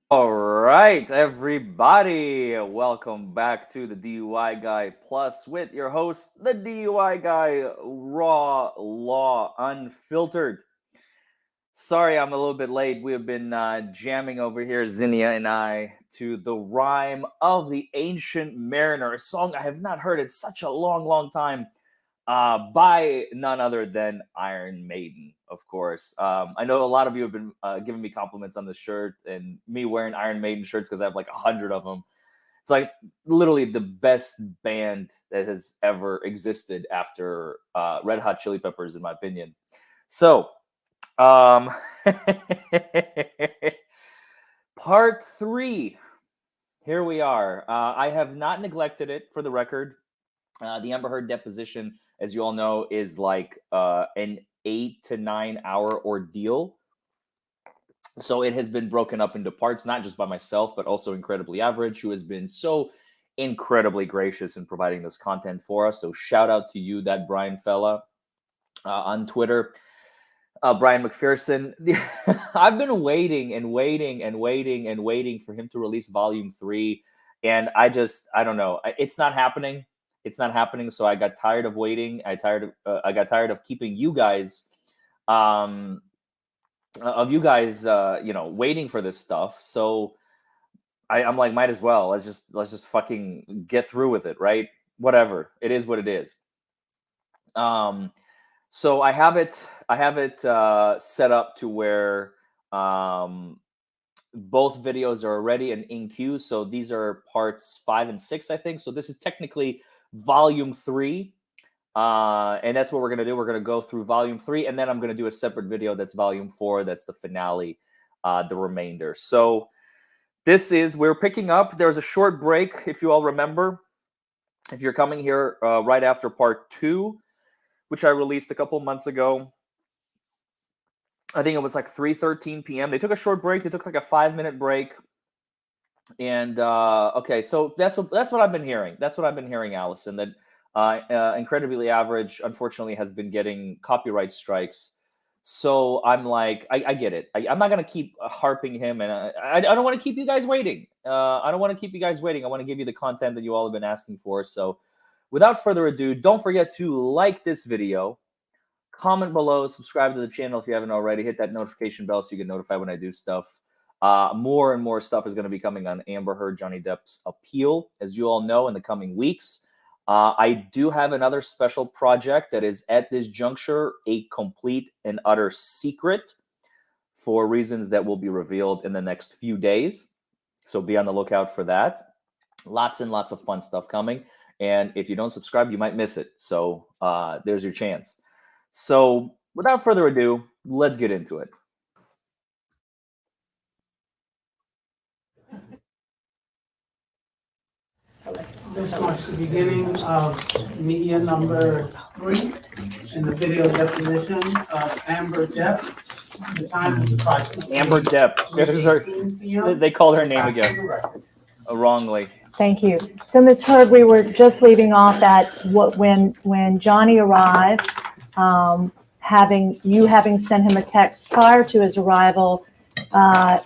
All right, everybody, welcome back to the DUI Guy Plus with your host, the DUI Guy, raw, law, unfiltered. Sorry, I'm a little bit late. We have been jamming over here, Zinnia and I, to the rhyme of the Ancient Mariner, a song I have not heard in such a long, long time, by none other than Iron Maiden, of course. I know a lot of you have been giving me compliments on the shirt and me wearing Iron Maiden shirts because I have like 100 of them. It's like literally the best band that has ever existed after Red Hot Chili Peppers, in my opinion. So, um, part three. Here we are. I have not neglected it, for the record. The Amber Heard deposition, as you all know, is like an 8 to 9 hour ordeal. So it has been broken up into parts, not just by myself, but also Incredibly Average, who has been so incredibly gracious in providing this content for us. So shout out to you, that Brian fella, on Twitter. Brian McPherson. I've been waiting and waiting and waiting and waiting for him to release Volume 3. And I don't know. It's not happening. It's not happening. So I got tired of waiting. I got tired of keeping you guys, um, waiting for this stuff. So I'm like, might as well. Let's just fucking get through with it, right? Whatever. It is what it is. Um, so I have it set up to where both videos are already in queue. So these are parts 5 and 6, I think. So this is technically volume 3. And that's what we're gonna do. We're gonna go through volume 3, and then I'm gonna do a separate video that's volume 4. That's the finale, the remainder. So we're picking up. There's a short break, if you all remember. If you're coming here right after part 2, which I released a couple months ago, I think it was like 3:13 p.m. They took a short break. They took like a 5-minute break. And okay, so that's what I've been hearing. That's what I've been hearing, Allison. That Incredibly Average, unfortunately, has been getting copyright strikes. So I'm like, I get it. I'm not gonna keep harping him, and I don't want to keep you guys waiting. I don't want to keep you guys waiting. I want to give you the content that you all have been asking for. So, without further ado, don't forget to like this video, comment below, subscribe to the channel if you haven't already, hit that notification bell so you get notified when I do stuff. More and more stuff is going to be coming on Amber Heard, Johnny Depp's appeal, as you all know, in the coming weeks. I do have another special project that is at this juncture a complete and utter secret for reasons that will be revealed in the next few days. So be on the lookout for that. Lots and lots of fun stuff coming. And if you don't subscribe, you might miss it. So there's your chance. So without further ado, let's get into it. This marks the beginning of media number 3 in the video definition of Amber Depp. The time is approximately Amber Depp. 3:18 p.m. They called her name Back to again the record. wrongly. Thank you. So, Ms. Heard, we were just leaving off at when Johnny arrived, having sent him a text prior to his arrival,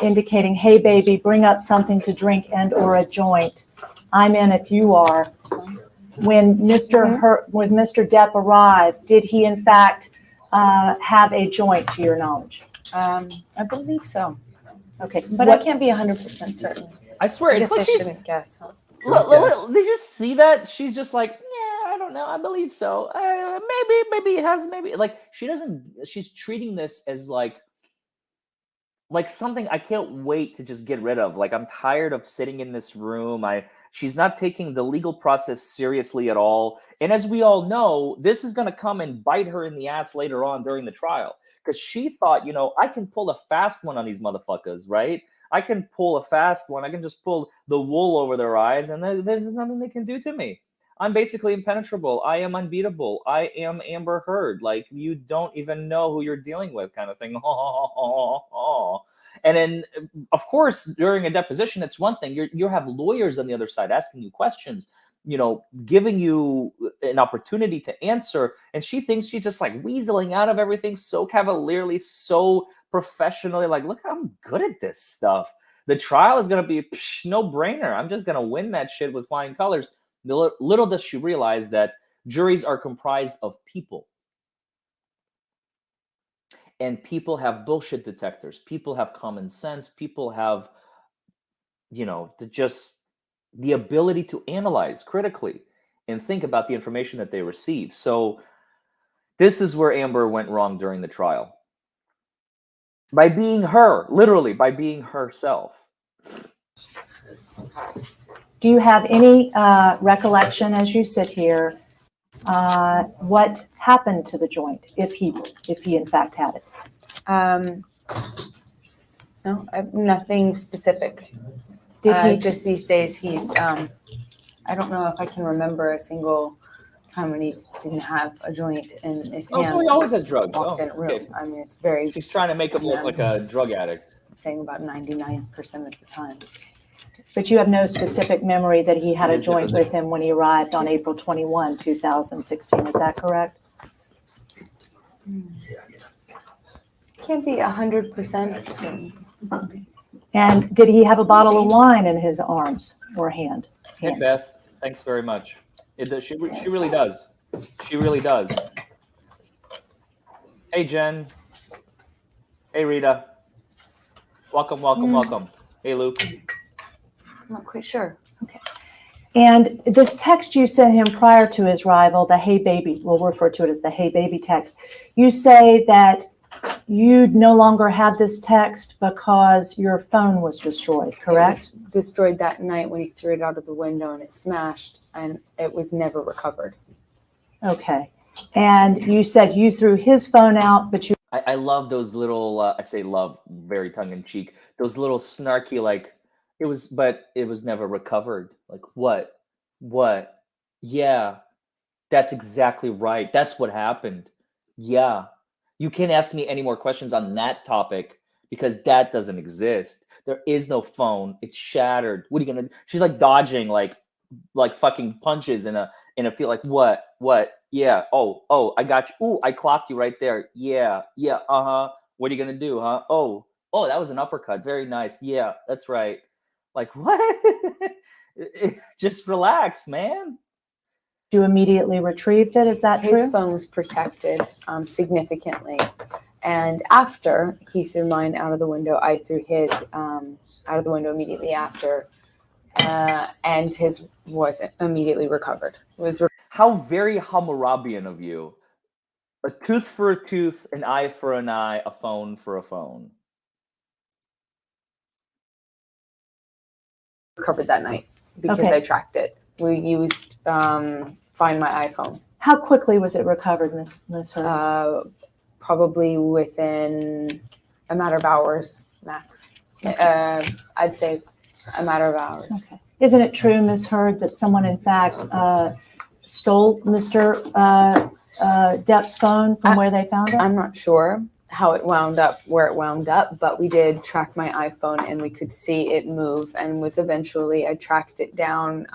indicating, "Hey, baby, bring up something to drink and or a joint. I'm in if you are." When Mr. Depp arrived, did he in fact have a joint, to your knowledge? I believe so, Okay, but I can't be 100% certain. I swear, I it's guess I like she's. shouldn't guess. Huh? Did you see that? She's just like, yeah, I don't know. I believe so. Maybe it has. Maybe like she doesn't. She's treating this as like something I can't wait to just get rid of. Like I'm tired of sitting in this room. She's not taking the legal process seriously at all. And as we all know, this is going to come and bite her in the ass later on during the trial because she thought, I can pull a fast one on these motherfuckers, right? I can pull a fast one. I can just pull the wool over their eyes, and there's nothing they can do to me. I'm basically impenetrable. I am unbeatable. I am Amber Heard. Like, you don't even know who you're dealing with, kind of thing. And then, of course, during a deposition, it's one thing. You have lawyers on the other side asking you questions, giving you an opportunity to answer. And she thinks she's just like weaseling out of everything so cavalierly, so professionally. Like, look, I'm good at this stuff. The trial is going to be no brainer. I'm just going to win that shit with flying colors. Little does she realize that juries are comprised of people. And people have bullshit detectors. People have common sense. People have, just the ability to analyze critically and think about the information that they receive. So this is where Amber went wrong during the trial. By being her, literally by being herself. Do you have any recollection as you sit here what happened to the joint, if he in fact had it? No, nothing specific. Did he Just these days he's, I don't know if I can remember a single time when he didn't have a joint in his hand. So he always has drugs. Walked in a room. Okay. I mean, it's very, She's trying to make him look like a drug addict. I'm saying about 99% of the time. But you have no specific memory that he had a It is joint different. with him when he arrived on April 21, 2016. Is that correct? Can't be 100% certain. And did he have a bottle of wine in his arms or hands? Hey, Beth, thanks very much. She really does. She really does. Hey, Jen. Hey, Rita. Welcome, welcome, welcome. Hey, Luke. I'm not quite sure. And this text you sent him prior to his arrival, the "Hey baby," we'll refer to it as the "Hey baby" text. You say that you no longer have this text because your phone was destroyed, correct? It was destroyed that night when he threw it out of the window and it smashed, and it was never recovered. Okay. And you said you threw his phone out, but you I love those little, I say love, very tongue-in-cheek, those little snarky, like, but it was never recovered. Like, what? Yeah, that's exactly right. That's what happened. Yeah. You can't ask me any more questions on that topic because that doesn't exist. There is no phone. It's shattered. What are you gonna do? She's like dodging like fucking punches in a field. Like, what? Yeah. Oh, I got you. Ooh, I clocked you right there. Yeah. Uh-huh. What are you gonna do, huh? Oh, that was an uppercut. Very nice. Yeah, that's right. Like, what? Just relax, man. immediately retrieved it. Is that His true? phone was protected significantly. And after he threw mine out of the window, I threw his out of the window immediately after. And his was immediately recovered. How very Hammurabian of you. A tooth for a tooth, an eye for an eye, a phone for a phone. Recovered that night because Okay. I tracked it. We used Find My iPhone. How quickly was it recovered, Miss Hurd? Probably within a matter of hours max. I'd say a matter of hours. Okay. Isn't it true, Ms. Hurd, that someone in fact stole Mr. Depp's phone from where they found it? I'm not sure how it wound up, where it wound up, but we did track my iPhone and we could see it move, and was eventually, I tracked it down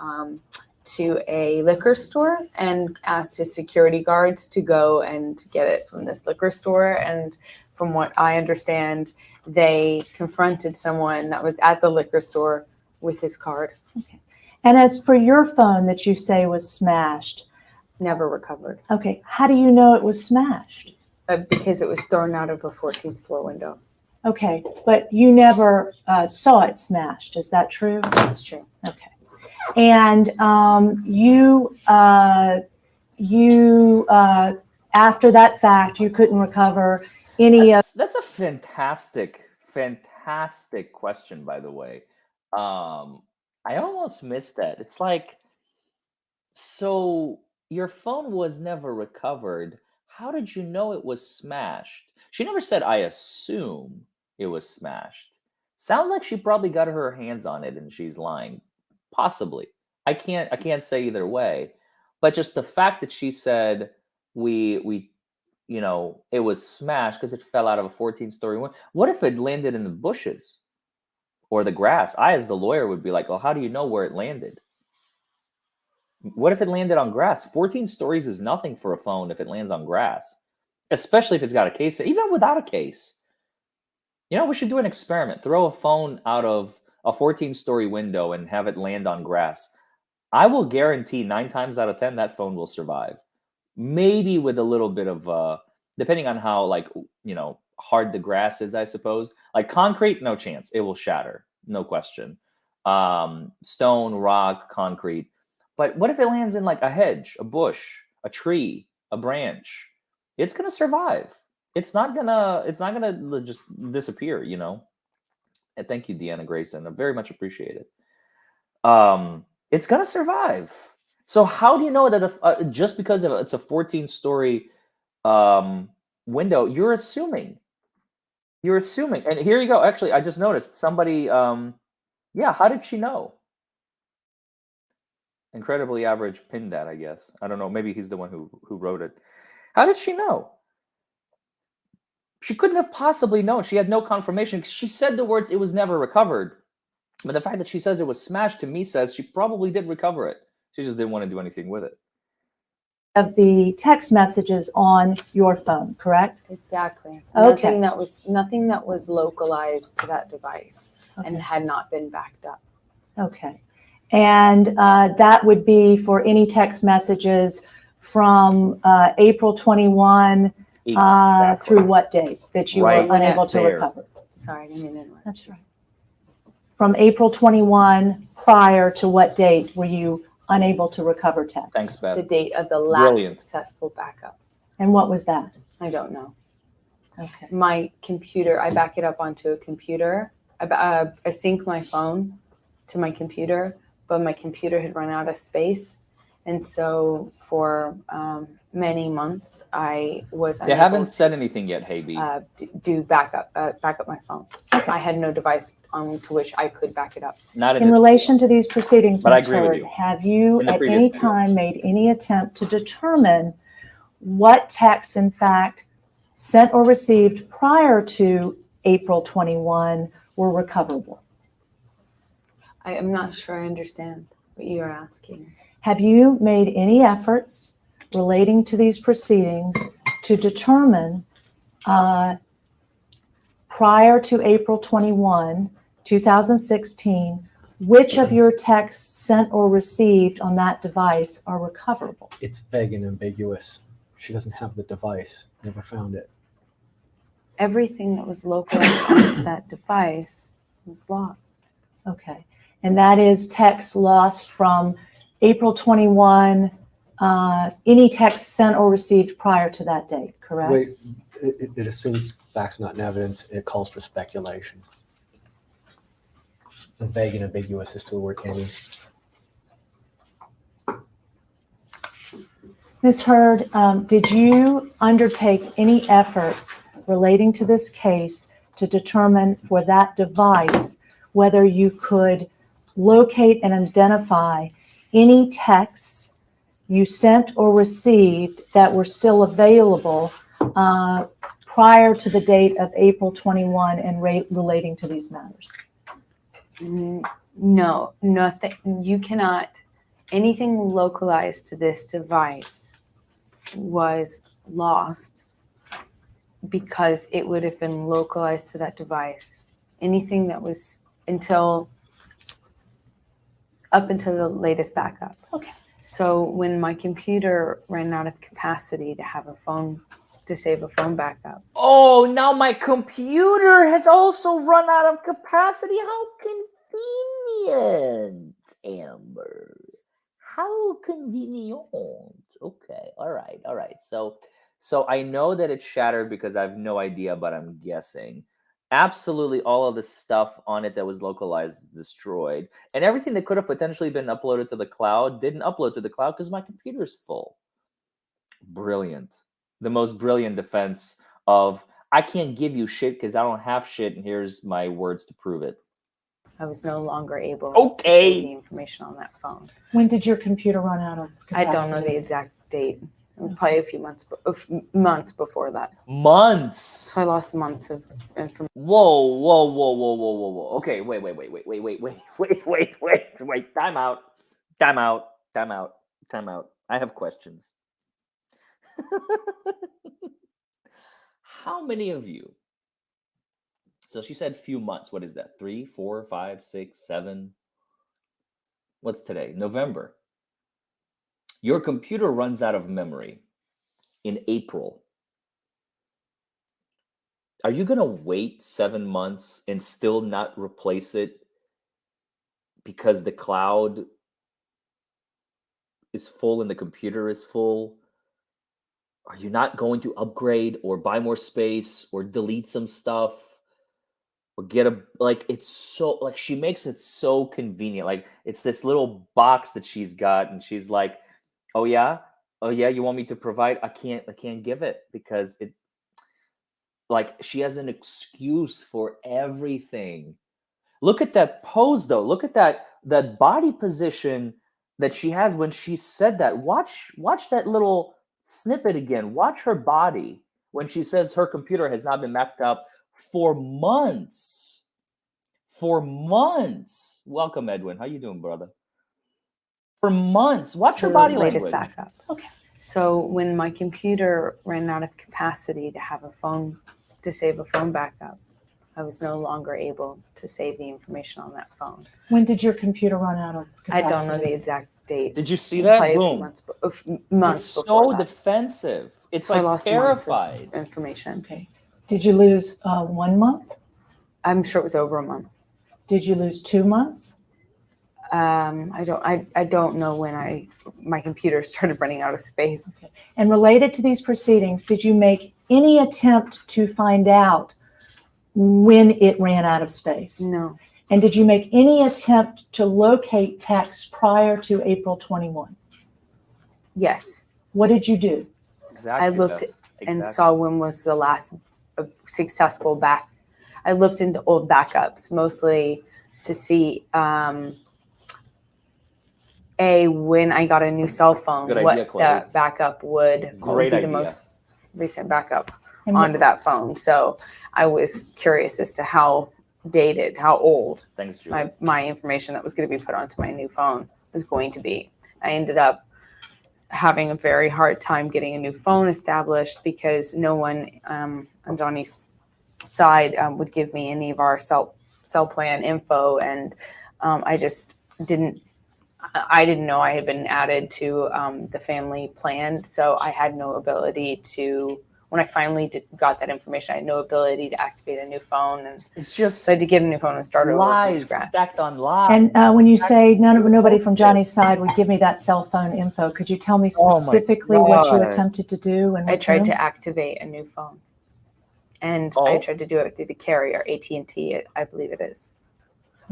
to a liquor store and asked his security guards to go and get it from this liquor store. And from what I understand, they confronted someone that was at the liquor store with his card. Okay. And as for your phone that you say was smashed, Never recovered. okay, how do you know it was smashed? Because it was thrown out of a 14th floor window. Okay, but you never saw it smashed. Is that true? That's true. Okay. And you after that fact, you couldn't recover any of. That's a fantastic question, by the way. I almost missed that. It's like, so your phone was never recovered. How did you know it was smashed? She never said, I assume it was smashed. Sounds like she probably got her hands on it and she's lying. Possibly. I can't say either way. But just the fact that she said we it was smashed because it fell out of a 14-story window. What if it landed in the bushes or the grass? I, as the lawyer, would be like, well, how do you know where it landed? What if it landed on grass? 14 stories is nothing for a phone if it lands on grass, especially if it's got a case, even without a case. You know, we should do an experiment. Throw a phone out of a 14-story window and have it land on grass. I will guarantee 9 times out of 10 that phone will survive. Maybe with a little bit of depending on how, like, hard the grass is, I suppose. Like concrete, no chance. It will shatter, no question. Stone, rock, concrete. But what if it lands in like a hedge, a bush, a tree, a branch? It's gonna survive. It's not gonna just disappear, And thank you, Deanna Grayson. I very much appreciate it. It's gonna survive. So how do you know that just because it's a 14-story window, you're assuming? You're assuming. And here you go. Actually, I just noticed somebody. Yeah, how did she know? Incredibly average pin dad, I guess. I don't know. Maybe he's the one who wrote it. How did she know? She couldn't have possibly known. She had no confirmation. She said the words, "It was never recovered." But the fact that she says it was smashed to me says she probably did recover it. She just didn't want to do anything with it. Of the text messages on your phone, correct? Exactly. Okay. Nothing that was localized to that device and Okay. had not been backed up. Okay. And that would be for any text messages from April 21 Exactly. through what date that you Right were unable to there. recover? Sorry, I didn't mean to interrupt. That's right. From April 21 prior to what date were you unable to recover text? Thanks, Beth. The date of the last Brilliant. successful backup. And what was that? I don't know. Okay. My computer, I back it up onto a computer. I sync my phone to my computer, but my computer had run out of space. And so for many months, I was They unable haven't said anything yet, hey B. do back up my phone. I had no device to which I could back it up. Not In relation to these proceedings, But I Ms. agree with Hurd, you. have you In the at previous any video. time made any attempt to determine what texts, in fact, sent or received prior to April 21 were recoverable? I am not sure I understand what you are asking. Have you made any efforts relating to these proceedings to determine prior to April 21, 2016, which of your texts sent or received on that device are recoverable? It's vague and ambiguous. She doesn't have the device. Never found it. Everything that was localized onto that device was lost. Okay. And that is text lost from April 21, any text sent or received prior to that date, correct? Wait, it assumes facts, not in evidence. It calls for speculation. And vague and ambiguous is to the word any. Ms. Hurd, did you undertake any efforts relating to this case to determine for that device whether you could locate and identify any texts you sent or received that were still available prior to the date of April 21 and relating to these matters? No, nothing. You cannot. Anything localized to this device was lost because it would have been localized to that device. Anything that was up until the latest backup. Okay. So when my computer ran out of capacity to save a phone backup. Oh, now my computer has also run out of capacity. How convenient, Amber. How convenient. Okay, all right. So I know that it's shattered because I have no idea, but I'm guessing. Absolutely all of the stuff on it that was localized is destroyed. And everything that could have potentially been uploaded to the cloud didn't upload to the cloud because my computer's full. Brilliant. The most brilliant defense of, I can't give you shit because I don't have shit, and here's my words to prove it. I was no longer able to save the information on that phone. When did your computer run out of capacity? I don't know the exact date. Probably a few months before that. Months. So I lost months of information. Whoa. Okay, wait. Time out. I have questions. How many of you? So she said few months. What is that? 3, 4, 5, 6, 7. What's today? November. Your computer runs out of memory in April. Are you going to wait 7 months and still not replace it because the cloud is full and the computer is full? Are you not going to upgrade or buy more space or delete some stuff or get a, like, it's so, like, she makes it so convenient. Like, it's this little box that she's got and she's like, oh yeah, you want me to provide? I can't give it because it, like, she has an excuse for everything. Look at that pose though. Look at that body position that she has when she said that. Watch that little snippet again. Watch her body when she says her computer has not been backed up for months. For months. Welcome, Edwin. How you doing, brother? For months. Watch her The body latest language. backup. Okay. So when my computer ran out of capacity to save a phone backup, I was no longer able to save the information on that phone. When did your computer run out of I capacity? don't know the exact date. Did you see that? Probably a few Boom. months It's before so that. defensive. It's So I like lost months of terrified. information. Okay. Did you lose 1 month? I'm sure it was over a month. Did you lose 2 months? I don't know when my computer started running out of space. Okay. And related to these proceedings, did you make any attempt to find out when it ran out of space? No. And did you make any attempt to locate texts prior to April 21? Yes. What did you do? Exactly. I looked Beth. and Exactly. saw when was the last successful back. I looked into old backups mostly to see when I got a new cell phone, Good what idea, Chloe. that backup would Great be idea. the most recent backup And onto that phone. So I was curious as to how dated, how old Thanks, Julie. my information that was going to be put onto my new phone was going to be. I ended up having a very hard time getting a new phone established because no one on Johnny's side would give me any of our cell plan info, and I just didn't know I had been added to the family plan, so I had no ability to. When I finally got that information, I had no ability to activate a new phone, and It's just so I had to get a new phone and start over from lies scratch. stacked on lies. And when you say nobody from Johnny's side would give me that cell phone info, could you tell me Oh my specifically what you God. attempted to do? And I with tried whom? to activate a new phone, and I tried to do it through the carrier, AT&T, I believe it is.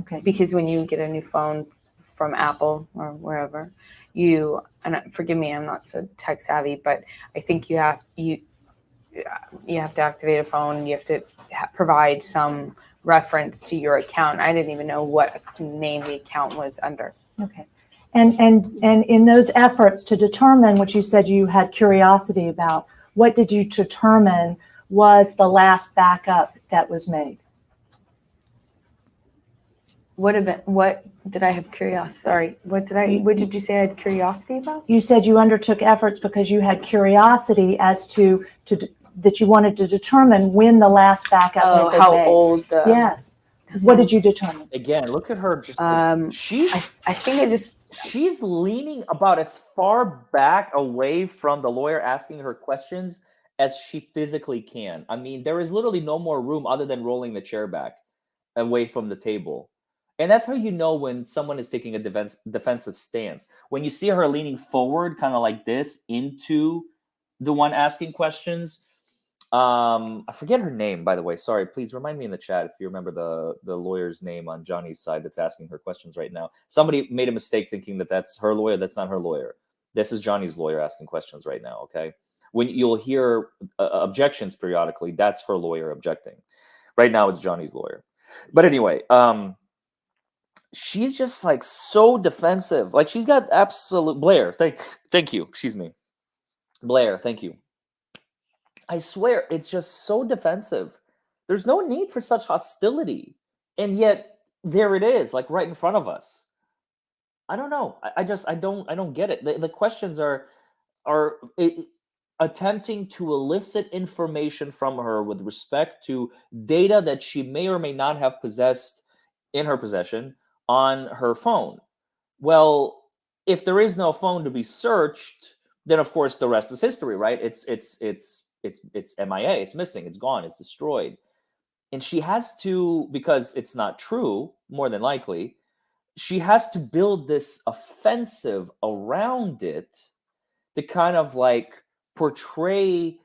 Okay. Because when you get a new phone from Apple or wherever, and forgive me, I'm not so tech savvy, but I think you have to activate a phone. You have to provide some reference to your account. I didn't even know what name the account was under. Okay. And in those efforts to determine what you said you had curiosity about, what did you determine was the last backup that was made? What did I have curiosity? Sorry, what did you say I had curiosity about? You said you undertook efforts because you had curiosity as to that you wanted to determine when the last backup had been How made. old the Yes. What did you determine? Again, look at her. Just I think she's leaning about as far back away from the lawyer asking her questions as she physically can. I mean, there is literally no more room other than rolling the chair back away from the table. And that's how you know when someone is taking a defensive stance. When you see her leaning forward, kind of like this, into the one asking questions. I forget her name, by the way. Sorry, please remind me in the chat if you remember the lawyer's name on Johnny's side that's asking her questions right now. Somebody made a mistake thinking that that's her lawyer. That's not her lawyer. This is Johnny's lawyer asking questions right now, okay? When you'll hear objections periodically, that's her lawyer objecting. Right now, it's Johnny's lawyer. But anyway, she's just like so defensive. Like she's got absolute Blair. Thank you. Excuse me, Blair. Thank you. I swear, it's just so defensive. There's no need for such hostility, and yet there it is, like right in front of us. I don't know. I don't get it. The questions are. I attempting to elicit information from her with respect to data that she may or may not have possessed in her possession on her phone. Well, if there is no phone to be searched, then of course the rest is history, right? It's MIA, it's missing, it's gone, it's destroyed. And she has to, because it's not true, more than likely, she has to build this offensive around it to kind of like portray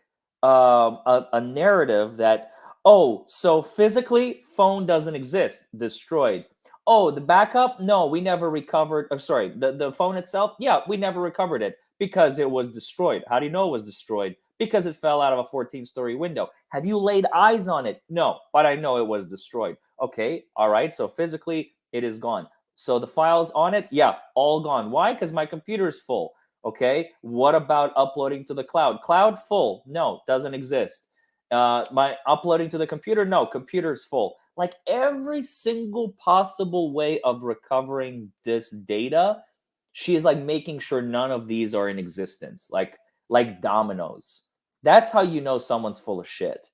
a narrative that, oh, so physically phone doesn't exist, destroyed. Oh, the backup, no, we never recovered. I'm sorry, the phone itself, yeah, we never recovered it because it was destroyed. How do you know it was destroyed? Because it fell out of a 14-story window. Have you laid eyes on it? No, but I know it was destroyed. Okay, all right, so physically it is gone. So the files on it, yeah, all gone. Why? Because my computer is full. Okay, what about uploading to the cloud? Cloud full? No, doesn't exist. My uploading to the computer? No, computer's full. Like every single possible way of recovering this data, she is like making sure none of these are in existence, like dominoes. That's how you know someone's full of shit,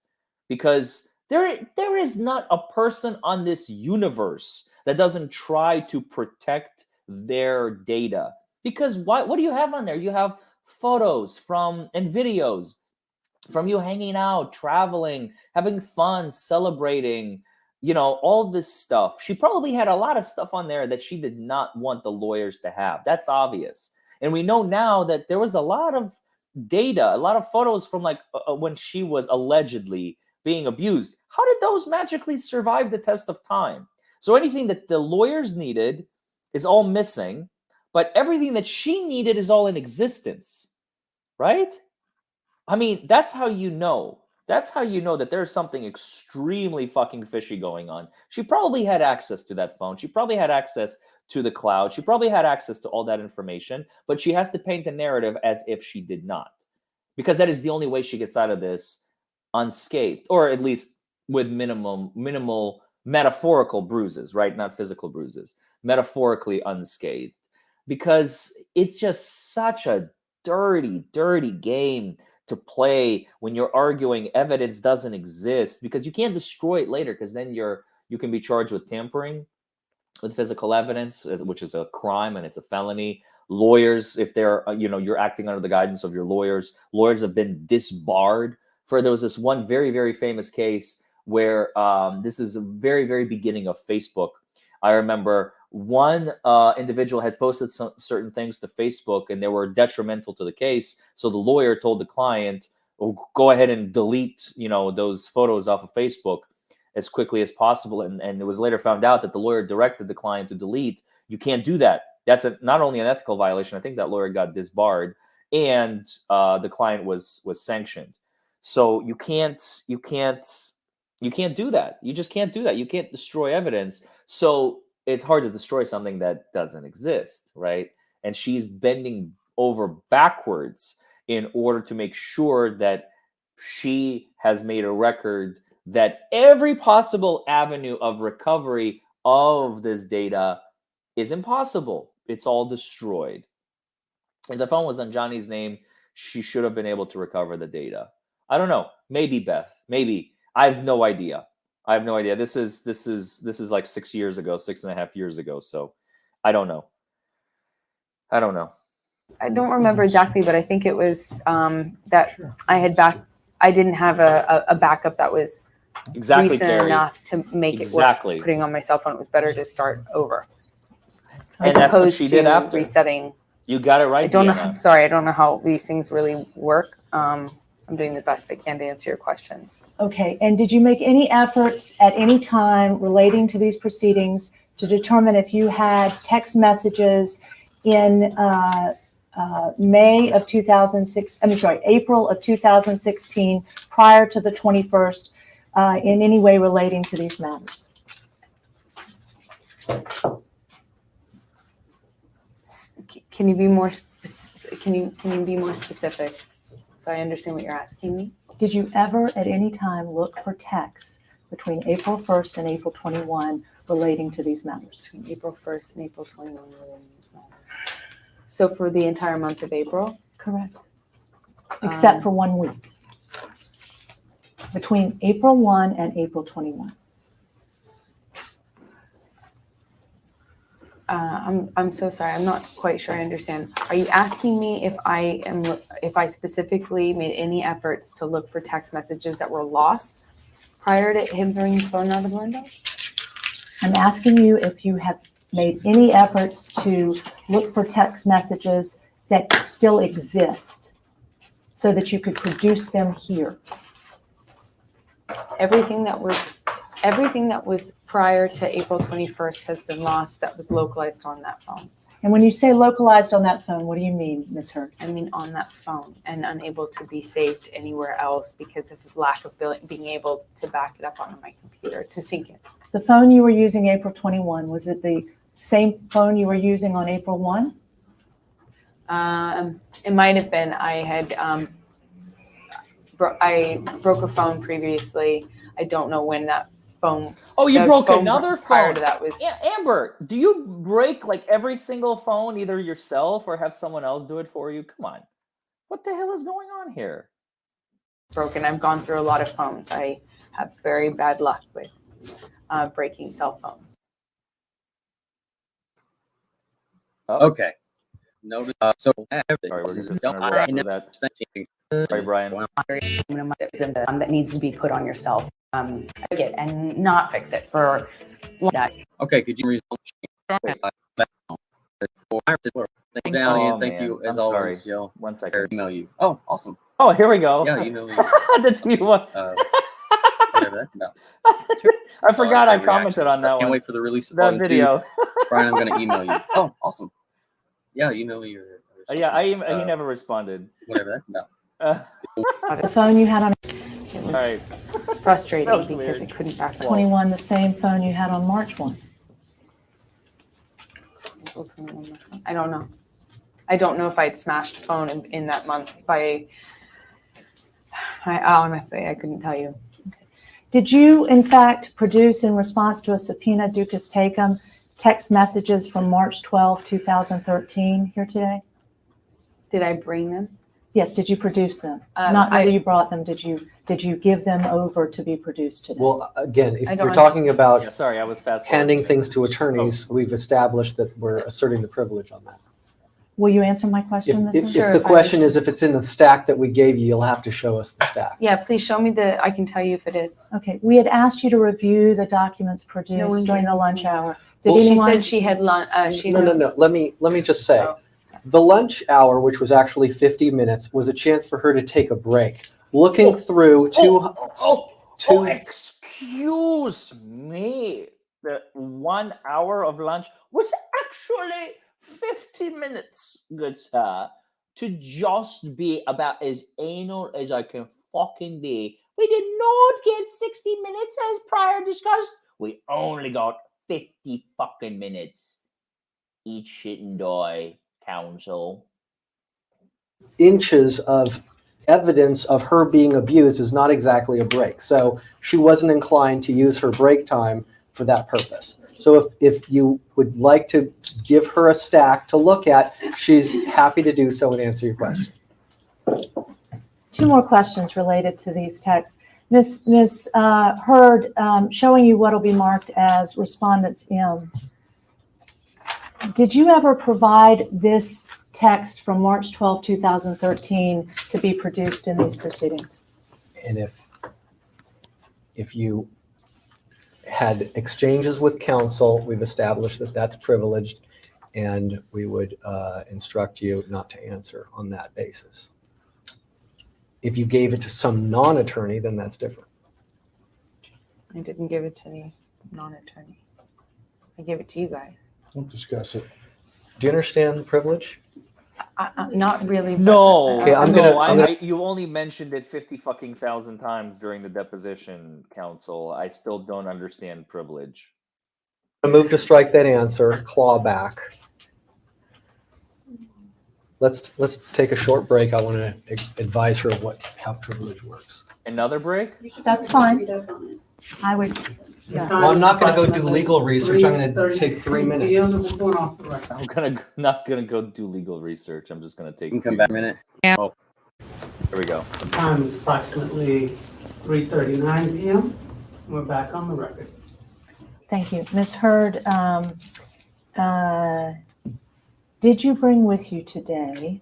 because there is not a person on this universe that doesn't try to protect their data. Because what do you have on there? You have photos and videos from you hanging out, traveling, having fun, celebrating, all this stuff. She probably had a lot of stuff on there that she did not want the lawyers to have. That's obvious. And we know now that there was a lot of data, a lot of photos from like when she was allegedly being abused. How did those magically survive the test of time? So anything that the lawyers needed is all missing, but everything that she needed is all in existence, right? I mean, that's how you know. That's how you know that there's something extremely fucking fishy going on. She probably had access to that phone. She probably had access to the cloud. She probably had access to all that information, but she has to paint the narrative as if she did not, because that is the only way she gets out of this unscathed, or at least with minimal metaphorical bruises, right? Not physical bruises, metaphorically unscathed, because it's just such a dirty game to play when you're arguing evidence doesn't exist, because you can't destroy it later, because then you can be charged with tampering with physical evidence, which is a crime and it's a felony. Lawyers, if they're you're acting under the guidance of your lawyers have been disbarred. There was this one very, very famous case where this is a very, very beginning of Facebook. I remember one individual had posted certain things to Facebook and they were detrimental to the case. So the lawyer told the client, oh, go ahead and delete, those photos off of Facebook as quickly as possible. And it was later found out that the lawyer directed the client to delete. You can't do that. That's not only an ethical violation. I think that lawyer got disbarred, and the client was sanctioned. So you can't do that. You just can't do that. You can't destroy evidence. So it's hard to destroy something that doesn't exist, right? And she's bending over backwards in order to make sure that she has made a record that every possible avenue of recovery of this data is impossible. It's all destroyed. If the phone was on Johnny's name, she should have been able to recover the data. I don't know. Maybe, Beth. Maybe. I have no idea. This is like 6 years ago, 6.5 years ago. So I don't know. I don't remember exactly, but I think it was that I didn't have a backup that was exactly recent Carrie. enough to make it Exactly. worth putting on my cell phone. It was better to start over. And As that's what opposed she to did after. resetting. You got it right. I don't know. Deanna. Sorry, I don't know how these things really work. I'm doing the best I can to answer your questions. Okay, and did you make any efforts at any time relating to these proceedings to determine if you had text messages in April of 2016, prior to the 21st, in any way relating to these matters? Can you be more specific so I understand what you're asking me? Did you ever at any time look for texts between April 1st and April 21 relating to these matters? Between April 1st and April 21 relating to these matters. So for the entire month of April? Correct. except for 1 week, between April 1 and April 21. I'm so sorry. I'm not quite sure I understand. Are you asking me if I specifically made any efforts to look for text messages that were lost prior to him throwing the phone out of the window? I'm asking you if you have made any efforts to look for text messages that still exist so that you could produce them here. Everything that was prior to April 21st has been lost that was localized on that phone. And when you say localized on that phone, what do you mean, Ms. Hurd? I mean on that phone and unable to be saved anywhere else because of lack of being able to back it up onto my computer to sync it. The phone you were using April 21, was it the same phone you were using on April 1? It might have been. I had I broke a phone previously. I don't know when that phone. Oh, you the broke phone another prior phone. to that was. Amber, do you break like every single phone, either yourself or have someone else do it for you? Come on. What the hell is going on here? Broken. I've gone through a lot of phones. I have very bad luck with breaking cell phones. Okay. Notice. So Sorry, we're just gonna go after that. Sorry, Brian. That needs to be put on yourself. And not fix it for that. Okay, could you resume? Down Oh, and thank man. you as I'm always. sorry. Yo, 1 second. email you. Oh, awesome. Oh, here we go. Yeah, email you. That's you. Whatever that's about. I forgot I Reactions commented on and stuff. that Can't one. wait for the release of That Volume 2. video. Brian, I'm gonna email you. Oh, awesome. Yeah, email me or Yeah, he something. never responded. Whatever that's about. The phone you had on It was All right. frustrating That was because weird. I couldn't back up. 21, the same phone you had on March 1. I don't know. I don't know if I'd smashed a phone in that month. I honestly, I couldn't tell you. Did you, in fact, produce in response to a subpoena ducis tecum text messages from March 12, 2013 here today? Did I bring them? Yes, did you produce them? Not whether you brought them, did you give them over to be produced today? Well, again, if I don't you're talking about Yeah, sorry, I was fast. handing things to attorneys, we've established that we're asserting the privilege on that. Will you answer my question, Ms. If Hurd? Sure, the if I question was- is if it's in the stack that we gave you, you'll have to show us the stack. Yeah, please show me I can tell you if it is. Okay, we had asked you to review the documents No one produced during gave the it to lunch me. hour. Did Well, She anyone? said she had lunch. No. Let me just say, Oh, sorry. the lunch hour, which was actually 50 minutes, was a chance for her to take a break. Looking through two. Excuse me. The 1 hour of lunch was actually 50 minutes, good sir, to just be about as anal as I can fucking be. We did not get 60 minutes as prior discussed. We only got 50 fucking minutes. Eat shit and die, counsel. Inches of evidence of her being abused is not exactly a break. So she wasn't inclined to use her break time for that purpose. So if you would like to give her a stack to look at, she's happy to do so and answer your question. Two more questions related to these texts. Ms. Hurd, showing you what will be marked as Respondents M. Did you ever provide this text from March 12, 2013 to be produced in these proceedings? And if you had exchanges with counsel, we've established that that's privileged, and we would instruct you not to answer on that basis. If you gave it to some non-attorney, then that's different. I didn't give it to the non-attorney. I gave it to you guys. We'll discuss it. Do you understand the privilege? Not really. No, Okay, I'm no, gonna- you only mentioned it 50 fucking thousand times during the deposition, counsel. I still don't understand privilege. I move to strike that answer, claw back. Let's take a short break. I want to advise her of how privilege works. Another break? That's fine. I would, The time Well, I'm is not gonna go do approximately legal research. I'm gonna 3:32 take 3 minutes. PM. We're going off the record. I'm not gonna go do legal research. I'm just gonna take. You can come 3 back a minutes. minute. Here we go. The time is approximately 3:39 PM. We're back on the record. Thank you. Ms. Hurd, did you bring with you today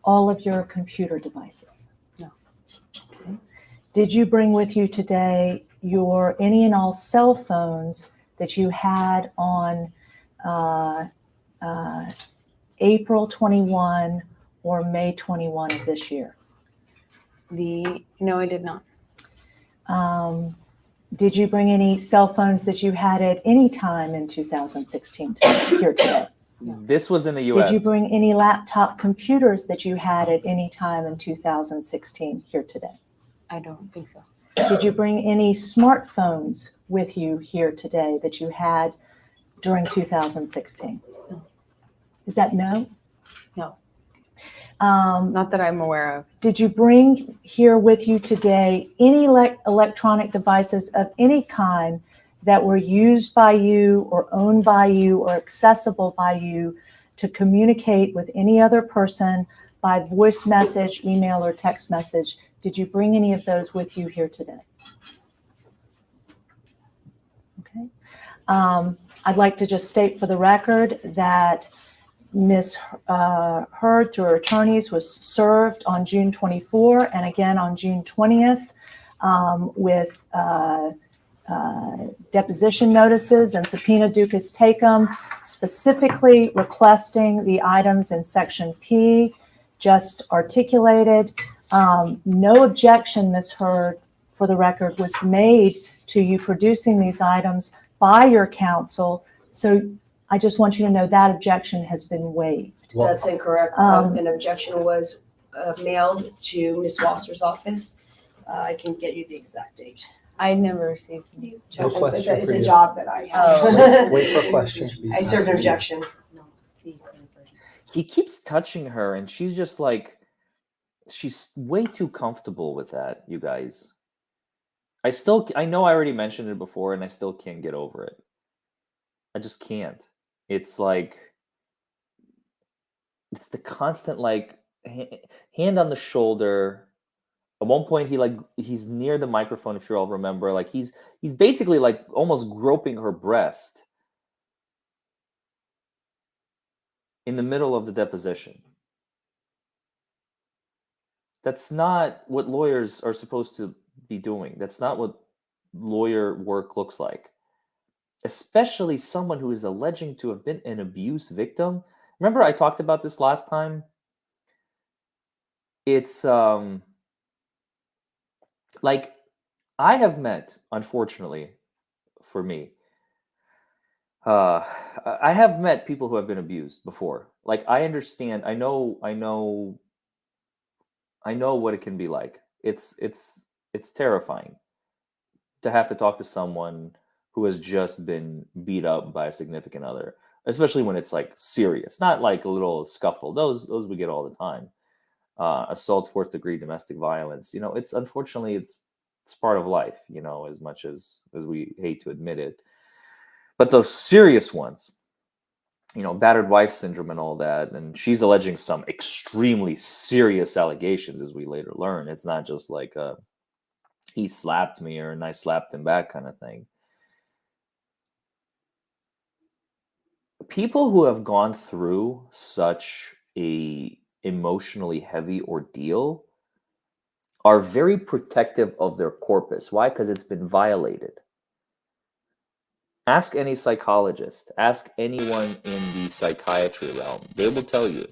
all of your computer devices? No. Okay. Did you bring with you today your any and all cell phones that you had on April 21 or May 21 of this year? No, I did not. Did you bring any cell phones that you had at any time in 2016 here today? This was in the U.S. Did you bring any laptop computers that you had at any time in 2016 here today? I don't think so. Did you bring any smartphones with you here today that you had during 2016? No. Is that no? No. Um, Not that I'm aware of. Did you bring here with you today any electronic devices of any kind that were used by you or owned by you or accessible by you to communicate with any other person by voice message, email, or text message? Did you bring any of those with you here today? Okay. I'd like to just state for the record that Ms. Hurd, through her attorneys, was served on June 24 and again on June 20th with deposition notices and subpoena duces tecum, specifically requesting the items in Section P just articulated. No objection, Ms. Hurd, for the record, was made to you producing these items by your counsel. So I just want you to know that objection has been waived. Well, That's incorrect. An objection was mailed to Ms. Wasser's office. I can get you the exact date. I never received any. No question It's for a you. job that I Oh. have. Wait for a question to be I served an asked. objection. He keeps touching her, and she's just like, she's way too comfortable with that, you guys. I know I already mentioned it before, and I still can't get over it. I just can't. It's like, it's the constant, like, hand on the shoulder. At one point, he's near the microphone, if you all remember. Like, he's basically, like, almost groping her breast in the middle of the deposition. That's not what lawyers are supposed to be doing. That's not what lawyer work looks like. Especially someone who is alleging to have been an abuse victim. Remember I talked about this last time? It's like, I have met, unfortunately for me, I have met people who have been abused before. Like, I understand, I know what it can be like. It's terrifying to have to talk to someone who has just been beat up by a significant other, especially when it's like serious, not like a little scuffle. Those we get all the time. Assault, fourth degree, domestic violence. You know, it's unfortunately it's part of life. You know, as much as we hate to admit it. But those serious ones, you know, battered wife syndrome and all that, and she's alleging some extremely serious allegations, as we later learn. It's not just like he slapped me and I slapped him back kind of thing. People who have gone through such a emotionally heavy ordeal are very protective of their corpus. Why? Because it's been violated. Ask any psychologist, ask anyone in the psychiatry realm. They will tell you.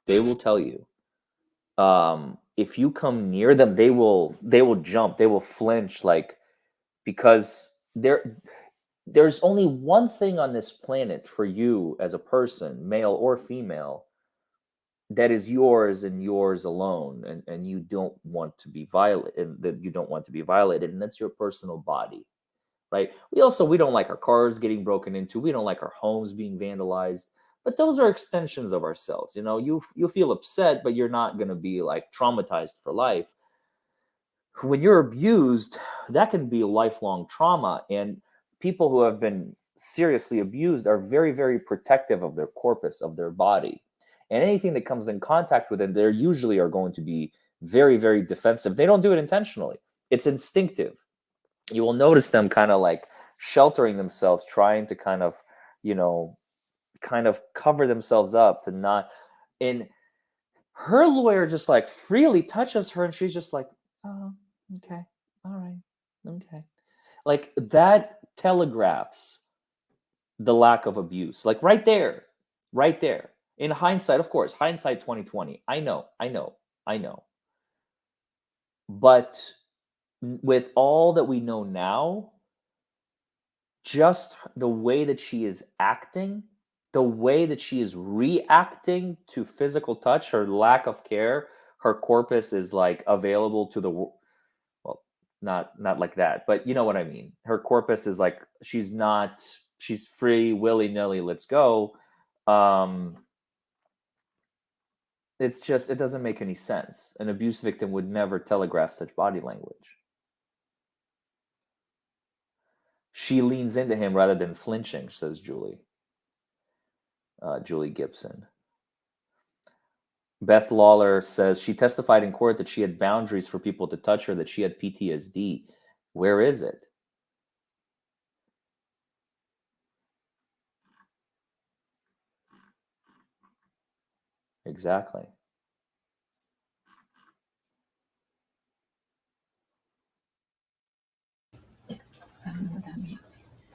They will tell you. If you come near them, they will jump. They will flinch, like, because there's only one thing on this planet for you as a person, male or female, that is yours and yours alone, and you don't want to be violated, and that's your personal body. Right? We don't like our cars getting broken into. We don't like our homes being vandalized. But those are extensions of ourselves. You know, you feel upset, but you're not going to be like traumatized for life. When you're abused, that can be a lifelong trauma. And people who have been seriously abused are very, very protective of their corpus, of their body. And anything that comes in contact with it, they usually are going to be very, very defensive. They don't do it intentionally. It's instinctive. You will notice them kind of like sheltering themselves, trying to kind of, kind of cover themselves up to not. And her lawyer just like freely touches her, and she's just like, oh, okay, all right, okay. Like that telegraphs the lack of abuse. Like right there. In hindsight, of course, hindsight 2020. I know. But with all that we know now, just the way that she is acting, the way that she is reacting to physical touch, her lack of care, her corpus is like available to the well, not like that, but you know what I mean. Her corpus is like she's free, willy-nilly, let's go. It's just, it doesn't make any sense. An abuse victim would never telegraph such body language. She leans into him rather than flinching, says Julie. Julie Gibson. Beth Lawler says she testified in court that she had boundaries for people to touch her, that she had PTSD. Where is it? Exactly.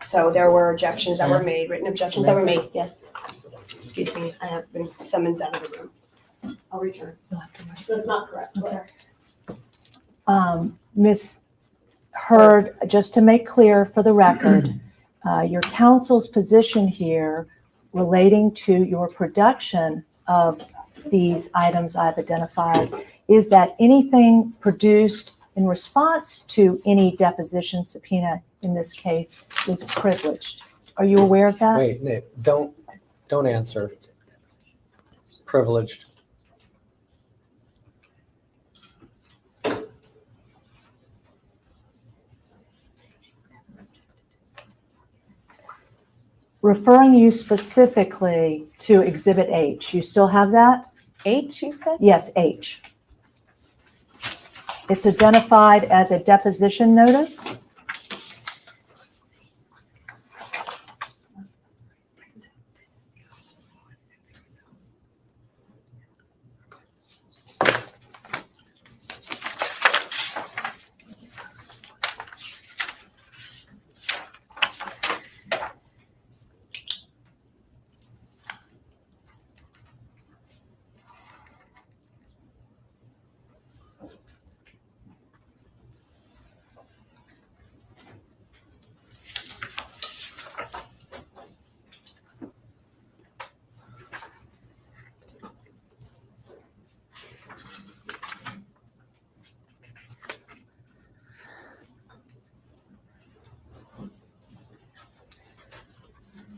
So there were objections that were made, written objections that were made. Yes. Excuse me, I have been summoned out of the room. I'll return. So that's not correct. Ms. Hurd, just to make clear for the record, your counsel's position here relating to your production of these items I've identified is that anything produced in response to any deposition subpoena in this case is privileged. Are you aware of that? Wait, Nick, don't answer. Privileged. Referring you specifically to Exhibit H. You still have that? H, you said? Yes, H. It's identified as a deposition notice.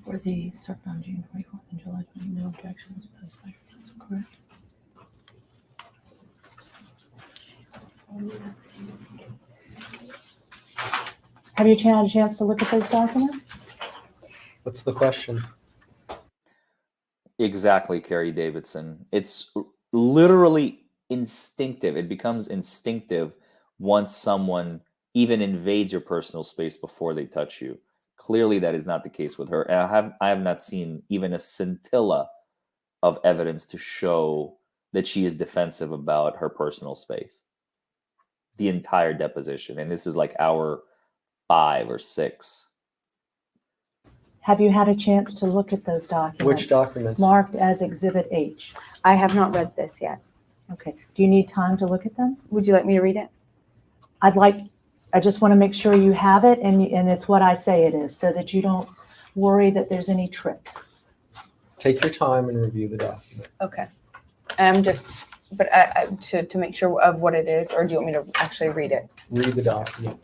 For the certain on June 24th and July 20, no objections posed by counsel, correct? Have you had a chance to look at those documents? What's the question? Exactly, Carrie Davidson. It's literally instinctive. It becomes instinctive once someone even invades your personal space before they touch you. Clearly, that is not the case with her. And I have not seen even a scintilla of evidence to show that she is defensive about her personal space. The entire deposition. And this is like hour 5 or 6. Have you had a chance to look at those documents? Which documents? Marked as Exhibit H. I have not read this yet. Okay. Do you need time to look at them? Would you like me to read it? I just want to make sure you have it and it's what I say it is so that you don't worry that there's any trick. Take your time and review the document. Okay. But to make sure of what it is, or do you want me to actually read it? Read the document.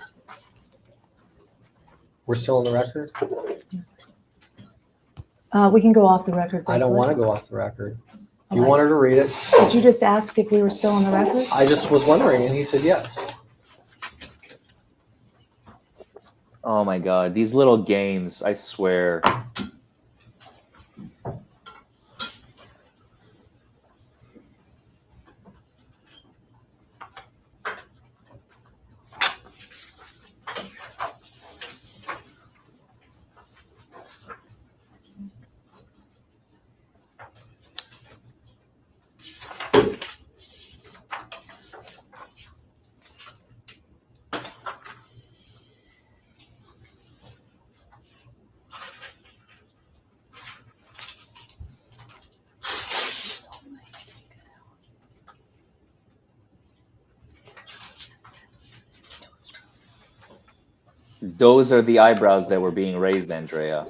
We're still on the record? We can go off the record. I don't briefly. want to go off the record. If you Okay. wanted to read it, Did you just ask if we were still on the record? I just was wondering, and he said yes. Oh my God, these little games, I swear. Those are the eyebrows that were being raised, Andrea.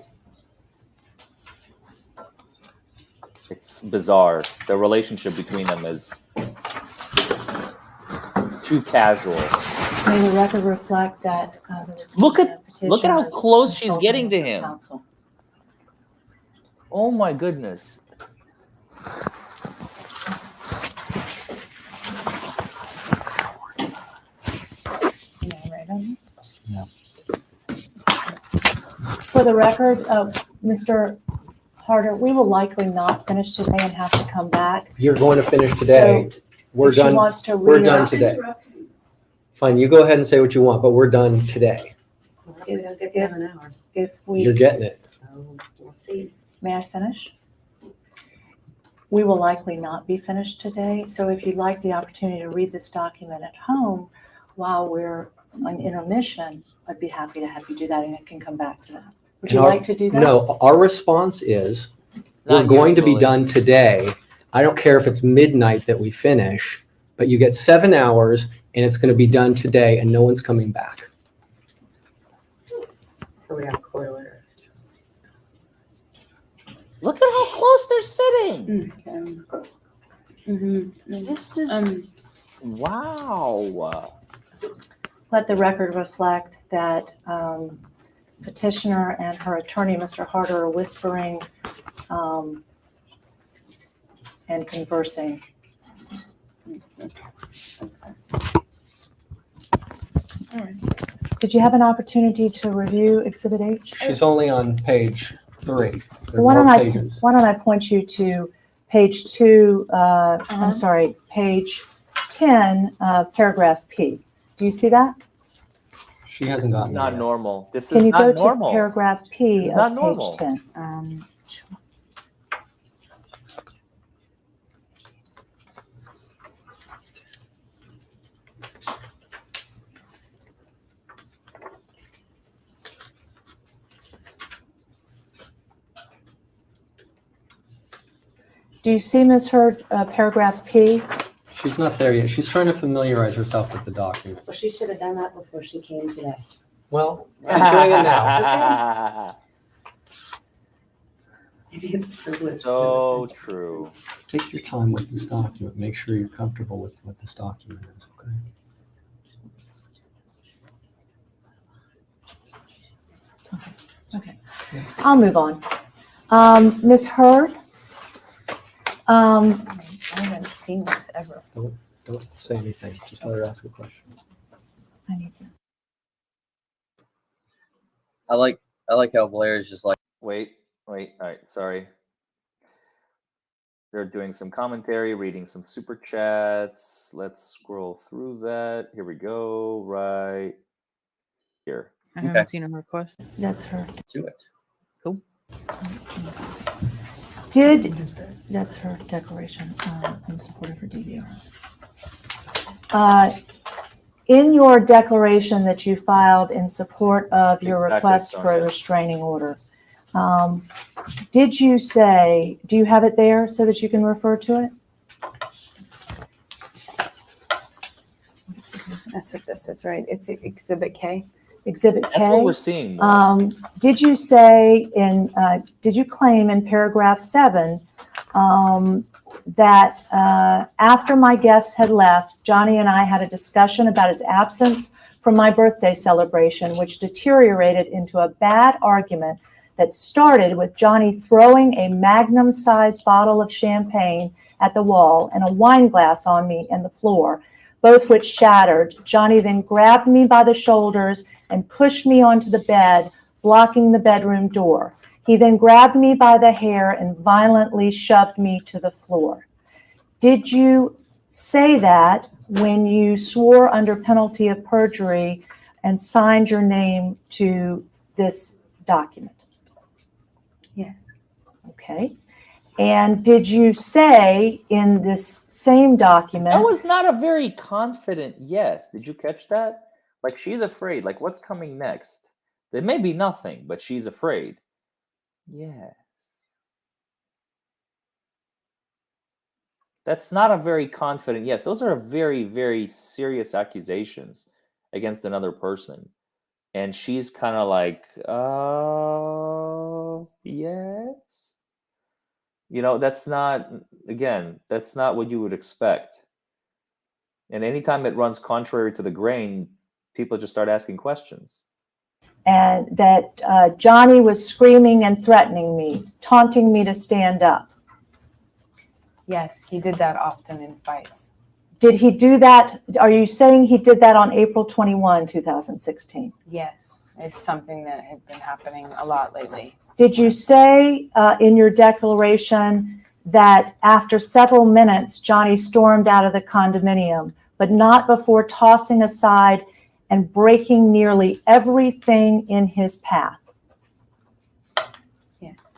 It's bizarre. The relationship between them is too casual. May the record reflect that Look at how close she's getting to him. Counsel. Oh my goodness. For the record, Mr. Harder, we will likely not finish today and have to come back. You're going to finish today. We're If she done. wants to We're read done it, today. Fine, you go ahead and say what you want, but we're done today. We don't get 7 hours. if You're we, getting it. So we'll see. may I finish? We will likely not be finished today, so if you'd like the opportunity to read this document at home while we're on intermission, I'd be happy to have you do that, and it can come back to that. Would you And our- like to do that? No, our response is, we're Not going to be usually. done today. I don't care if it's midnight that we finish, but you get 7 hours and it's going to be done today and no one's coming back. So we have court order. Look at how close they're sitting. Okay. Mm-hmm. This is wow. Let the record reflect that petitioner and her attorney, Mr. Harder, are whispering and conversing. All right. Did you have an opportunity to review Exhibit H? She's only on page 3. There are Why don't more I pages. point you to page 2, I'm sorry, page 10, paragraph P. Do you see that? She hasn't This is gotten not there yet. normal. This Can is you go not to normal. paragraph P It's of not page normal. 10? Do you see, Ms. Hurd, paragraph P? She's not there yet. She's trying to familiarize herself with the document. Well, she should have done that before she came today. Well, she's doing it now. Maybe it's a privilege. So true. Take your time with this document. Make sure you're comfortable with what this document is, okay? Okay, I'll move on. Ms. Hurd? I haven't seen this ever. Don't say anything. Just let her ask a question. I need this. I like how Blair is just like, Wait. All right. Sorry. They're doing some commentary, reading some super chats. Let's scroll through that. Here we go. Right here. I haven't seen a request. That's her. to it. That's her declaration in support of her DVRO. In your declaration that you filed in support of your Exactly, request for a Sonia. restraining order, did you say, do you have it there so that you can refer to it? That's what this is, right? It's Exhibit K. Exhibit K? That's what we're seeing. more. Did you say did you claim in paragraph 7 that after my guests had left, Johnny and I had a discussion about his absence from my birthday celebration, which deteriorated into a bad argument that started with Johnny throwing a magnum-sized bottle of champagne at the wall and a wine glass on me and the floor, both which shattered. Johnny then grabbed me by the shoulders and pushed me onto the bed, blocking the bedroom door. He then grabbed me by the hair and violently shoved me to the floor. Did you say that when you swore under penalty of perjury and signed your name to this document? Yes. Okay. And did you say in this same document? That was not a very confident yes. Did you catch that? Like, she's afraid. Like, what's coming next? There may be nothing, but she's afraid. Yes. That's not a very confident yes. Those are very, very serious accusations against another person. And she's kind of like, yes. You know, that's not, again, that's not what you would expect. And anytime it runs contrary to the grain, people just start asking questions. And that Johnny was screaming and threatening me, taunting me to stand up. Yes, he did that often in fights. Did he do that? Are you saying he did that on April 21, 2016? Yes, it's something that had been happening a lot lately. Did you say in your declaration that after several minutes, Johnny stormed out of the condominium, but not before tossing aside and breaking nearly everything in his path? Yes.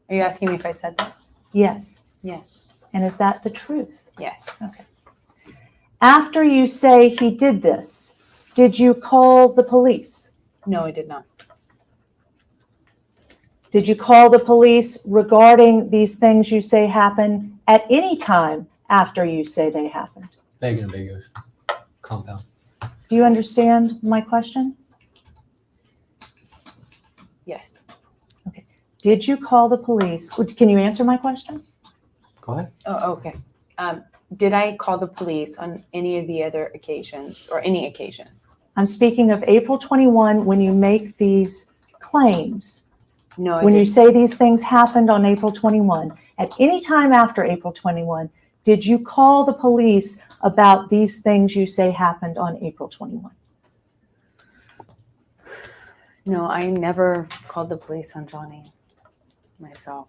Are you asking me if I said that? Yes. Yes. And is that the truth? Yes. Okay. After you say he did this, did you call the police? No, I did not. Did you call the police regarding these things you say happen at any time after you say they happened? Vague and ambiguous. Compound. Do you understand my question? Yes. Did you call the police? Can you answer my question? Go ahead. Oh, okay. Did I call the police on any of the other occasions or any occasion? I'm speaking of April 21 when you make these claims. No, I When you didn't. say these things happened on April 21, at any time after April 21, did you call the police about these things you say happened on April 21? No, I never called the police on Johnny myself.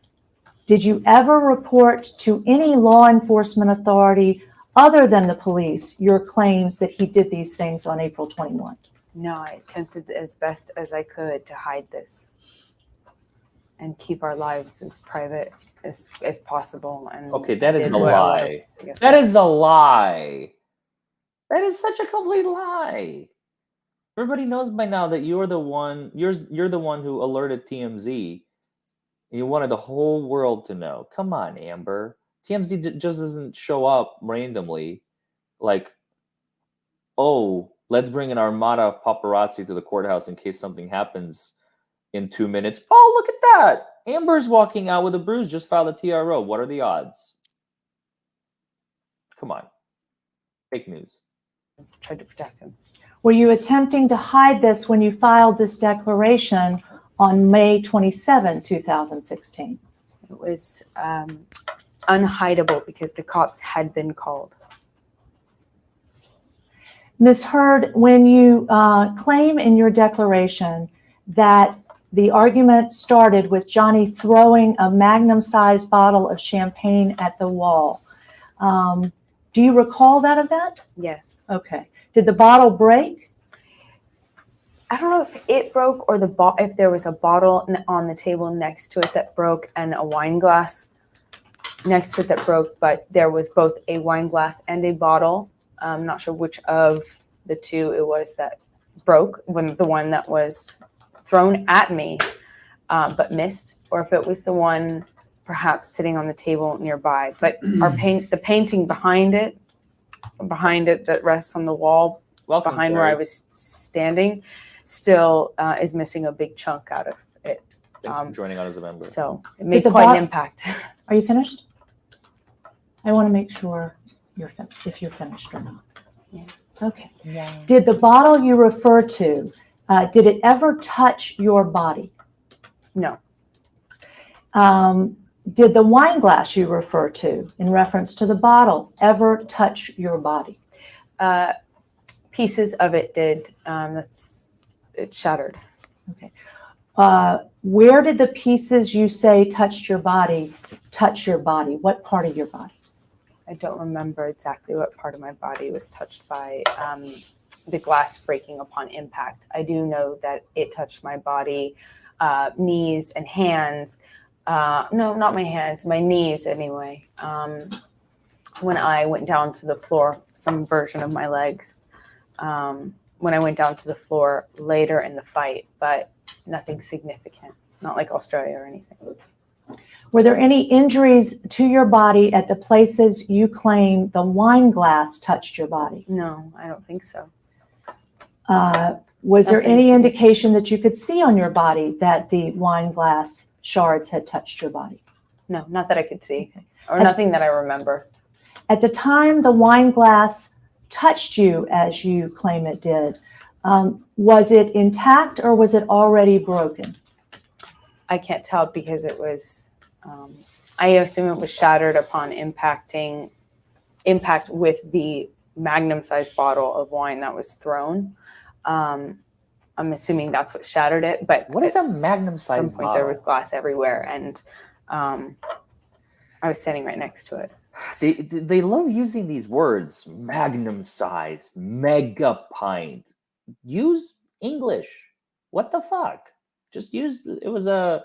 Did you ever report to any law enforcement authority other than the police your claims that he did these things on April 21? No, I attempted as best as I could to hide this and keep our lives as private as possible. And Okay, that is did a what a lot of- lie. I guess That is a lie. That is such a complete lie. Everybody knows by now that you're the one. You're the one who alerted TMZ. You wanted the whole world to know. Come on, Amber. TMZ just doesn't show up randomly. Like, oh, let's bring an armada of paparazzi to the courthouse in case something happens in 2 minutes. Oh, look at that. Amber's walking out with a bruise, just filed a TRO. What are the odds? Come on. Fake news. tried to protect him. Were you attempting to hide this when you filed this declaration on May 27, 2016? It was unhideable because the cops had been called. Ms. Hurd, when you claim in your declaration that the argument started with Johnny throwing a magnum-sized bottle of champagne at the wall, do you recall that event? Yes. Okay. Did the bottle break? I don't know if it broke or if there was a bottle on the table next to it that broke and a wine glass next to it that broke, but there was both a wine glass and a bottle. I'm not sure which of the two it was that broke, when the one that was thrown at me but missed, or if it was the one perhaps sitting on the table nearby. But the painting behind it that rests on the wall Welcome, behind where I was standing still is missing a big chunk out of it. Thanks for joining us as a member. So it made the quite an impact. Are you finished? I want to make sure if you're finished or not. Yeah. Okay. Yeah. Did the bottle you refer to, did it ever touch your body? No. Did the wine glass you refer to in reference to the bottle ever touch your body? Pieces of it did. It shattered. Okay. Where did the pieces you say touched your body touch your body? What part of your body? I don't remember exactly what part of my body was touched by the glass breaking upon impact. I do know that it touched my body, knees and hands. No, not my hands, my knees anyway. When I went down to the floor, some version of my legs, when I went down to the floor later in the fight, but nothing significant, not like Australia or anything. Were there any injuries to your body at the places you claim the wine glass touched your body? No, I don't think so. Was there Nothing any significant. indication that you could see on your body that the wine glass shards had touched your body? No, not that I could see, or And- nothing that I remember. At the time the wine glass touched you, as you claim it did, was it intact or was it already broken? I can't tell because it was, I assume it was shattered upon impact with the magnum-sized bottle of wine that was thrown. I'm assuming that's what shattered it, but What is a at magnum-sized some point bottle? there was glass everywhere, and I was standing right next to it. They love using these words: magnum-sized, mega pint. Use English. What the fuck? Just use. It was a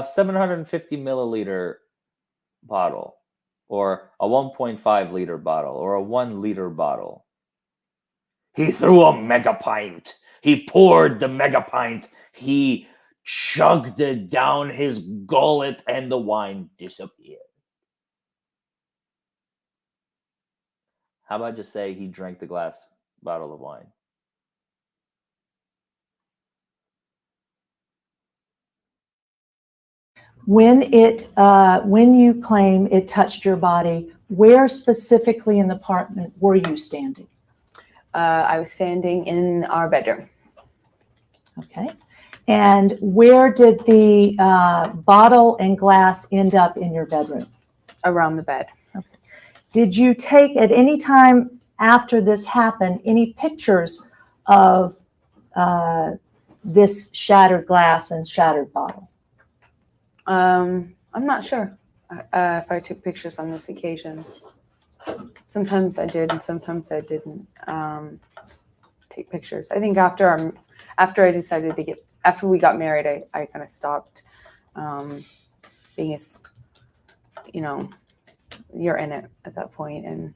750 milliliter bottle, or a 1.5 liter bottle, or a 1 liter bottle. He threw a mega pint. He poured the mega pint. He chugged it down his gullet, and the wine disappeared. How about just say he drank the glass bottle of wine? When you claim it touched your body, where specifically in the apartment were you standing? I was standing in our bedroom. Okay. And where did the bottle and glass end up in your bedroom? Around the bed. Did you take at any time after this happened any pictures of this shattered glass and shattered bottle? I'm not sure if I took pictures on this occasion. Sometimes I did, and sometimes I didn't take pictures. I think after I decided to after we got married, I kind of stopped being as, you're in it at that point, and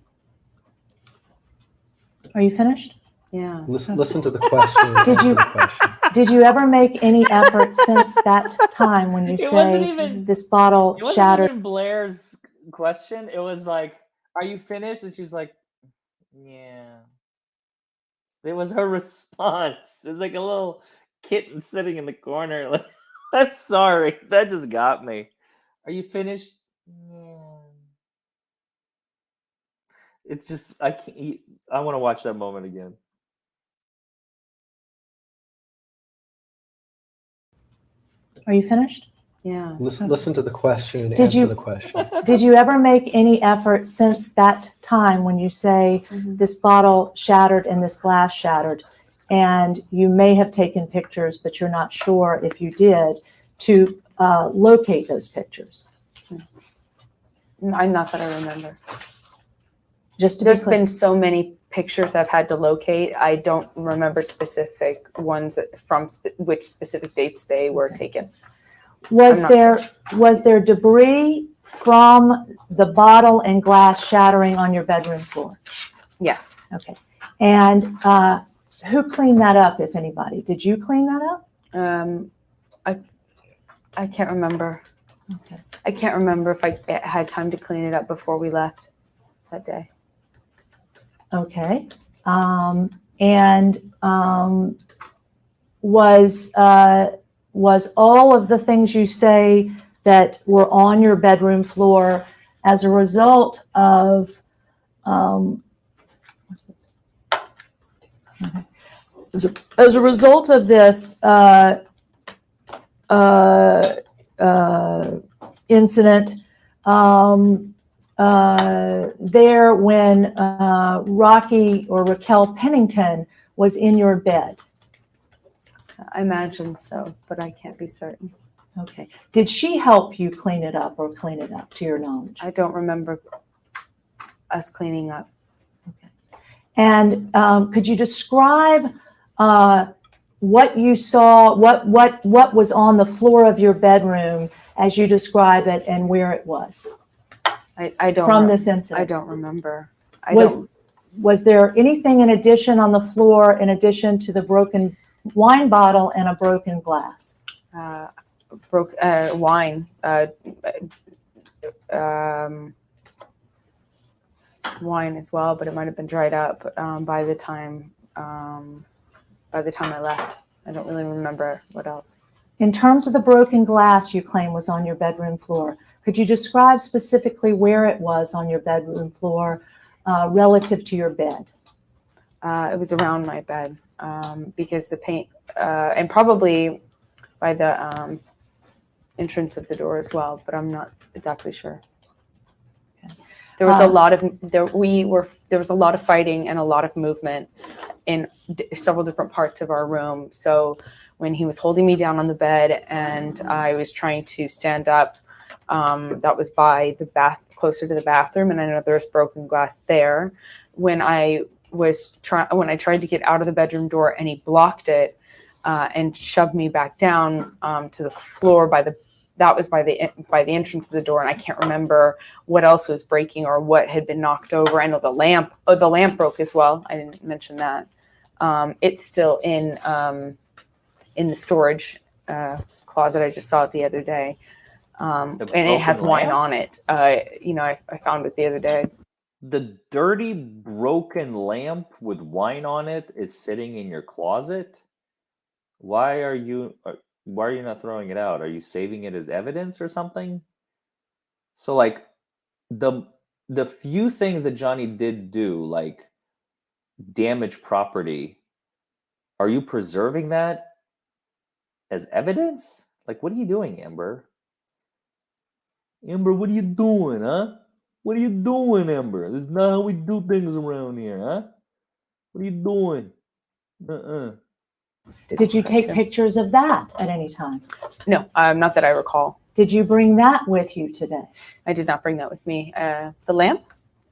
Are you finished? yeah. Listen to the question. Did answer you- the question. Did you ever make any effort since that time when you It wasn't say even- this bottle It wasn't shattered? even Blair's question. It was like, "Are you finished?" And she's like, "Yeah." It was her response. It was like a little kitten sitting in the corner. Like, I'm sorry. That just got me. Are you finished? Yeah. It's just I can't. I want to watch that moment again. Are you finished? Yeah. Listen to the question and Did answer you- the question. Did you ever make any effort since that time when you say Mhm. this bottle shattered and this glass shattered, and you may have taken pictures, but you're not sure if you did, to locate those pictures? Not that I remember. Just to be There's clear. been so many pictures I've had to locate. I don't remember specific ones from which specific dates they were taken. Was I'm not there debris from the bottle and glass shattering on your bedroom floor? Yes. Okay. And who cleaned that up, if anybody? Did you clean that up? I can't remember. Okay. I can't remember if I had time to clean it up before we left that day. Okay. Was all of the things you say that were on your bedroom floor as a result of what's this? Okay. As a result of this incident there when Rocky or Raquel Pennington was in your bed? I imagine so, but I can't be certain. Okay. Did she help you clean it up or clean it up to your knowledge? I don't remember us cleaning up. And could you describe what you saw, what was on the floor of your bedroom as you describe it and where it was I don't from rem- this incident? I don't remember. Was there anything in addition on the floor in addition to the broken wine bottle and a broken glass? Wine. Wine as well, but it might have been dried up by the time by the time I left. I don't really remember what else. In terms of the broken glass you claim was on your bedroom floor, could you describe specifically where it was on your bedroom floor relative to your bed? It was around my bed because the paint, and probably by the entrance of the door as well, but I'm not exactly sure. There was a lot of there was a lot of fighting and a lot of movement in several different parts of our room. So when he was holding me down on the bed and I was trying to stand up, that was by the closer to the bathroom, and I know there was broken glass there. When I tried to get out of the bedroom door and he blocked it and shoved me back down to the floor by the entrance of the door, and I can't remember what else was breaking or what had been knocked over. I know the lamp broke as well. I didn't mention that. It's still in the storage closet. I just saw it the other day, and it has wine on it. I found it the other day. The dirty, broken lamp with wine on it is sitting in your closet. Why are you not throwing it out? Are you saving it as evidence or something? So like the few things that Johnny did do, like damage property, are you preserving that as evidence? Like, what are you doing, Amber? Amber, what are you doing, huh? What are you doing, Amber? This is not how we do things around here, huh? What are you doing? Did you take pictures of that at any time? No, not that I recall. Did you bring that with you today? I did not bring that with me. The lamp?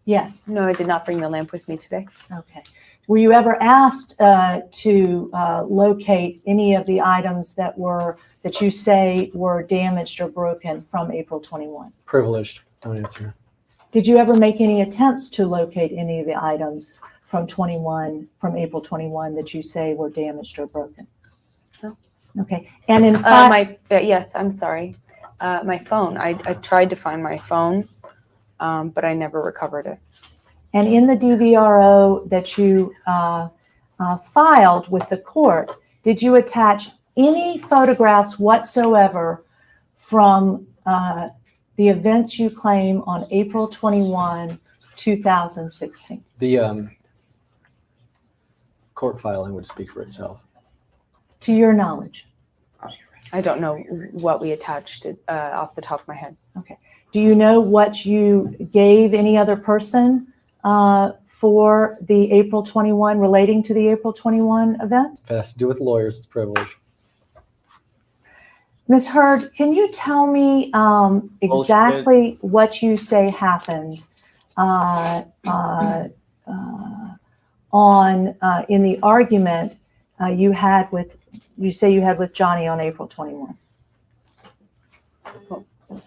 Yes. No, I did not bring the lamp with me today. Okay. Were you ever asked to locate any of the items that you say were damaged or broken from April 21? Privileged. Don't answer. Did you ever make any attempts to locate any of the items from April 21 that you say were damaged or broken? No. Okay. And in fact, yes, I'm sorry. My phone. I tried to find my phone, but I never recovered it. and in the DVRO that you filed with the court, did you attach any photographs whatsoever from the events you claim on April 21, 2016? The court filing would speak for itself. To your knowledge? I don't know what we attached off the top of my head. Okay. Do you know what you gave any other person for the April 21, relating to the April 21 event? If it has to do with lawyers, it's privilege. Ms. Hurd, can you tell me exactly what you say happened in the argument you say you had with Johnny on April 21?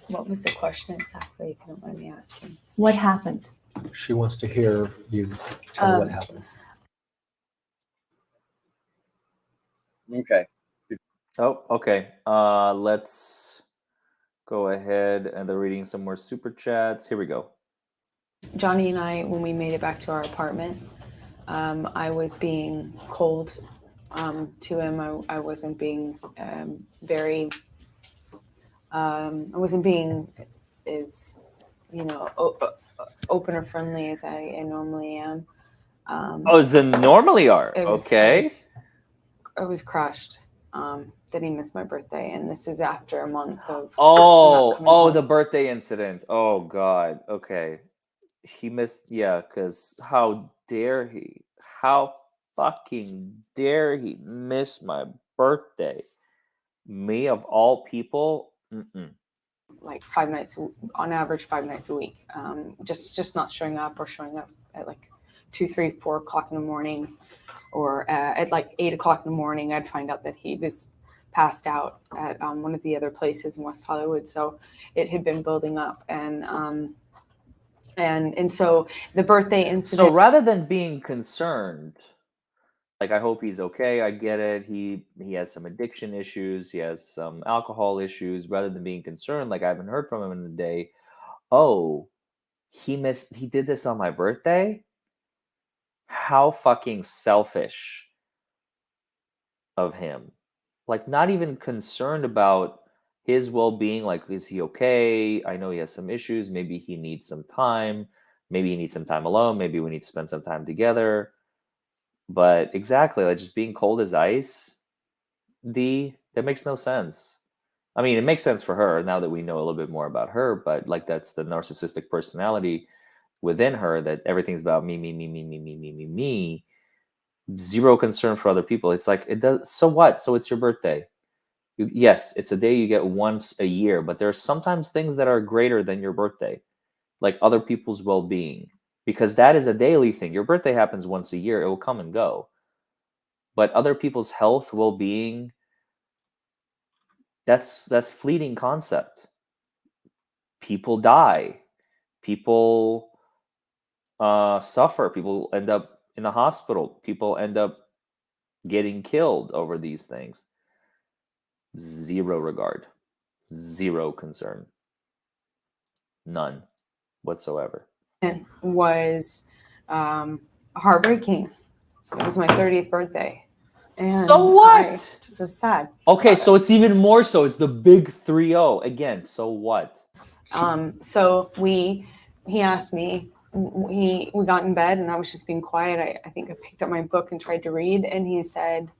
What was the question exactly, if you don't mind me asking? What happened? She wants to hear you tell what happened. Okay. Oh, okay. Let's go ahead and they're reading some more super chats. Here we go. Johnny and I, when we made it back to our apartment, I was being cold to him. I wasn't being very. I wasn't being as, open or friendly as I normally am. As in normally are. Okay. I was crushed that he missed my birthday, and this is after a month of. The birthday incident. Oh God. Okay. He missed. Yeah, because how dare he? How fucking dare he miss my birthday? Me of all people. Like 5 nights, on average, 5 nights a week. Just not showing up, or showing up at like 2, 3, 4 o'clock in the morning, or at like 8 o'clock in the morning. I'd find out that he was passed out at one of the other places in West Hollywood. So it had been building up, and so the birthday incident. So rather than being concerned, like, I hope he's okay. I get it. He had some addiction issues. He has some alcohol issues. Rather than being concerned, like, I haven't heard from him in a day. Oh, he did this on my birthday? How fucking selfish of him. Like, not even concerned about his well-being. Like, is he okay? I know he has some issues. Maybe he needs some time. Maybe he needs some time alone. Maybe we need to spend some time together. But exactly, like, just being cold as ice, that makes no sense. I mean, it makes sense for her now that we know a little bit more about her, but like, that's the narcissistic personality within her, that everything's about me, me, me, me, me, me, me, me, me. Zero concern for other people. It's like, it does. So what? So it's your birthday. Yes, it's a day you get once a year, but there are sometimes things that are greater than your birthday, like other people's well-being, because that is a daily thing. Your birthday happens once a year. It will come and go. But other people's health, well-being, that's fleeting concept. People die. People suffer. People end up in the hospital. People end up getting killed over these things. Zero regard. Zero concern. None whatsoever. It was heartbreaking. It was my 30th birthday. And So what? I just was sad. Okay, so it's even more so. It's the big 3-0. Again, so what? So he asked me, we got in bed and I was just being quiet. I think I picked up my book and tried to read, and he said,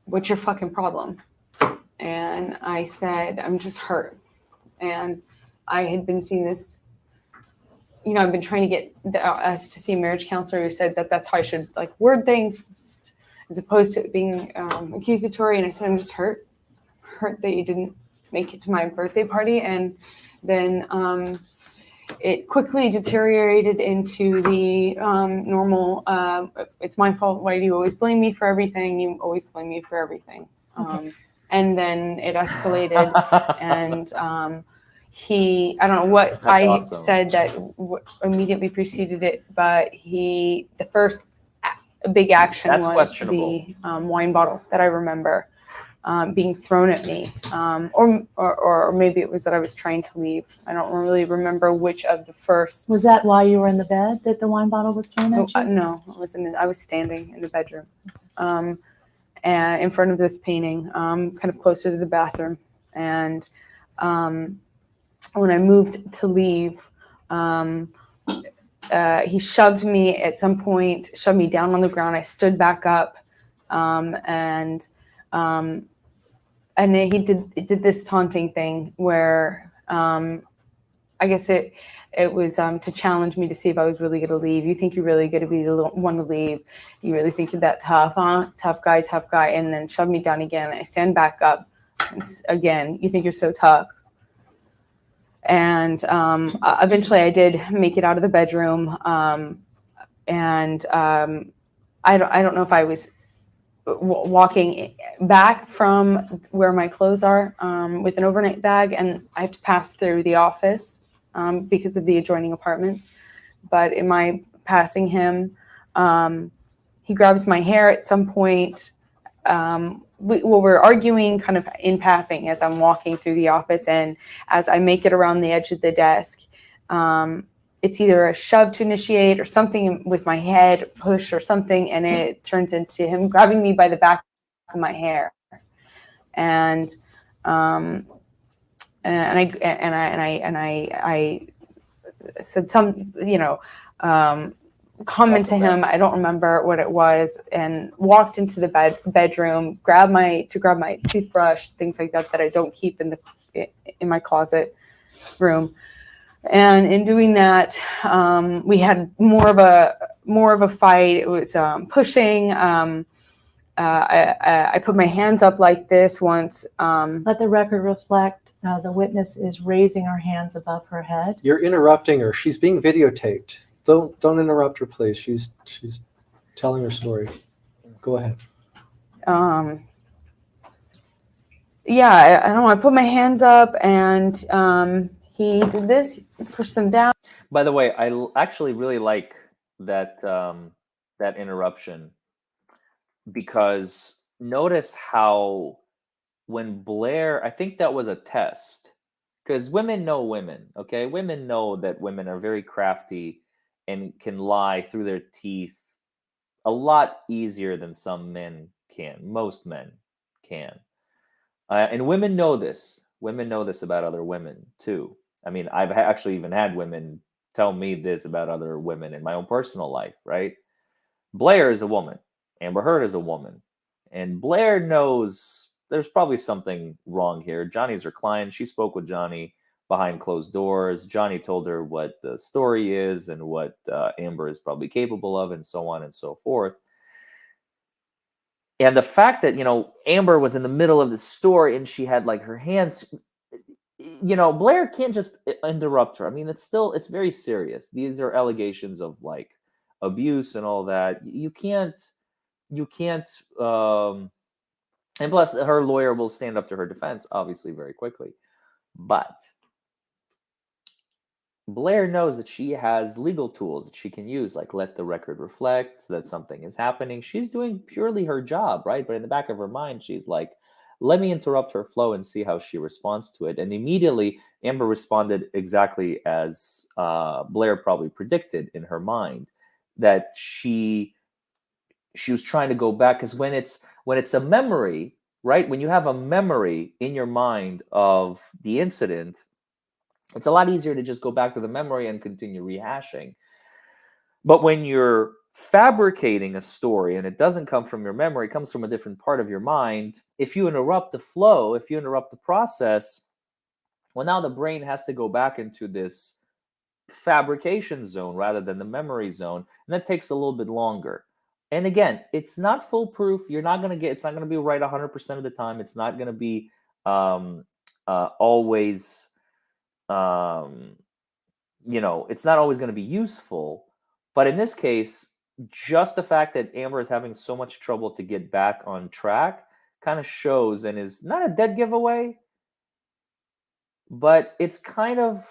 what's your fucking problem? And I said, I'm just hurt. And I had been seeing this, I've been trying to get us to see a marriage counselor who said that that's how I should like word things as opposed to it being accusatory. And I said, I'm just hurt that you didn't make it to my birthday party. And then it quickly deteriorated into the normal, it's my fault. Why do you always blame me for everything? You always blame me for everything. And then it escalated, and I don't know what That's I awesome. said that immediately preceded it, but the first big action That's was questionable. the wine bottle that I remember being thrown at me, or maybe it was that I was trying to leave. I don't really remember which of the first. Was that while you were in the bed that the wine bottle was thrown at you? No, I was standing in the bedroom, and in front of this painting, kind of closer to the bathroom. And when I moved to leave, he shoved me at some point, shoved me down on the ground. I stood back up, and he did this taunting thing where I guess it was to challenge me to see if I was really going to leave. You think you're really going to be the one to leave? You really think you're that tough, huh? Tough guy. And then shove me down again. I stand back up. Again, you think you're so tough. And eventually I did make it out of the bedroom. And I don't know if I was walking back from where my clothes are with an overnight bag, and I have to pass through the office because of the adjoining apartments. But in my passing him, he grabs my hair at some point. We're arguing kind of in passing as I'm walking through the office, and as I make it around the edge of the desk, it's either a shove to initiate or something with my head, push or something, and it turns into him grabbing me by the back of my hair, and I said some, comment to him. I don't remember what it was, and walked into the bedroom, grabbed my toothbrush, things like that I don't keep in my closet room. And in doing that, we had more of a fight. It was pushing. I put my hands up like this once. Let the record reflect the witness is raising her hands above her head. You're interrupting her. She's being videotaped. Don't interrupt her, please. She's telling her story. Go ahead. Yeah, I don't know. I put my hands up, and he did this, pushed them down. By the way, I actually really like that that interruption, because notice how when Blair, I think that was a test, because women know women, okay? Women know that women are very crafty and can lie through their teeth a lot easier than some men can. Most men can. And women know this. Women know this about other women too. I mean, I've actually even had women tell me this about other women in my own personal life, right? Blair is a woman. Amber Heard is a woman. And Blair knows there's probably something wrong here. Johnny's her client. She spoke with Johnny behind closed doors. Johnny told her what the story is and what Amber is probably capable of, and so on and so forth. And the fact that, Amber was in the middle of the story and she had like her hands, Blair can't just interrupt her. I mean, it's very serious. These are allegations of like abuse and all that. You can't, and plus her lawyer will stand up to her defense, obviously, very quickly. But Blair knows that she has legal tools that she can use, like let the record reflect that something is happening. She's doing purely her job, right? But in the back of her mind, she's like, let me interrupt her flow and see how she responds to it. And immediately, Amber responded exactly as Blair probably predicted in her mind, that she was trying to go back, because when it's a memory, right? When you have a memory in your mind of the incident, it's a lot easier to just go back to the memory and continue rehashing. But when you're fabricating a story and it doesn't come from your memory, it comes from a different part of your mind, if you interrupt the flow, if you interrupt the process, well, now the brain has to go back into this fabrication zone rather than the memory zone. And that takes a little bit longer. And again, it's not foolproof. It's not going to be right 100% of the time. It's not going to be always, it's not always going to be useful. But in this case, just the fact that Amber is having so much trouble to get back on track kind of shows, and is not a dead giveaway, but it's kind of,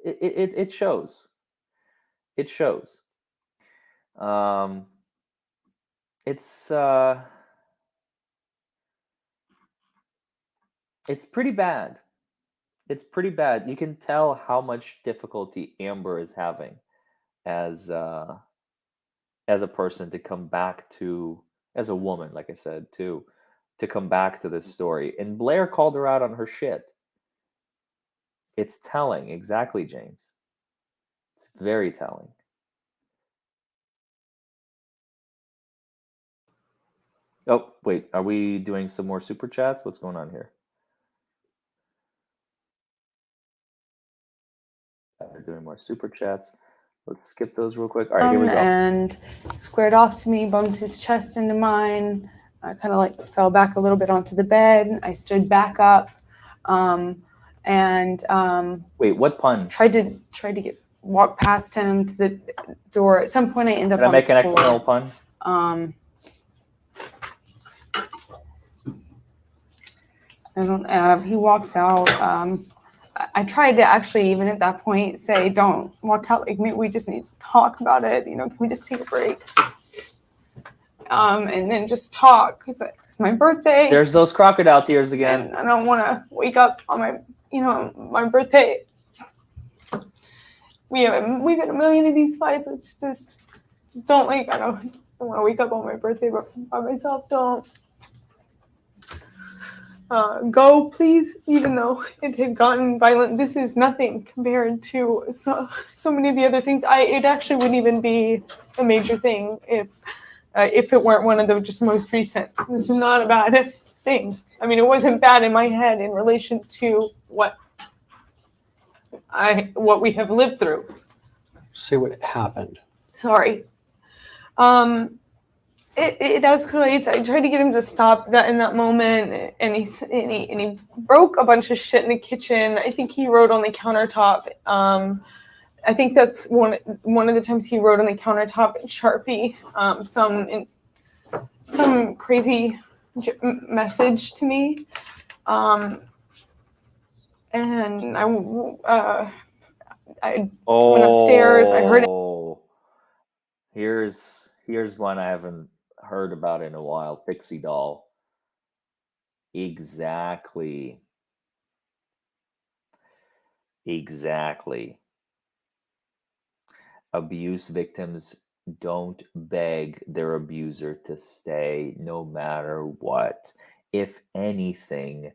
it shows. It shows. It's pretty bad. It's pretty bad. You can tell how much difficulty Amber is having as a person to come back to, as a woman, like I said, to come back to this story. And Blair called her out on her shit. It's telling, exactly, James. It's very telling. Oh, wait, are we doing some more super chats? What's going on here? We're doing more super chats. Let's skip those real quick. All right, here we go. And squared off to me, bumped his chest into mine. I kind of like fell back a little bit onto the bed. I stood back up, and wait, what pun? Tried to walk past him to the door. At some point, I end up Can I on make the an floor. external pun? I don't. He walks out. I tried to actually, even at that point, say, "Don't walk out. Like, maybe we just need to talk about it. Can we just take a break?" And then just talk, because it's my birthday. There's those crocodile tears again. And I don't want to wake up on my birthday. We've had a million of these fights. It's just don't I just don't want to wake up on my birthday by myself. Don't. Go, please, even though it had gotten violent. This is nothing compared to so many of the other things. It actually wouldn't even be a major thing if it weren't one of the just most recent. This is not a bad thing. I mean, it wasn't bad in my head in relation to what we have lived through. See what happened. Sorry. It escalates. I tried to get him to stop that in that moment, and he broke a bunch of shit in the kitchen. I think he wrote on the countertop. I think that's one of the times he wrote on the countertop in Sharpie some crazy message to me. And I went upstairs. I heard it. Here's one I haven't heard about in a while. Pixie doll. Exactly. Abuse victims don't beg their abuser to stay no matter what. If anything,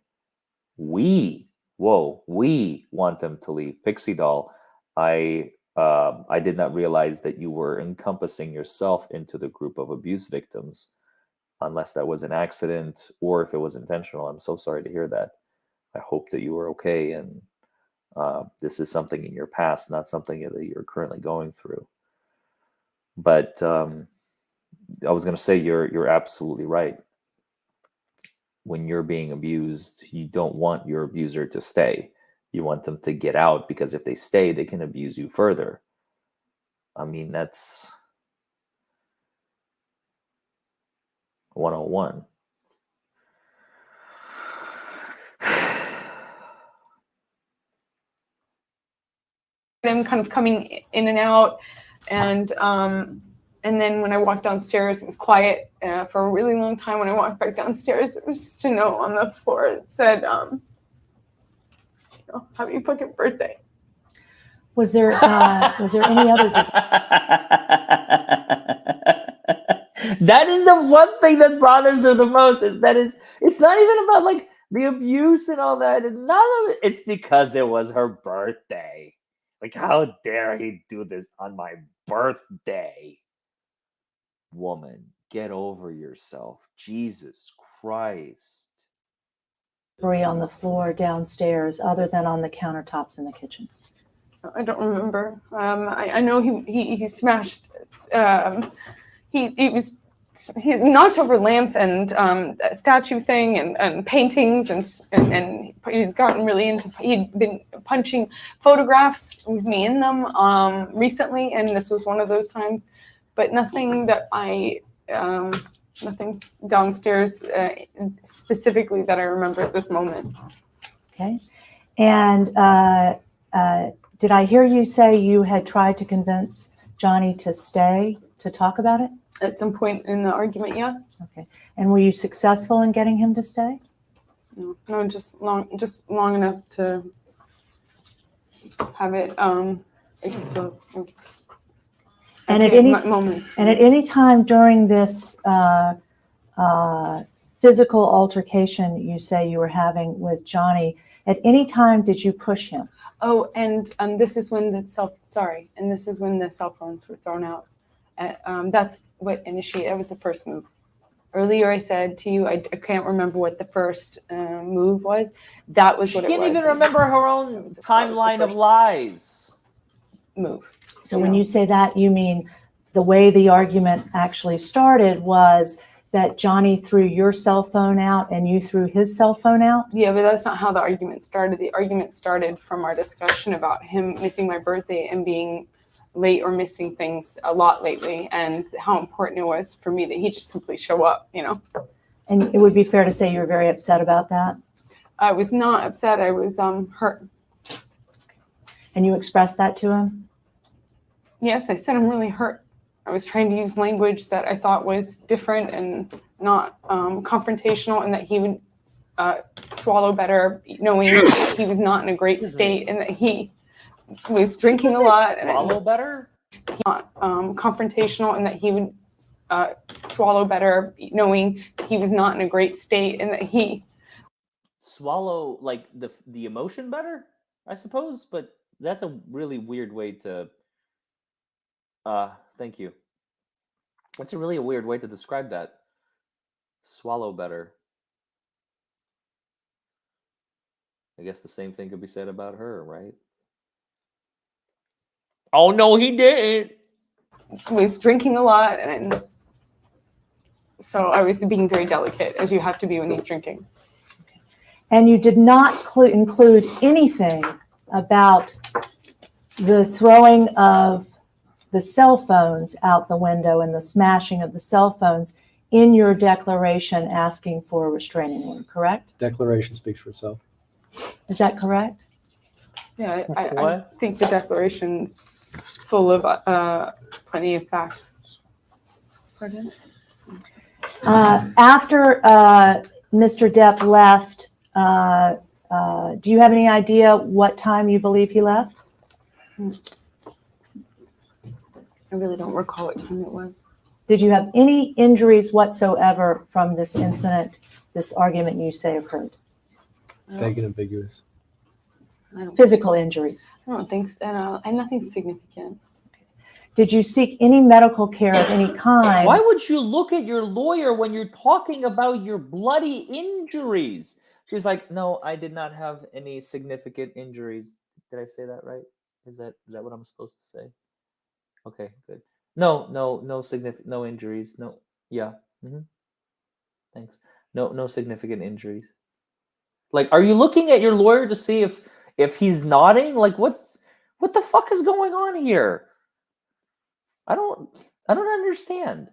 we want them to leave. Pixie Doll, I did not realize that you were encompassing yourself into the group of abuse victims, unless that was an accident or if it was intentional. I'm so sorry to hear that. I hope that you were okay, and this is something in your past, not something that you're currently going through. But I was going to say you're absolutely right. When you're being abused, you don't want your abuser to stay. You want them to get out, because if they stay, they can abuse you further. I mean, that's 101. Him kind of coming in and out, and then when I walked downstairs, it was quiet for a really long time. When I walked back downstairs, it was just a note on the floor that said, "Happy fucking birthday." Was there any other? That is the one thing that bothers her the most. It's not even about like the abuse and all that. And none of it. It's because it was her birthday. Like, how dare he do this on my birthday? Woman, get over yourself. Jesus Christ. Debris on the floor downstairs, other than on the countertops in the kitchen? I don't remember. I know he smashed. He knocked over lamps and a statue thing and paintings and he's gotten really into. He'd been punching photographs with me in them recently, and this was one of those times. But nothing that nothing downstairs specifically that I remember at this moment. Okay. And did I hear you say you had tried to convince Johnny to stay to talk about it? At some point in the argument, yeah. Okay. And were you successful in getting him to stay? No, just long enough to have it explode. And at any moments. And at any time during this physical altercation you say you were having with Johnny, at any time did you push him? Oh, and this is when the cell phones were thrown out. That's what initiated. That was the first move. Earlier, I said to you, I can't remember what the first move was. That was what it was. She can't even remember her own timeline of lives. Move. So when you say that, you mean the way the argument actually started was that Johnny threw your cell phone out and you threw his cell phone out? Yeah, but that's not how the argument started. The argument started from our discussion about him missing my birthday and being late or missing things a lot lately, and how important it was for me that he just simply show up, And it would be fair to say you were very upset about that? I was not upset. I was hurt. And you expressed that to him? Yes, I said I'm really hurt. I was trying to use language that I thought was different and not confrontational, and that he would swallow better, knowing he was not in a great state and that he was drinking a lot. Swallow better? Not confrontational, and that he would swallow better, knowing he was not in a great state and that he swallow like the emotion better, I suppose. But that's a really weird way to. Thank you. That's a really weird way to describe that. Swallow better. I guess the same thing could be said about her, right? Oh no, he didn't. Was drinking a lot, and so I was being very delicate, as you have to be when he's drinking. And you did not include anything about the throwing of the cell phones out the window and the smashing of the cell phones in your declaration asking for a restraining order, correct? Declaration speaks for itself. Is that correct? Yeah, I think the declaration's full of plenty of facts. Pardon? After Mr. Depp left, do you have any idea what time you believe he left? I really don't recall what time it was. Did you have any injuries whatsoever from this incident, this argument you say occurred? Vague and ambiguous. I don't, Physical injuries? I don't think so. And nothing significant. Did you seek any medical care of any kind? Why would you look at your lawyer when you're talking about your bloody injuries? She's like, no, I did not have any significant injuries. Did I say that right? Is that what I'm supposed to say? Okay, good. No significant, no injuries. No, yeah. Thanks. No significant injuries. Like, are you looking at your lawyer to see if he's nodding? Like, what the fuck is going on here? I don't understand.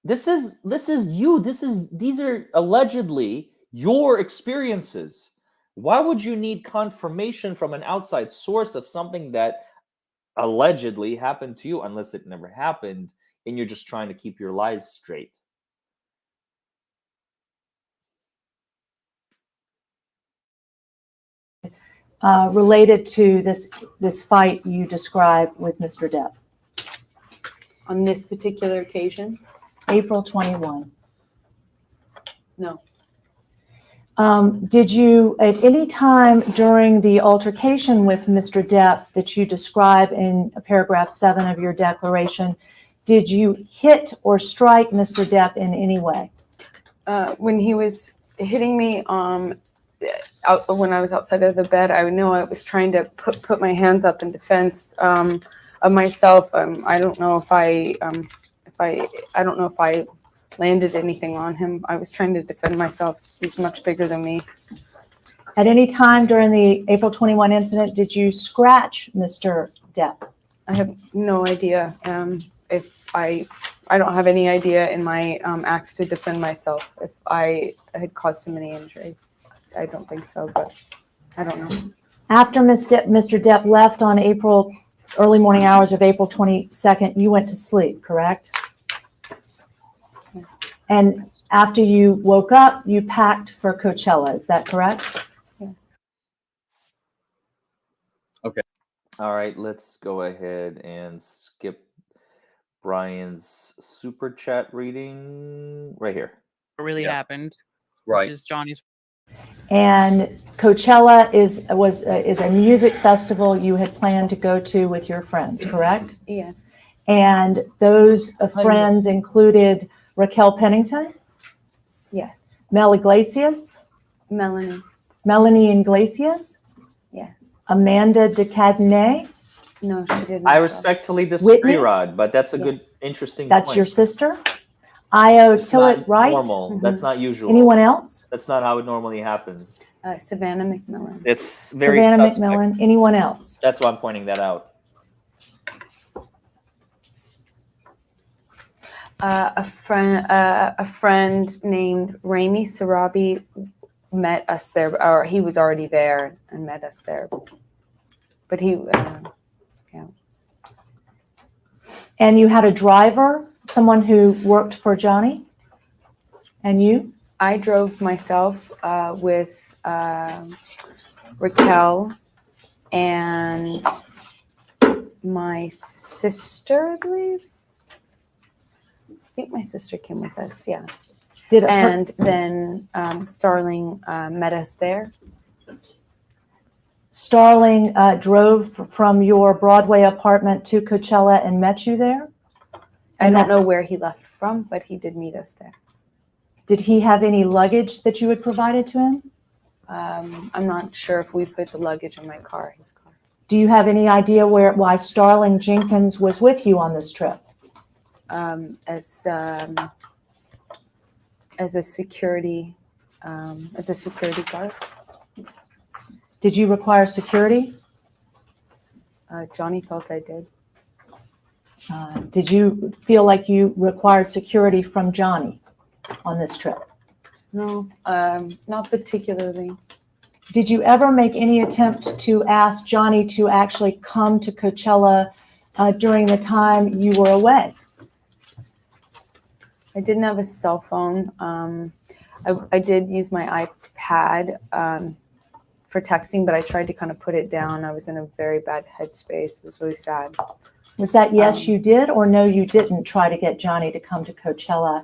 This is you. These are allegedly your experiences. Why would you need confirmation from an outside source of something that allegedly happened to you, unless it never happened and you're just trying to keep your lies straight? Related to this fight you described with Mr. Depp? On this particular occasion? April 21. No. Did you, at any time during the altercation with Mr. Depp that you describe in paragraph 7 of your declaration, did you hit or strike Mr. Depp in any way? When he was hitting me when I was outside of the bed, I know I was trying to put my hands up in defense of myself. I don't know if I don't know if I landed anything on him. I was trying to defend myself. He's much bigger than me. At any time during the April 21 incident, did you scratch Mr. Depp? I have no idea if I don't have any idea in my acts to defend myself if I had caused him any injury. I don't think so, but I don't know. After Mr. Depp left on early morning hours of April 22nd, you went to sleep, correct? Yes. And after you woke up, you packed for Coachella, is that correct? Yes. All right, let's go ahead and skip Brian's super chat reading right here. What really Yeah. happened, Right. which is Johnny's. And Coachella is a music festival you had planned to go to with your friends, correct? Yes. And those friends included Raquel Pennington, Yes. Mel Iglesias, Melanie. Melanie Iglesias, Yes. Amanda de Cadenet. No, she didn't. I respectfully disagree, Whitney? Rod, but that's a good, Yes. interesting That's point. your sister. Io It's Tillett not Wright. normal. That's not usual. Anyone else? That's not how it normally happens. Savannah McMillan. It's very Savannah suspect. McMillan. Anyone else? That's why I'm pointing that out. A friend named Rami Sarabi met us there, or he was already there and met us there. But he, yeah. And you had a driver, someone who worked for Johnny? And you? I drove myself with Raquel and my sister, I believe. I think my sister came with us, yeah. And then Starling met us there. Starling drove from your Broadway apartment to Coachella and met you there? I don't know where he left from, but he did meet us there. Did he have any luggage that you had provided to him? I'm not sure if we put the luggage in my car, his car. Do you have any idea why Starling Jenkins was with you on this trip? As a security guard. Did you require security? Johnny felt I did. Did you feel like you required security from Johnny on this trip? No, not particularly. Did you ever make any attempt to ask Johnny to actually come to Coachella during the time you were away? I didn't have a cell phone. I did use my iPad for texting, but I tried to kind of put it down. I was in a very bad headspace. It was really sad. Was that yes, you did, or no, you didn't try to get Johnny to come to Coachella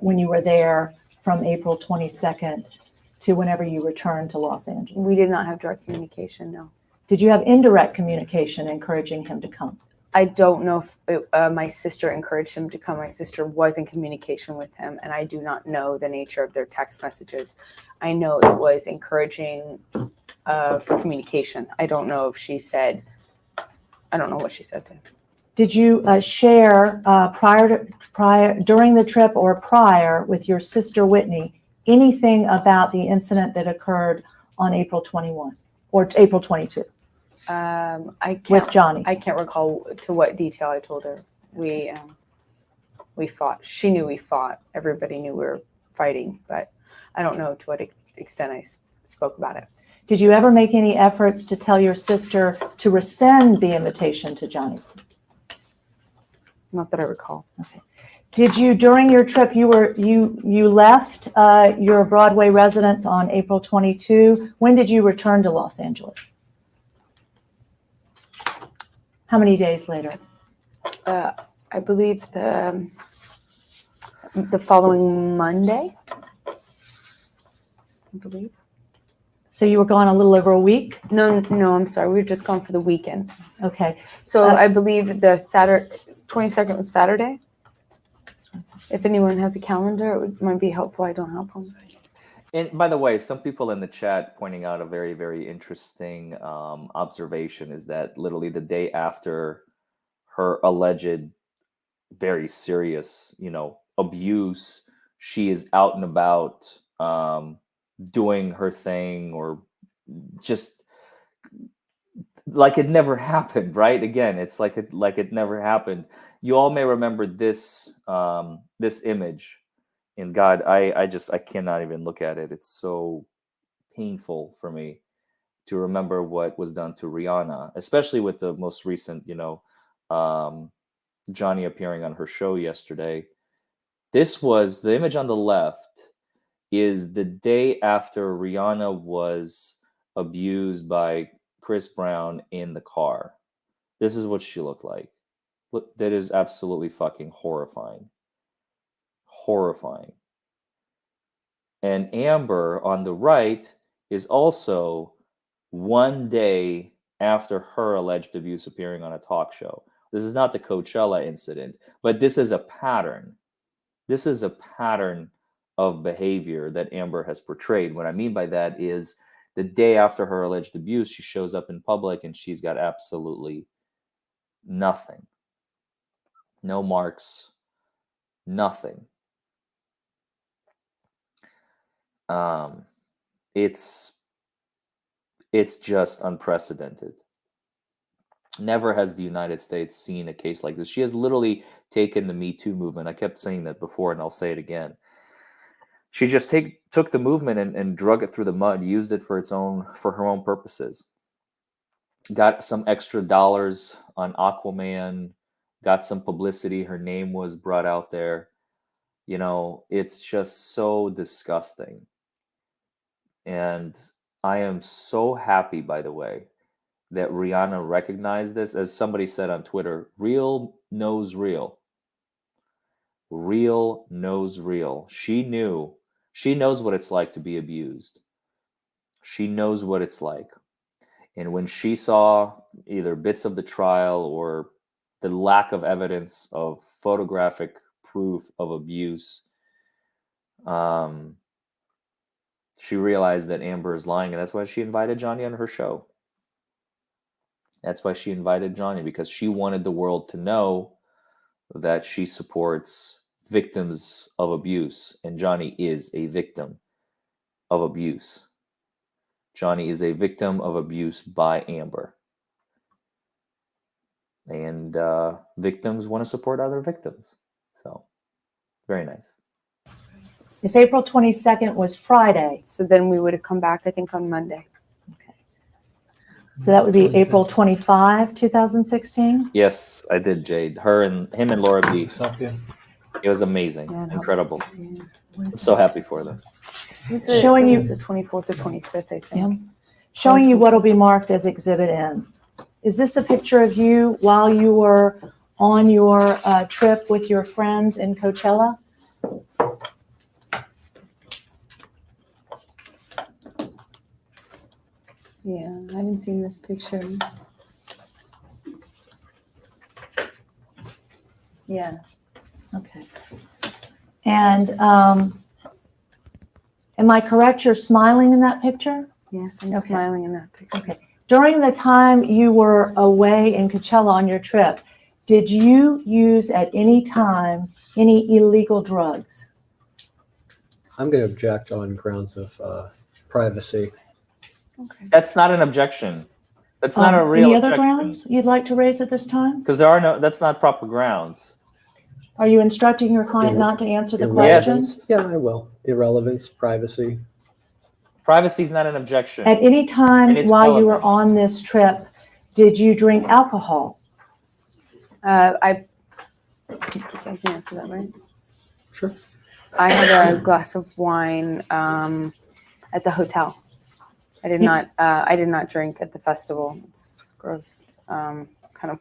when you were there from April 22nd to whenever you returned to Los Angeles? We did not have direct communication, no. Did you have indirect communication encouraging him to come? I don't know if my sister encouraged him to come. My sister was in communication with him, and I do not know the nature of their text messages. I know it was encouraging for communication. I don't know if she said, I don't know what she said to him. Did you share during the trip or prior with your sister Whitney anything about the incident that occurred on April 21 or April 22 with Johnny? I can't recall to what detail I told her. We fought. She knew we fought. Everybody knew we were fighting, but I don't know to what extent I spoke about it. Did you ever make any efforts to tell your sister to rescind the invitation to Johnny? Not that I recall. Okay. Did you, during your trip, you left your Broadway residence on April 22? When did you return to Los Angeles? How many days later? I believe the following Monday. I believe. So you were gone a little over a week? No, I'm sorry. We were just gone for the weekend. Okay. So I believe the 22nd was Saturday. If anyone has a calendar, it might be helpful. I don't have one. And by the way, some people in the chat pointing out a very, very interesting observation is that literally the day after her alleged very serious, abuse, she is out and about doing her thing, or just like it never happened, right? Again, it's like it never happened. You all may remember this this image. And God, I cannot even look at it. It's so painful for me to remember what was done to Rihanna, especially with the most recent, Johnny appearing on her show yesterday. This was the image on the left is the day after Rihanna was abused by Chris Brown in the car. This is what she looked like. Look, that is absolutely fucking horrifying. Horrifying. And Amber on the right is also one day after her alleged abuse appearing on a talk show. This is not the Coachella incident, but this is a pattern. This is a pattern of behavior that Amber has portrayed. What I mean by that is the day after her alleged abuse, she shows up in public and she's got absolutely nothing. No marks, nothing. It's just unprecedented. Never has the United States seen a case like this. She has literally taken the Me Too movement. I kept saying that before, and I'll say it again. She just took the movement and drug it through the mud, used it for her own purposes. Got some extra dollars on Aquaman, got some publicity. Her name was brought out there. It's just so disgusting. And I am so happy, by the way, that Rihanna recognized this. As somebody said on Twitter, real knows real. Real knows real. She knows what it's like to be abused. She knows what it's like. And when she saw either bits of the trial or the lack of evidence of photographic proof of abuse, she realized that Amber is lying, and that's why she invited Johnny on her show. That's why she invited Johnny, because she wanted the world to know that she supports victims of abuse, and Johnny is a victim of abuse. Johnny is a victim of abuse by Amber. And victims want to support other victims. So, very nice. If April 22nd was Friday. So then we would have come back, I think, on Monday. Okay. So that would be April 25, 2016? Yes, I did, Jade. Him and Laura B. It was amazing. Yeah, Incredible. I'm so happy for them. Showing you the 24th or 25th, I think. showing you what will be marked as Exhibit N. Is this a picture of you while you were on your trip with your friends in Coachella? Yeah, I haven't seen this picture. Yeah. Okay. And am I correct? You're smiling in that picture? Yes, I'm Okay. smiling in that picture. Okay. During the time you were away in Coachella on your trip, did you use at any time any illegal drugs? I'm going to object on grounds of privacy. Okay. That's not an objection. That's not a real Any other objection. grounds you'd like to raise at this time? Because there are no, that's not proper grounds. Are you instructing your client not to answer the Yes. question? Yeah, I will. Irrelevance, privacy. Privacy is not an objection. At any And time it's while you were relevant. on this trip, did you drink alcohol? I can answer that, right? Sure. I had a glass of wine at the hotel. I did not drink at the festival. It's gross, kind of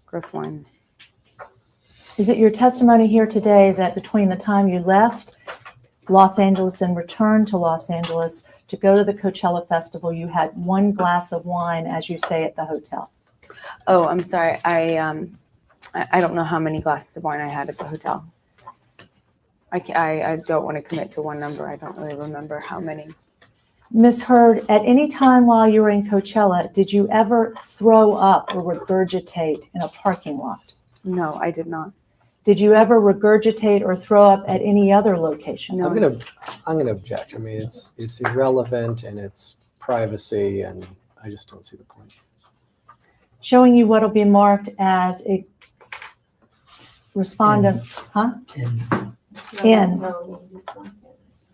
gross wine. Is it your testimony here today that between the time you left Los Angeles and returned to Los Angeles to go to the Coachella Festival, you had one glass of wine, as you say, at the hotel? Oh, I'm sorry. I don't know how many glasses of wine I had at the hotel. I don't want to commit to one number. I don't really remember how many. Ms. Hurd, at any time while you were in Coachella, did you ever throw up or regurgitate in a parking lot? No, I did not. Did you ever regurgitate or throw up at any other location? No. I'm gonna object. I mean, it's irrelevant and it's privacy, and I just don't see the point. Showing you what will be marked as a respondents, N.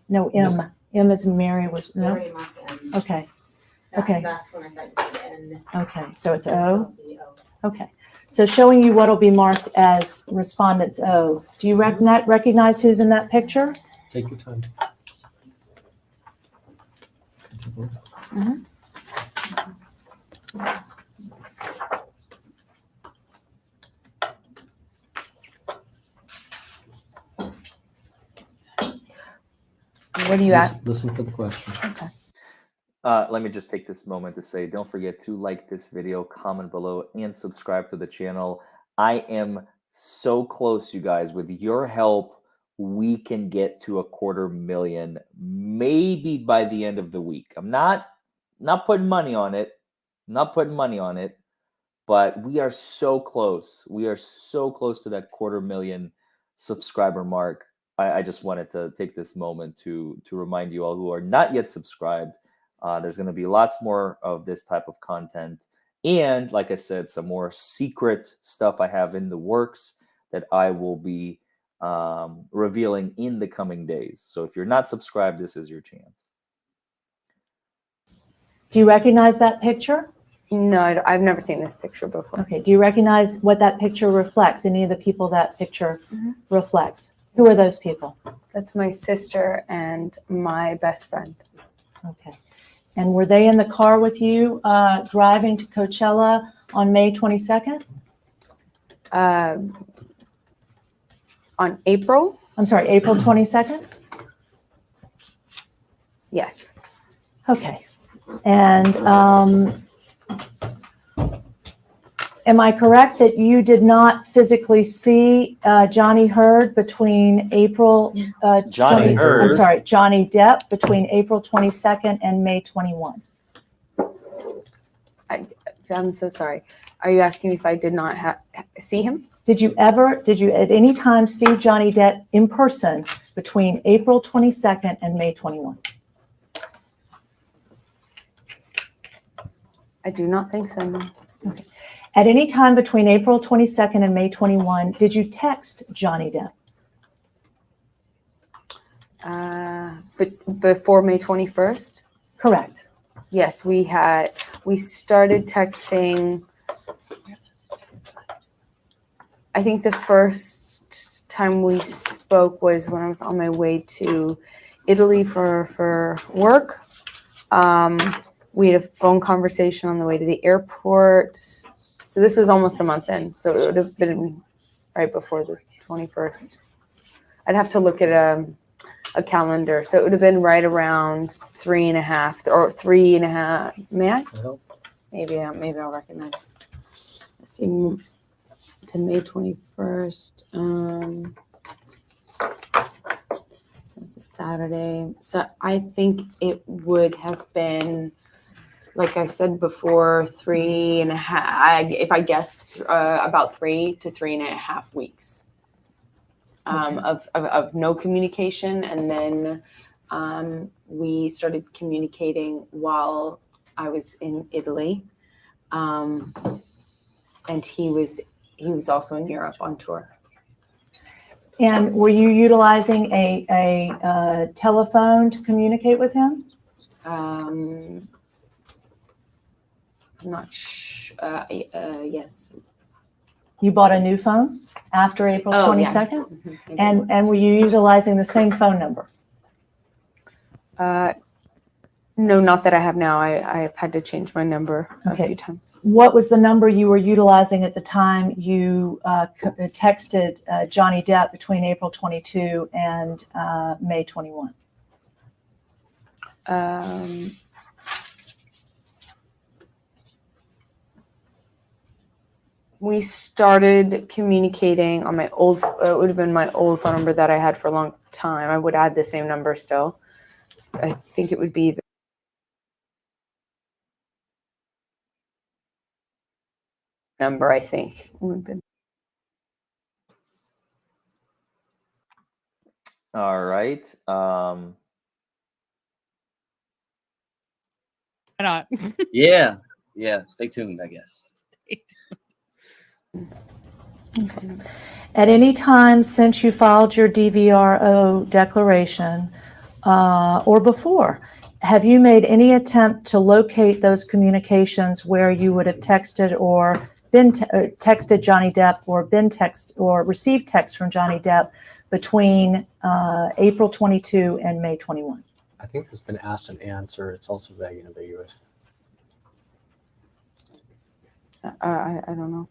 No, M. M as in Mary was, no? Okay. Okay. Okay, so it's O? Okay. So showing you what will be marked as respondents O. Do you recognize who's in that picture? Take your time. What do you ask? Listen for the question. Okay. Let me just take this moment to say, don't forget to like this video, comment below, and subscribe to the channel. I am so close, you guys. With your help, we can get to 250,000, maybe by the end of the week. I'm not putting money on it, but we are so close. We are so close to that 250,000 subscriber mark. I just wanted to take this moment to remind you all who are not yet subscribed. There's going to be lots more of this type of content. And like I said, some more secret stuff I have in the works that I will be revealing in the coming days. So if you're not subscribed, this is your chance. Do you recognize that picture? No, I've never seen this picture before. Okay. Do you recognize what that picture reflects? Any of the people that picture reflects? Who are those people? That's my sister and my best friend. Okay. And were they in the car with you driving to Coachella on May 22nd? On April? I'm sorry, April 22nd? Yes. Okay. And am I correct that you did not physically see Johnny Hurd between April Johnny Hurd. I'm sorry, Johnny Depp between April 22nd and May 21? I'm so sorry. Are you asking me if I did not see him? Did you at any time see Johnny Depp in person between April 22nd and May 21? I do not think so, no. Okay. At any time between April 22nd and May 21, did you text Johnny Depp? But before May 21st? Correct. Yes, we started texting. I think the first time we spoke was when I was on my way to Italy for work. We had a phone conversation on the way to the airport. So this was almost a month in. So it would have been right before the 21st. I'd have to look at a calendar. So it would have been right around 3.5 or 3.5. May I? Maybe I'll recognize. Let's see, to May 21st. That's a Saturday. So I think it would have been, like I said before, 3.5. If I guess, about 3 to 3.5 weeks of no communication, and then we started communicating while I was in Italy, and he was also in Europe on tour. And were you utilizing a telephone to communicate with him? I'm not sure. Yes. You bought a new phone after April Oh, yeah. 22nd? Mhm. And were you utilizing the same phone number? No, not that I have now. I've had to change my number a Okay. few times. What was the number you were utilizing at the time you texted Johnny Depp between April 22 and May 21? We started communicating on my old, it would have been my old phone number that I had for a long time. I would add the same number still. I think it would be the number, I think. Would have been. All right. Why not? Yeah. Stay tuned, I guess. At any time since you filed your DVRO declaration or before, have you made any attempt to locate those communications where you would have texted or been texted Johnny Depp or been text or received text from Johnny Depp between April 22 and May 21? I think there's been asked and answered. It's also vague and ambiguous. I don't know.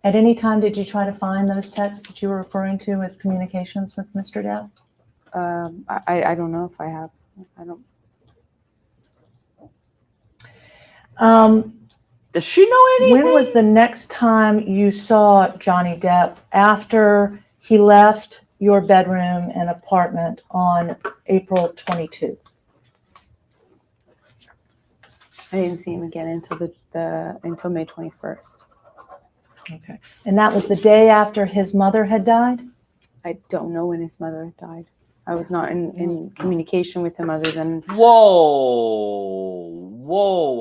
At any time, did you try to find those texts that you were referring to as communications with Mr. Depp? I don't know if I have. I don't. Does she know anything? When was the next time you saw Johnny Depp after he left your bedroom and apartment on April 22? I didn't see him again until until May 21st. Okay. And that was the day after his mother had died? I don't know when his mother died. I was not in communication with him other than. Whoa,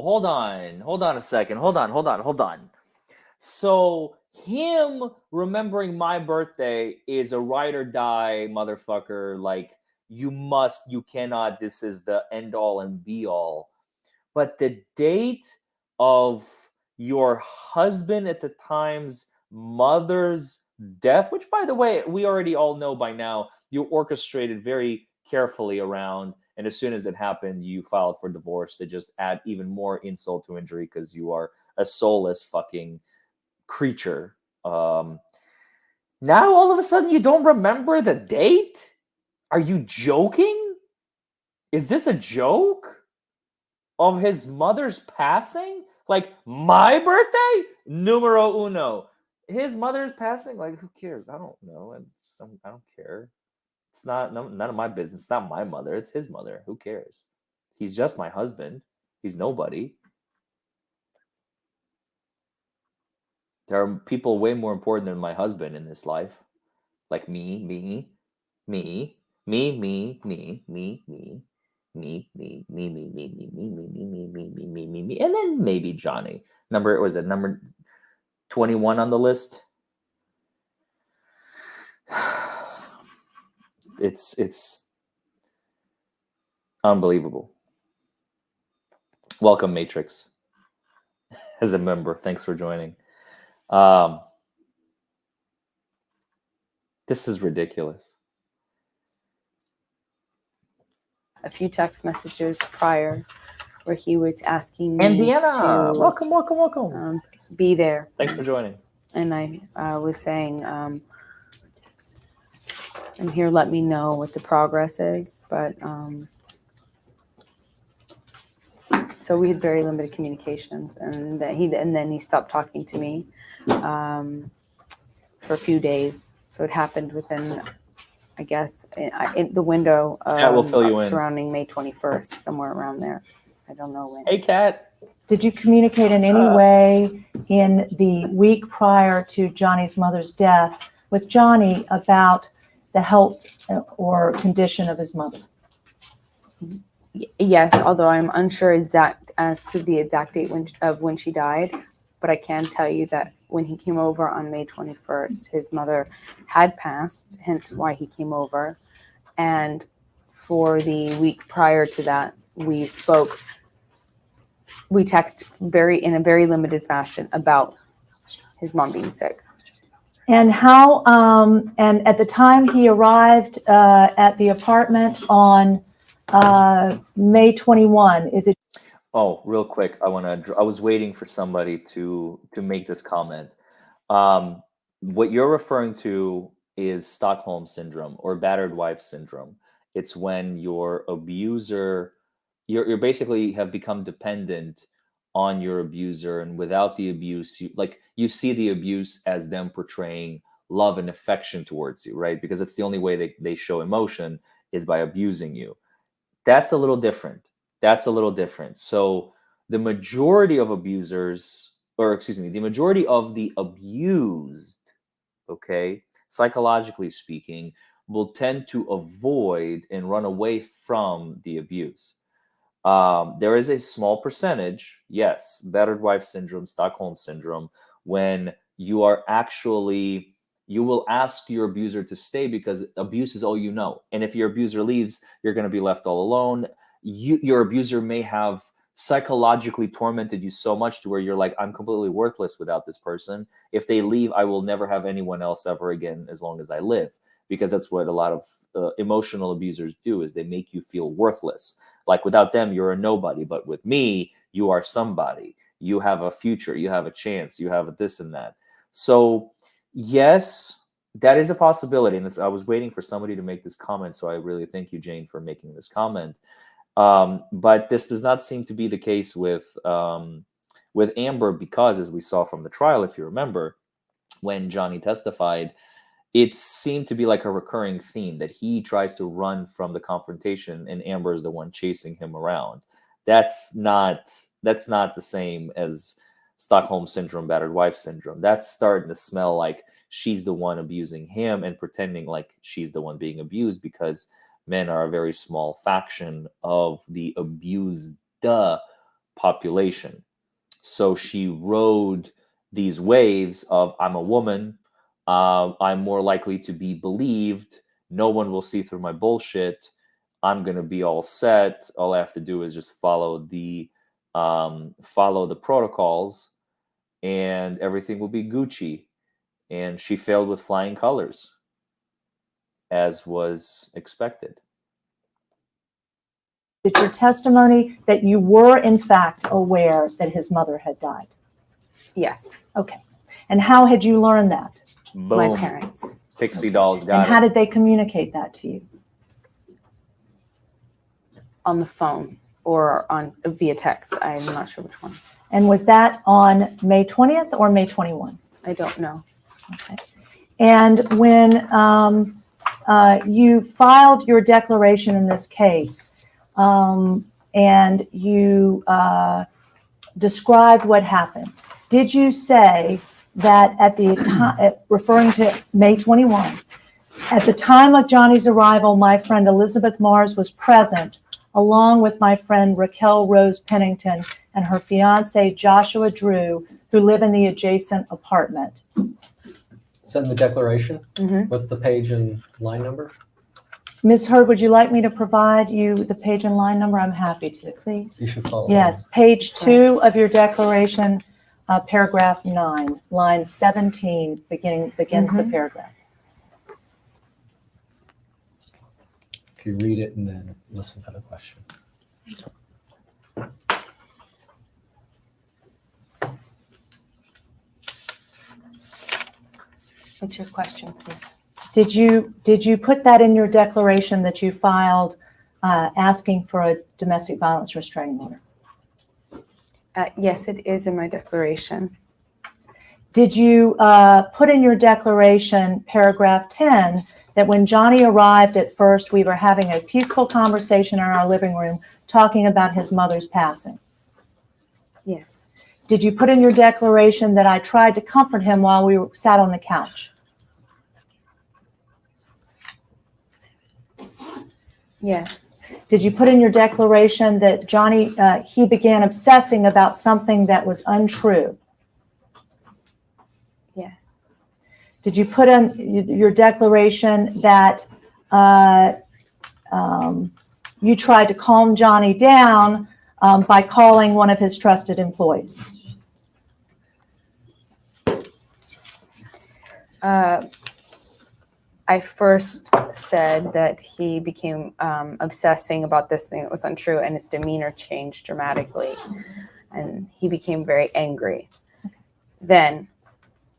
hold on a second. Hold on. So him remembering my birthday is a ride or die motherfucker. Like, you cannot, this is the end all and be all. But the date of your husband at the time's mother's death, which, by the way, we already all know by now, you orchestrated very carefully around, and as soon as it happened, you filed for divorce to just add even more insult to injury because you are a soulless fucking creature. Now all of a sudden you don't remember the date? Are you joking? Is this a joke of his mother's passing? Like, my birthday? Numero uno. His mother's passing? Like, who cares? I don't know. I don't care. It's none of my business. It's not my mother. It's his mother. Who cares? He's just my husband. He's nobody. There are people way more important than my husband in this life. Like me, and then maybe Johnny. Was it number 21 on the list? It's unbelievable. Welcome, Matrix, as a member. Thanks for joining. This is ridiculous. A few text messages prior where he was asking me Indiana, to welcome. be there. Thanks for joining. And I was saying, I'm here, let me know what the progress is. But so we had very limited communications, and then he stopped talking to me for a few days. So it happened within, I guess, in the window We'll fill you in. surrounding May 21st, somewhere around there. I don't know when. Hey, Kat. Did you communicate in any way in the week prior to Johnny's mother's death with Johnny about the health or condition of his mother? Yes, although I'm unsure as to the exact date when she died, but I can tell you that when he came over on May 21st, his mother had passed, hence why he came over. And for the week prior to that, we spoke. We text in a very limited fashion about his mom being sick. And how, and at the time he arrived at the apartment on May 21, is it? Oh, real quick, I was waiting for somebody to make this comment. What you're referring to is Stockholm syndrome or battered wife syndrome. It's when your abuser, you're basically have become dependent on your abuser, and without the abuse, you see the abuse as them portraying love and affection towards you, right? Because it's the only way they show emotion is by abusing you. That's a little different. So the majority of abusers, the majority of the abused, okay, psychologically speaking, will tend to avoid and run away from the abuse. There is a small percentage, yes, battered wife syndrome, Stockholm syndrome, when you will ask your abuser to stay because abuse is all you know. And if your abuser leaves, you're going to be left all alone. Your abuser may have psychologically tormented you so much to where you're like, I'm completely worthless without this person. If they leave, I will never have anyone else ever again as long as I live. Because that's what a lot of emotional abusers do, is they make you feel worthless. Like without them, you're a nobody. But with me, you are somebody. You have a future. You have a chance. You have this and that. So yes, that is a possibility. And I was waiting for somebody to make this comment. So I really thank you, Jane, for making this comment. But this does not seem to be the case with Amber, because as we saw from the trial, if you remember, when Johnny testified, it seemed to be like a recurring theme that he tries to run from the confrontation and Amber is the one chasing him around. That's not the same as Stockholm syndrome, battered wife syndrome. That's starting to smell like she's the one abusing him and pretending like she's the one being abused, because men are a very small faction of the abused population. So she rode these waves of, I'm a woman, I'm more likely to be believed, no one will see through my bullshit, I'm going to be all set, all I have to do is just follow the protocols and everything will be Gucci. And she failed with flying colors, as was expected. It's your testimony that you were in fact aware that his mother had died? Yes. Okay. And how had you learned that? Boom. My parents. Pixie dolls got And how it. did they communicate that to you? On the phone or via text. I'm not sure which one. And was that on May 20th or May 21? I don't know. Okay. And when you filed your declaration in this case, and you described what happened, did you say that at the time, referring to May 21, at the time of Johnny's arrival, my friend Elizabeth Mars was present, along with my friend Raquel Rose Pennington and her fiance Joshua Drew, who live in the adjacent apartment? Send the declaration. Mm-hmm. What's the page and line number? Ms. Hurd, would you like me to provide you the page and line number? I'm happy to. Please. You should follow. Yes, page 2 of your declaration, paragraph 9, line 17 begins the paragraph. If you read it and then listen for the question. What's your question, please? Did you put that in your declaration that you filed asking for a domestic violence restraining order? Yes, it is in my declaration. Did you put in your declaration, paragraph 10, that when Johnny arrived at first, we were having a peaceful conversation in our living room talking about his mother's passing? Yes. Did you put in your declaration that I tried to comfort him while we sat on the couch? Yes. Did you put in your declaration that Johnny, he began obsessing about something that was untrue? Yes. Did you put in your declaration that you tried to calm Johnny down by calling one of his trusted employees? I first said that he became obsessing about this thing that was untrue, and his demeanor changed dramatically, and he became very angry. Then,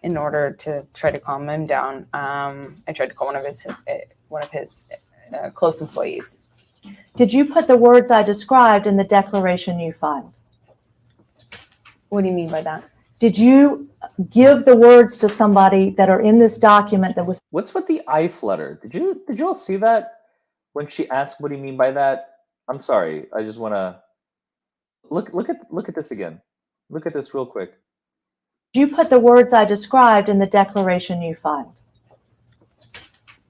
in order to try to calm him down, I tried to call one of his close employees. Did you put the words I described in the declaration you filed? What do you mean by that? Did you give the words to somebody that are in this document that was? What's with the eye flutter? Did you all see that when she asked what do you mean by that? I'm sorry. I just want to look at this again. Look at this real quick. Did you put the words I described in the declaration you filed?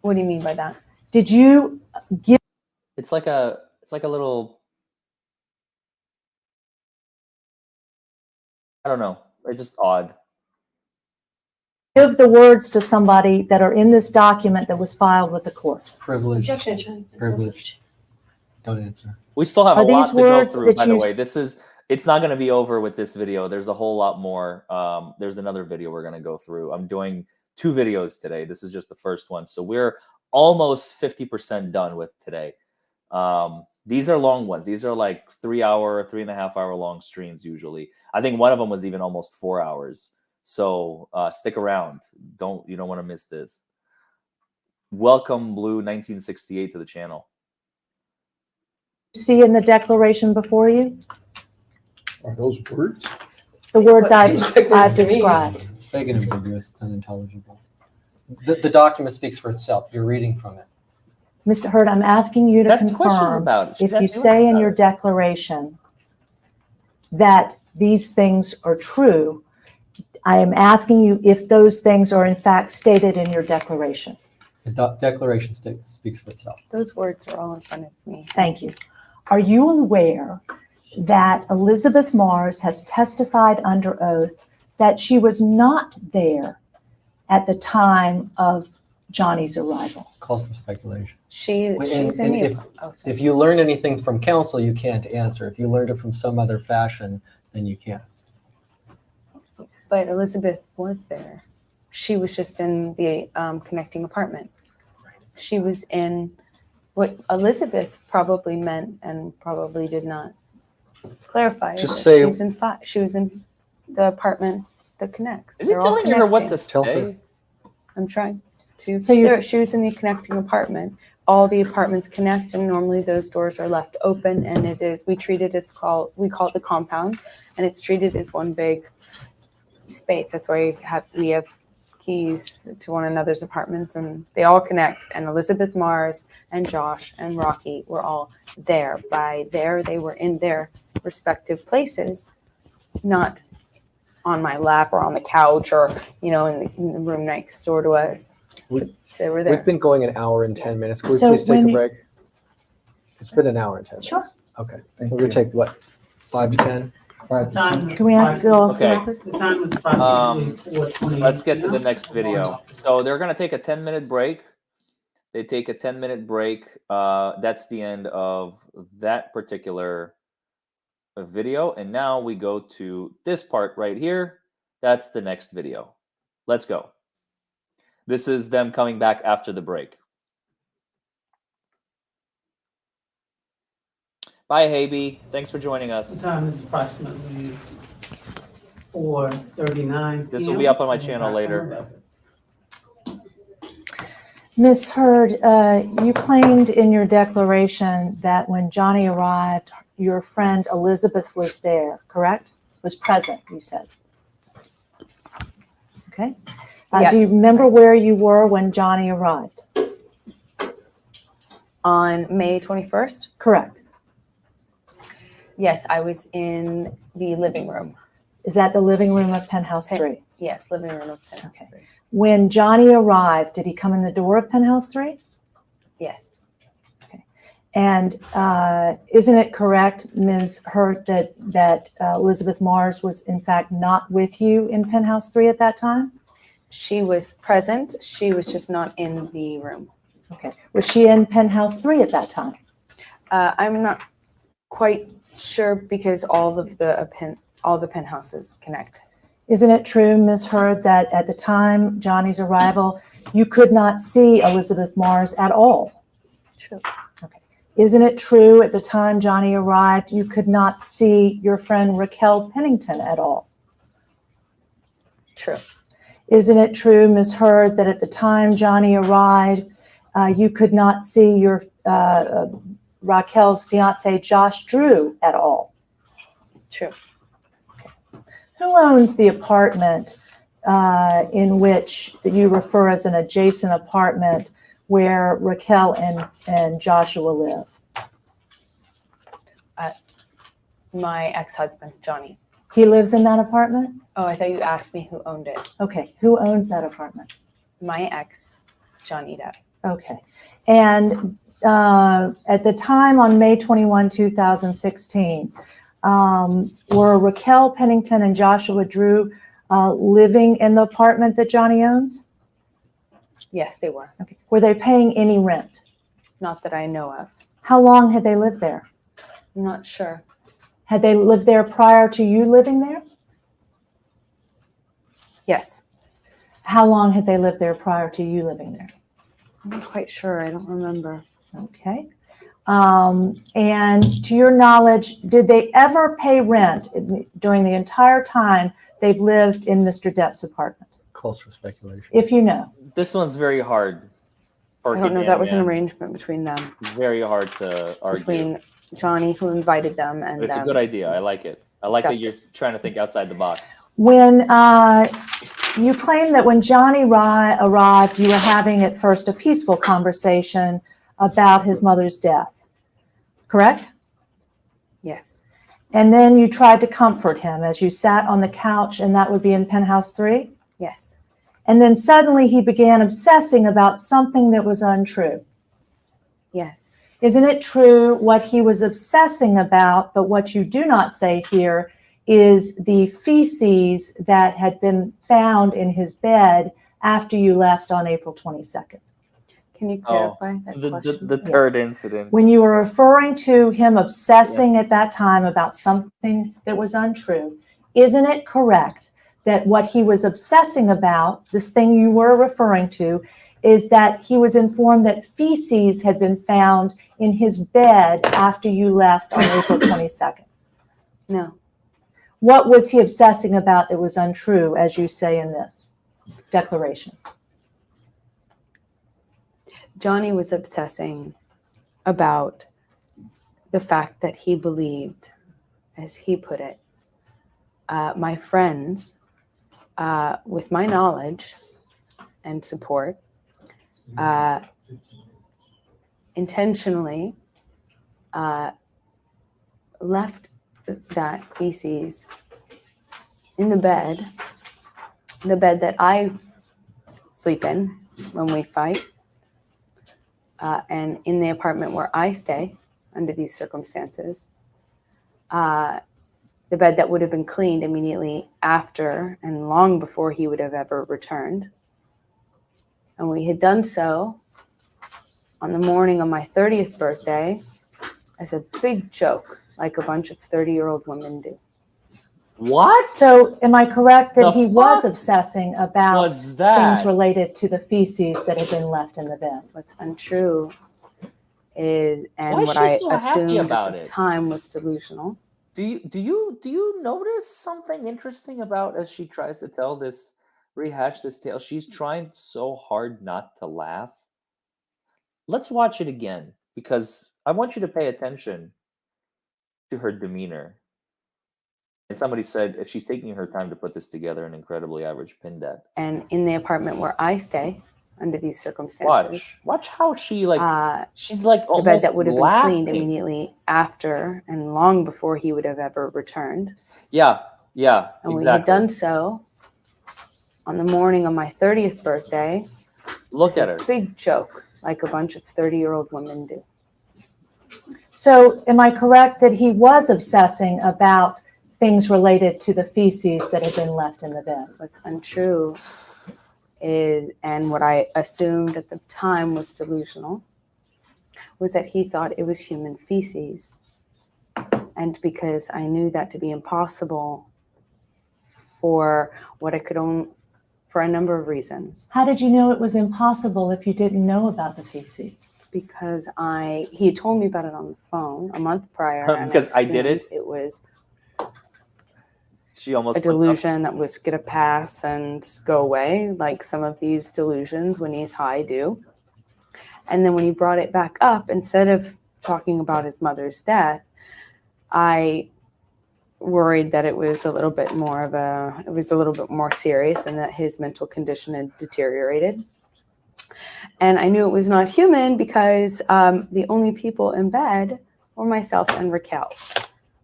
What do you mean by that? Did you give? It's like a little, I don't know. It's just odd. Give the words to somebody that are in this document that was filed with the court. Privilege. Objection. Privilege. Don't answer. We still have Are a lot these to go words through, that by the you- way. It's not going to be over with this video. There's a whole lot more. There's another video we're going to go through. I'm doing 2 videos today. This is just the first one. So we're almost 50% done with today. These are long ones. These are like 3-hour, 3.5-hour long streams usually. I think one of them was even almost 4 hours. So stick around. You don't want to miss this. Welcome Blue 1968 to the channel. See in the declaration before you? Are those words? The words I've Words to me. described. It's vague and ambiguous. It's unintelligible. The document speaks for itself. You're reading from it. Mr. Hurd, I'm asking you to That's the questions confirm about it. She's if you asking say in about your it. declaration that these things are true, I am asking you if those things are in fact stated in your declaration. The declaration speaks for itself. Those words are all in front of me. Thank you. Are you aware that Elizabeth Mars has testified under oath that she was not there at the time of Johnny's arrival? Calls for speculation. She's And in the. if, Oh, sorry. if you learn anything from counsel, you can't answer. If you learned it from some other fashion, then you can. But Elizabeth was there. She was just in the connecting apartment. She was in what Elizabeth probably meant and probably did not clarify. Just is that say- she was in the apartment that connects. Is it They're all telling her what to connecting. Tell say? her. I'm trying to. So you- She was in the connecting apartment. All the apartments connect, and normally those doors are left open. And we call it the compound, and it's treated as one big space. That's why we have keys to one another's apartments, and they all connect. And Elizabeth Mars and Josh and Rocky were all there. By there, they were in their respective places, not on my lap or on the couch or in the room next door to us. They were there. We've been going an hour and 10 minutes. Can we So please take when a you- break? It's been an hour and 10 minutes. Sure. Okay. We're going to take, what, 5 to 10? Can we ask Bill off the Okay. record? The time was approximately 4:20. Let's get to the next video. So they're going to take a 10-minute break. They take a 10-minute break. That's the end of that particular video. And now we go to this part right here. That's the next video. Let's go. This is them coming back after the break. Bye, Haby. Thanks for joining us. The time is approximately 4:39. This will be up on my channel later. Ms. Hurd, you claimed in your declaration that when Johnny arrived, your friend Elizabeth was there, correct? Was present, you said. Okay. Do you Yes, remember where you were when Johnny arrived? On May 21st? Correct. Yes, I was in the living room. Is that the living room of Penthouse 3? Yes, living room of Penthouse 3. When Johnny arrived, did he come in the door of Penthouse 3? Yes. And isn't it correct, Ms. Hurt, that Elizabeth Mars was in fact not with you in Penthouse 3 at that time? She was present. She was just not in the room. Okay. Was she in Penthouse 3 at that time? I'm not quite sure because all the penthouses connect. Isn't it true, Ms. Hurd, that at the time Johnny's arrival, you could not see Elizabeth Mars at all? True. Okay. Isn't it true at the time Johnny arrived, you could not see your friend Raquel Pennington at all? True. Isn't it true, Ms. Hurd, that at the time Johnny arrived, you could not see your Raquel's fiance, Josh Drew, at all? True. Who owns the apartment in which you refer as an adjacent apartment where Raquel and Joshua live? My ex-husband, Johnny. He lives in that apartment? Oh, I thought you asked me who owned it. Okay, who owns that apartment? My ex, Johnny Depp. Okay, and at the time on May 21, 2016, were Raquel Pennington and Joshua Drew living in the apartment that Johnny owns? Yes, they were. Okay. Were they paying any rent? Not that I know of. How long had they lived there? I'm not sure. Had they lived there prior to you living there? Yes. How long had they lived there prior to you living there? I'm not quite sure. I don't remember. Okay. And to your knowledge, did they ever pay rent during the entire time they've lived in Mr. Depp's apartment? Calls for speculation. If you know. This one's very hard. I don't know. That was an arrangement between them. Very hard to argue. Between Johnny, who invited them, and It's them. a good idea. I like it. I like that Accept you're trying to think outside the box. When you claim that when Johnny arrived, you were having at first a peaceful conversation about his mother's death, correct? Yes. And then you tried to comfort him as you sat on the couch, and that would be in Penthouse 3? Yes. And then suddenly he began obsessing about something that was untrue. Yes. Isn't it true what he was obsessing about, but what you do not say here is the feces that had been found in his bed after you left on April 22nd? Can you clarify that question? The third incident. When you were referring to him obsessing at that time about something that was untrue, isn't it correct that what he was obsessing about, this thing you were referring to, is that he was informed that feces had been found in his bed after you left on April 22nd? No. What was he obsessing about that was untrue, as you say in this declaration? Johnny was obsessing about the fact that he believed, as he put it, my friends, with my knowledge and support, intentionally left that feces in the bed that I sleep in when we fight, and in the apartment where I stay under these circumstances, the bed that would have been cleaned immediately after and long before he would have ever returned. And we had done so on the morning of my 30th birthday as a big joke, like a bunch of 30-year-old women do. What? So am I correct that The he was fuck obsessing about was that? things related to the feces that had been left in the bed? What's untrue is, and Why is what she I so happy assumed about at the it? time was delusional. Do you notice something interesting about as she tries to rehash this tale? She's trying so hard not to laugh. let's watch it again because I want you to pay attention to her demeanor. And somebody said she's taking her time to put this together, an incredibly average pin deck. And in the apartment where I stay, under these circumstances, Watch how she she's like the almost bed that would have been cleaned laughing. immediately after and long before he would have ever returned. Yeah, And we exactly. had done so on the morning of my 30th birthday. Look at her. Big joke, like a bunch of 30-year-old women do. So am I correct that he was obsessing about things related to the feces that had been left in the bed? What's untrue is, and what I assumed at the time was delusional, was that he thought it was human feces. And because I knew that to be impossible for what I could own, for a number of reasons. How did you know it was impossible if you didn't know about the feces? Because he had told me about it on the phone a month prior. And Because I did assumed it? It was She almost a delusion that was going to pass and go away, like some of these delusions when he's high do. And then when he brought it back up, instead of talking about his mother's death, I worried that it was a little bit more serious and that his mental condition had deteriorated. And I knew it was not human because the only people in bed were myself and Raquel.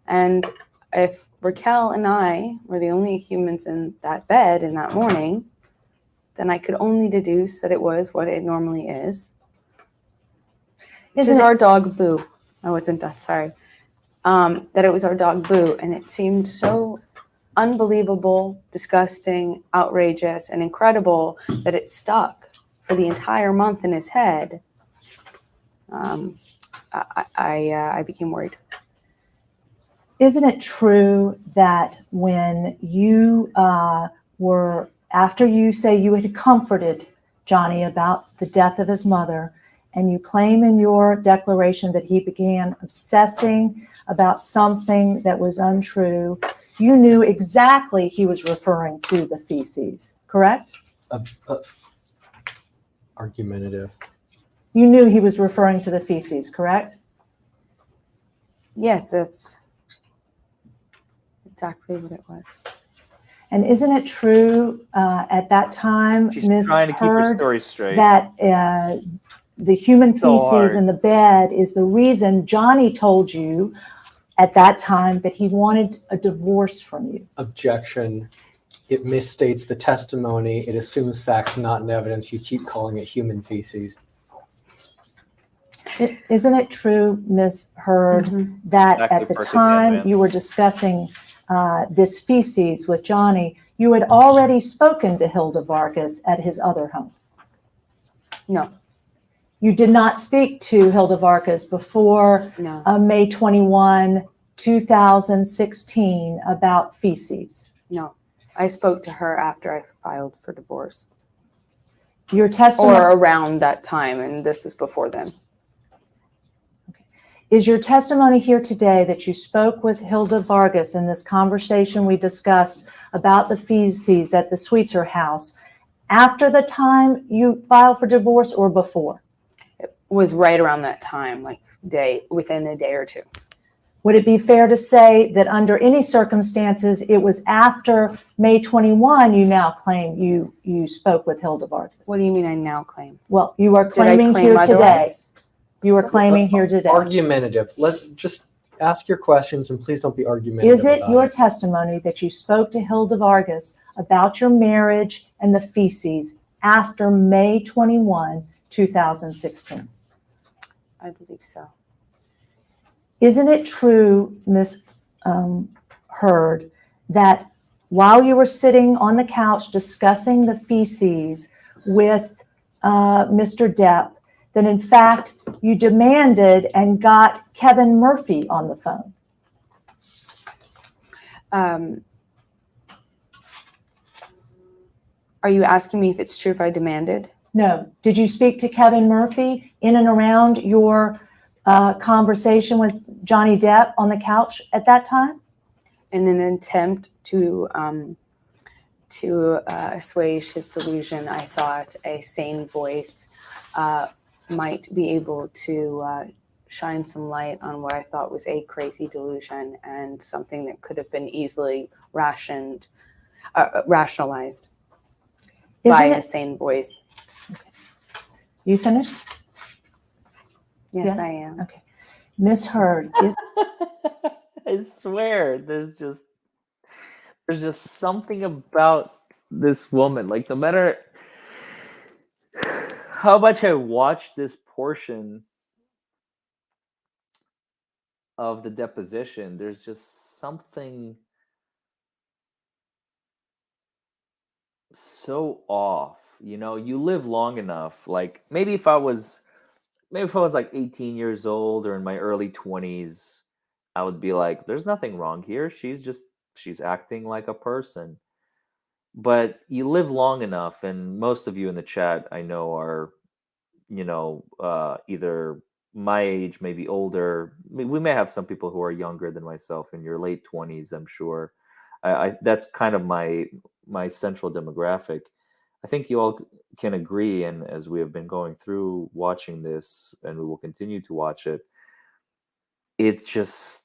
And if Raquel and I were the only humans in that bed in that morning, then I could only deduce that it was what it normally is. Which is our dog Boo. I wasn't done, sorry. That it was our dog Boo. And it seemed so unbelievable, disgusting, outrageous, and incredible that it stuck for the entire month in his head. I became worried. Isn't it true that when you were, after you say you had comforted Johnny about the death of his mother, and you claim in your declaration that he began obsessing about something that was untrue, you knew exactly he was referring to the feces, correct? Argumentative. You knew he was referring to the feces, correct? Yes, that's exactly what it was. And isn't it true at that time, She's Ms. trying to keep her Heard, story straight. that the human So feces hard. in the bed is the reason Johnny told you at that time that he wanted a divorce from you? Objection. It misstates the testimony. It assumes facts, not in evidence. You keep calling it human feces. Isn't it true, Ms. Heard, Mhm. that Exactly, at the perfect, time man. you were discussing this feces with Johnny, you had already spoken to Hilda Vargas at his other home? No, You did not speak to Hilda Vargas before no, May 21, 2016 about feces. no. I spoke to her after I filed for divorce. Your testimony, Or around that time, and this was before then. is your testimony here today that you spoke with Hilda Vargas in this conversation we discussed about the feces at the Sweetser house after the time you filed for divorce or before? It was right around that time, like within a day or two. Would it be fair to say that under any circumstances, it was after May 21 you now claim you spoke with Hilda Vargas? What do you mean I now claim? Well, you are Did I claiming claim here today. otherwise? You are claiming here today. Argumentative. Just ask your questions and please don't be argumentative. Is it about your testimony that you spoke to Hilda Vargas about your marriage and the feces after May 21, 2016? I believe so. Isn't it true, Ms. Heard, that while you were sitting on the couch discussing the feces with Mr. Depp, that in fact you demanded and got Kevin Murphy on the phone? Are you asking me if it's true if I demanded? No. Did you speak to Kevin Murphy in and around your conversation with Johnny Depp on the couch at that time? In an attempt to assuage his delusion, I thought a sane voice might be able to shine some light on what I thought was a crazy delusion and something that could have been easily rationalized by Isn't a it, sane voice. you finished? Yes, I am. Okay. Miss Heard, is, I swear, there's just something about this woman. Like, no matter how much I watch this portion of the deposition, there's just something so off. You know, you live long enough. Like, maybe if I was like 18 years old or in my early 20s, I would be like, there's nothing wrong here. She's acting like a person. But you live long enough, and most of you in the chat I know are, either my age, maybe older. We may have some people who are younger than myself in your late 20s, I'm sure. That's kind of my central demographic. I think you all can agree, and as we have been going through watching this, and we will continue to watch it, it's just,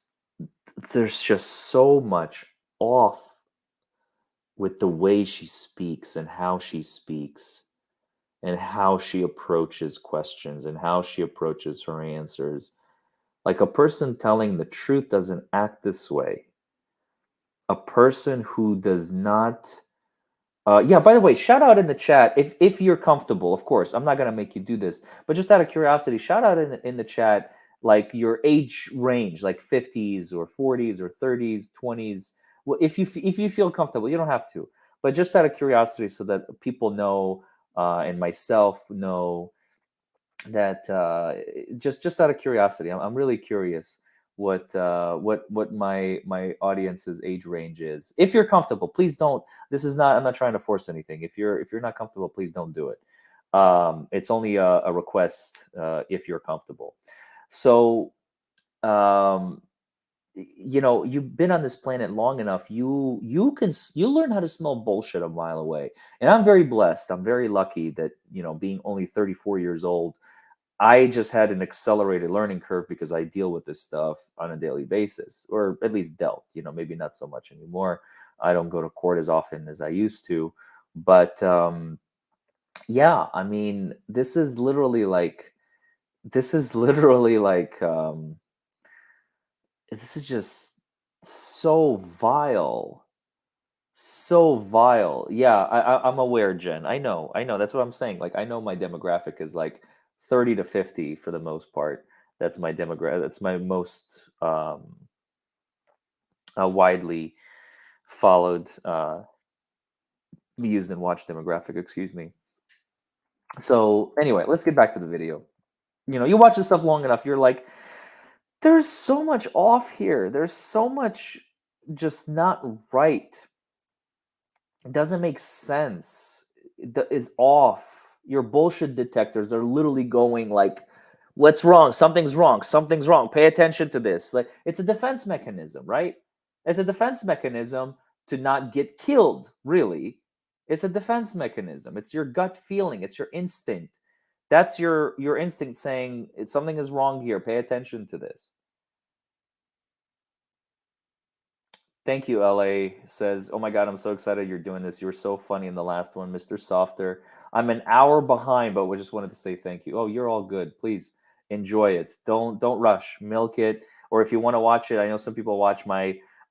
there's just so much off with the way she speaks and how she speaks and how she approaches questions and how she approaches her answers. Like, a person telling the truth doesn't act this way. A person who does not yeah, by the way, shout out in the chat if you're comfortable. Of course, I'm not gonna make you do this, but just out of curiosity, shout out in the chat, like, your age range, like 50s or 40s or 30s, 20s. Well, if you feel comfortable, you don't have to, but just out of curiosity, so that people know, and myself know, that just out of curiosity, I'm really curious what my audience's age range is. If you're comfortable, please don't. This is not. I'm not trying to force anything. If you're not comfortable, please don't do it. It's only a request, if you're comfortable. So, you've been on this planet long enough. You learn how to smell bullshit a mile away. And I'm very blessed. I'm very lucky that, being only 34 years old, I just had an accelerated learning curve because I deal with this stuff on a daily basis, or at least dealt, maybe not so much anymore. I don't go to court as often as I used to, but yeah, I mean, this is literally like, this is just so vile. So vile. Yeah, I'm aware, Jen. I know. That's what I'm saying. Like, I know my demographic is like 30 to 50 for the most part. That's my demographic. That's my most widely followed, used and watched demographic. Excuse me. So anyway, let's get back to the video. You watch this stuff long enough, you're like, there's so much off here. There's so much just not right. It doesn't make sense. It is off. Your bullshit detectors are literally going like, what's wrong? Something's wrong. Something's wrong. Pay attention to this. Like, it's a defense mechanism, right? It's a defense mechanism to not get killed, really. It's a defense mechanism. It's your gut feeling. It's your instinct. That's your instinct saying something is wrong here. Pay attention to this. Thank you, LA says, oh my God, I'm so excited you're doing this. You were so funny in the last one, Mr. Softer. I'm an hour behind, but we just wanted to say thank you. Oh, you're all good. Please enjoy it. Don't rush. Milk it. Or if you want to watch it, I know some people watch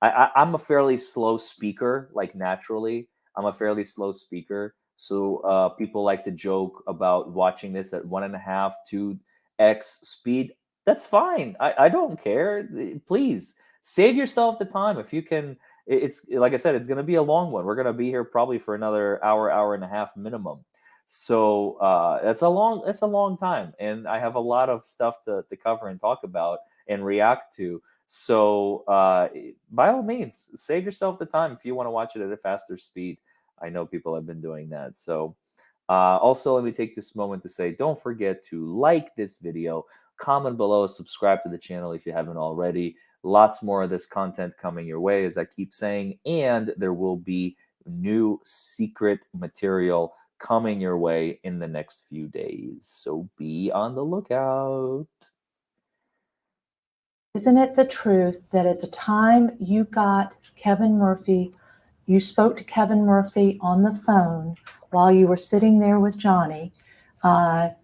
I'm a fairly slow speaker, like, naturally. I'm a fairly slow speaker. So people like to joke about watching this at 1.5, 2x speed. That's fine. I don't care. Please. Save yourself the time if you can. It's like I said, it's going to be a long one. We're going to be here probably for another hour and a half minimum. So that's a long time, and I have a lot of stuff to cover and talk about and react to. So by all means, save yourself the time if you want to watch it at a faster speed. I know people have been doing that. So also, let me take this moment to say, don't forget to like this video, comment below, subscribe to the channel if you haven't already. Lots more of this content coming your way, as I keep saying, and there will be new secret material coming your way in the next few days. So be on the lookout. Isn't it the truth that at the time you got Kevin Murphy, you spoke to Kevin Murphy on the phone while you were sitting there with Johnny,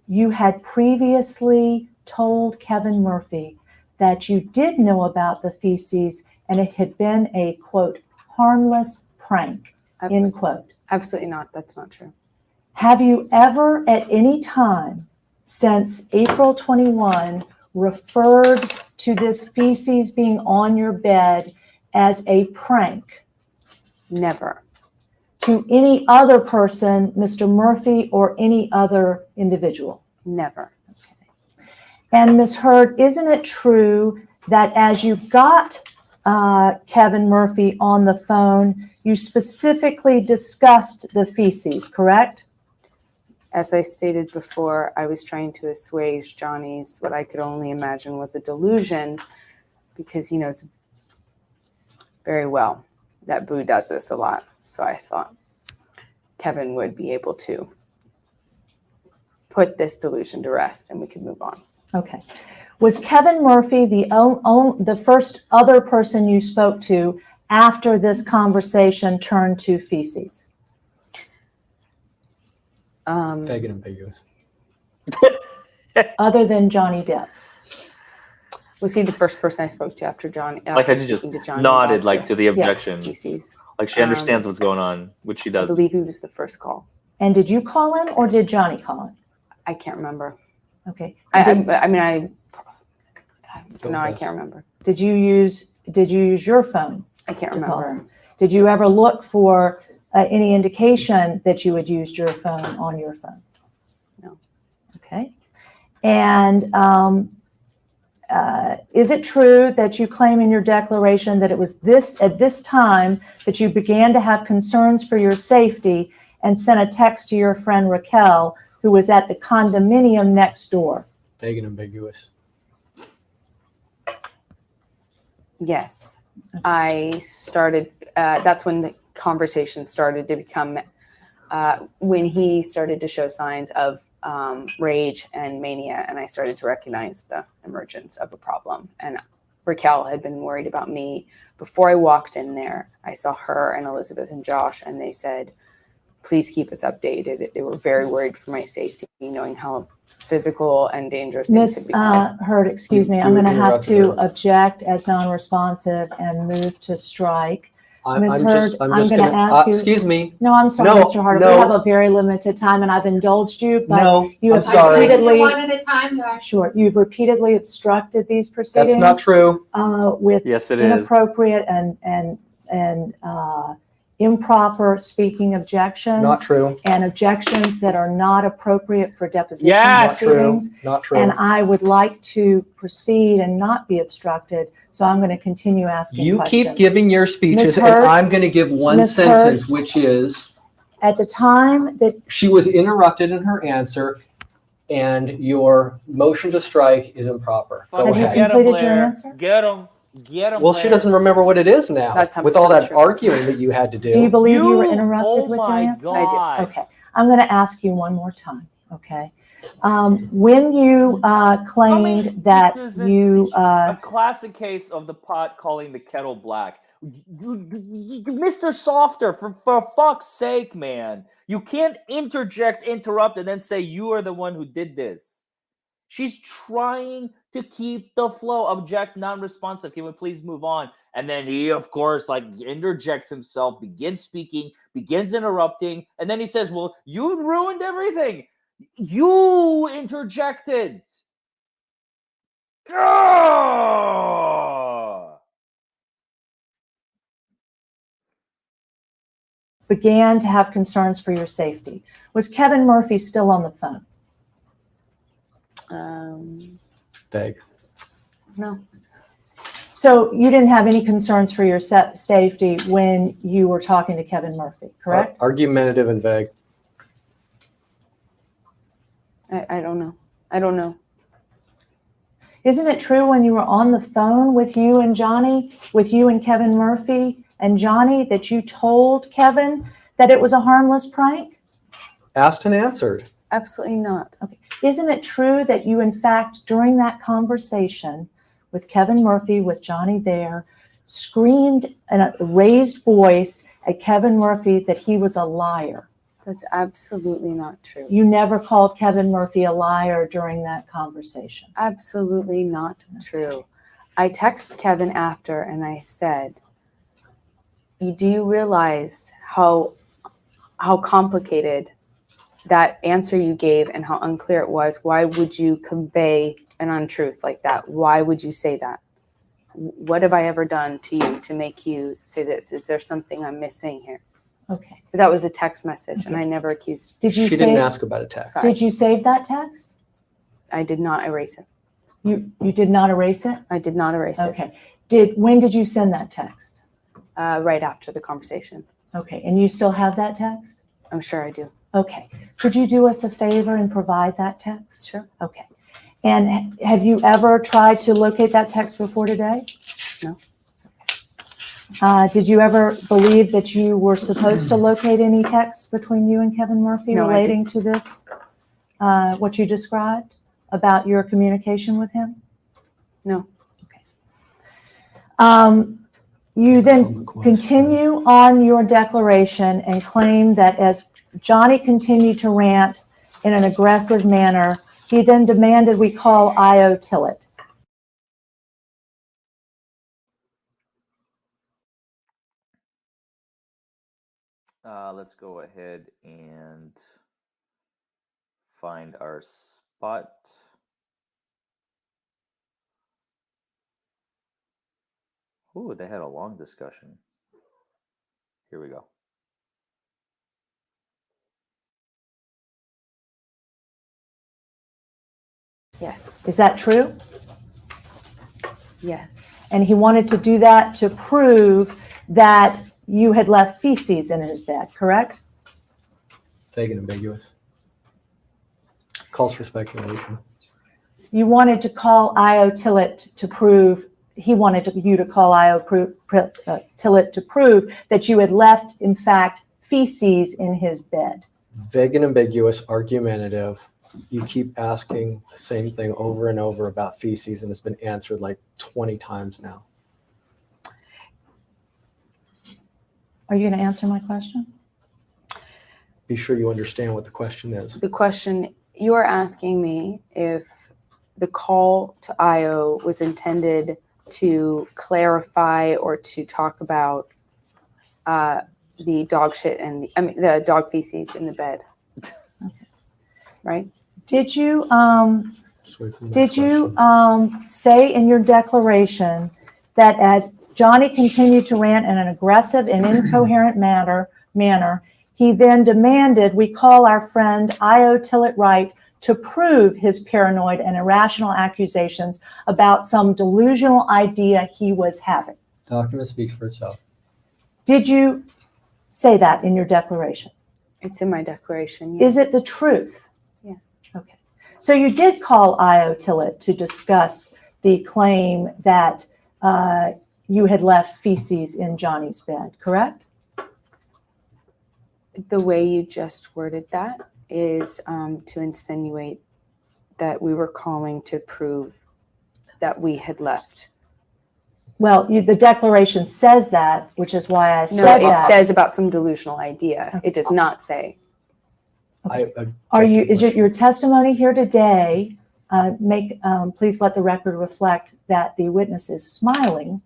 you had previously told Kevin Murphy that you did know about the feces and it had been a, quote, harmless prank, end quote. Absolutely not. That's not true. Have you ever at any time since April 21 referred to this feces being on your bed as a prank? Never. To any other person, Mr. Murphy or any other individual? Never. Okay. And Ms. Hurd, isn't it true that as you got Kevin Murphy on the phone, you specifically discussed the feces, correct? As I stated before, I was trying to assuage Johnny's, what I could only imagine was a delusion, because he knows very well that Boo does this a lot. So I thought Kevin would be able to put this delusion to rest and we could move on. Okay. Was Kevin Murphy the first other person you spoke to after this conversation turned to feces? Vague and ambiguous. Other than Johnny Depp? Was he the first person I spoke to after Johnny? Like, after I just speaking to Johnny nodded about like to this? the objection. Feces. Like she understands what's going on, which she I does. believe he was the first call. And did you call him or did Johnny call him? I can't remember. Okay. I Did can't remember. you use your phone? I can't to call remember. him? Did you ever look for any indication that you had used your phone on your phone? No. Okay. And is it true that you claim in your declaration that it was at this time that you began to have concerns for your safety and sent a text to your friend Raquel, who was at the condominium next door? Vague and ambiguous. Yes. I started, that's when the conversation started to become, when he started to show signs of rage and mania, and I started to recognize the emergence of a problem. And Raquel had been worried about me. Before I walked in there, I saw her and Elizabeth and Josh, and they said, please keep us updated. They were very worried for my safety, knowing how physical and dangerous things Ms. could become. Hurd, excuse me, I'm going to have to object as non-responsive and move to strike. Ms. Hurd, I'm just going to ask you. Excuse me. No, I'm sorry, No, Mr. Hurd. no. We have a very limited time, and I've indulged you, but No, you I'm have sorry. repeatedly. One at a time, though. Sure, you've repeatedly obstructed these proceedings. That's not true. With Yes, it is. inappropriate and improper speaking objections. Not true. And objections that are not appropriate for deposition Yes. Not true. proceedings. Not true. And I would like to proceed and not be obstructed, so I'm going to continue asking You questions. keep giving your speeches, Ms. and Hurd? I'm going to give one Ms. sentence, which is, At the time that, she was interrupted in her answer, and your motion to strike is improper. Go Have you ahead. completed your answer? Get him. Get him. Well, she doesn't remember what it is now, That's with all that true. arguing that you had to do. do you believe you were interrupted Oh with your my answer? God. Okay, I'm going to ask you one more time, okay? When you claimed that this is you, a classic case of the pot calling the kettle black. Mr. Softer, for fuck's sake, man. You can't interrupt, and then say you are the one who did this. She's trying to keep the flow. Object, non-responsive. Can we please move on? And then he, of course, like interjects himself, begins speaking, begins interrupting, and then he says, well, you ruined everything. You interjected. began to have concerns for your safety. Was Kevin Murphy still on the phone? Vague. No. So you didn't have any concerns for your safety when you were talking to Kevin Murphy, correct? Argumentative and vague. I don't know. I don't know. Isn't it true when you were on the phone with you and Johnny, with you and Kevin Murphy and Johnny, that you told Kevin that it was a harmless prank? asked and answered. Absolutely not. Isn't it true that you, in fact, during that conversation with Kevin Murphy, with Johnny there, screamed in a raised voice at Kevin Murphy that he was a liar? That's absolutely not true. You never called Kevin Murphy a liar during that conversation. Absolutely not true. I texted Kevin after and I said, do you realize how complicated that answer you gave and how unclear it was? Why would you convey an untruth like that? Why would you say that? What have I ever done to you to make you say this? Is there something I'm missing here? Okay. But that was a text message, and I never accused. Did you She didn't ask about a text. Sorry. Did you save that text? I did not erase it. You did not erase it? I did not erase it. Okay. When did you send that text? Right after the conversation. Okay. And you still have that text? I'm sure I do. Okay. Could you do us a favor and provide that text? Sure. Okay. And have you ever tried to locate that text before today? No. Did you ever believe that you were supposed to locate any texts between you and Kevin Murphy No, I relating to this, what you described about your communication with him? No. Okay. You then continue on your declaration and claim that as Johnny continued to rant in an aggressive manner, he then demanded we call Io Tillett. Let's go ahead and find our spot. Ooh, they had a long discussion. Here we go. Yes. Is that true? Yes. And he wanted to do that to prove that you had left feces in his bed, correct? Vague and ambiguous. Calls for speculation. You wanted to call Io Tillett to prove, he wanted you to call Io Tillett to prove that you had left, in fact, feces in his bed. Vague and ambiguous, argumentative. You keep asking the same thing over and over about feces, and it's been answered like 20 times now. Are you going to answer my question? Be sure you understand what the question is. The question, you are asking me if the call to Io was intended to clarify or to talk about the dog shit and the dog feces in the bed. Okay. Right? Did you Just wait for the next say in your declaration that as Johnny continued to rant in an aggressive and incoherent manner, he then demanded we call our friend Io Tillett Wright to prove his paranoid and irrational accusations about some delusional idea he was having? Document speaks for itself. Did you say that in your declaration? It's in my declaration. Yes. Is it the truth? Yes. Okay. So you did call Io Tillett to discuss the claim that you had left feces in Johnny's bed, correct? The way you just worded that is to insinuate that we were calling to prove that we had left. Well, the declaration says that, which is why I No, said it that. says about some delusional idea. It does not say. Is it your testimony here today? Please let the record reflect that the witness is smiling.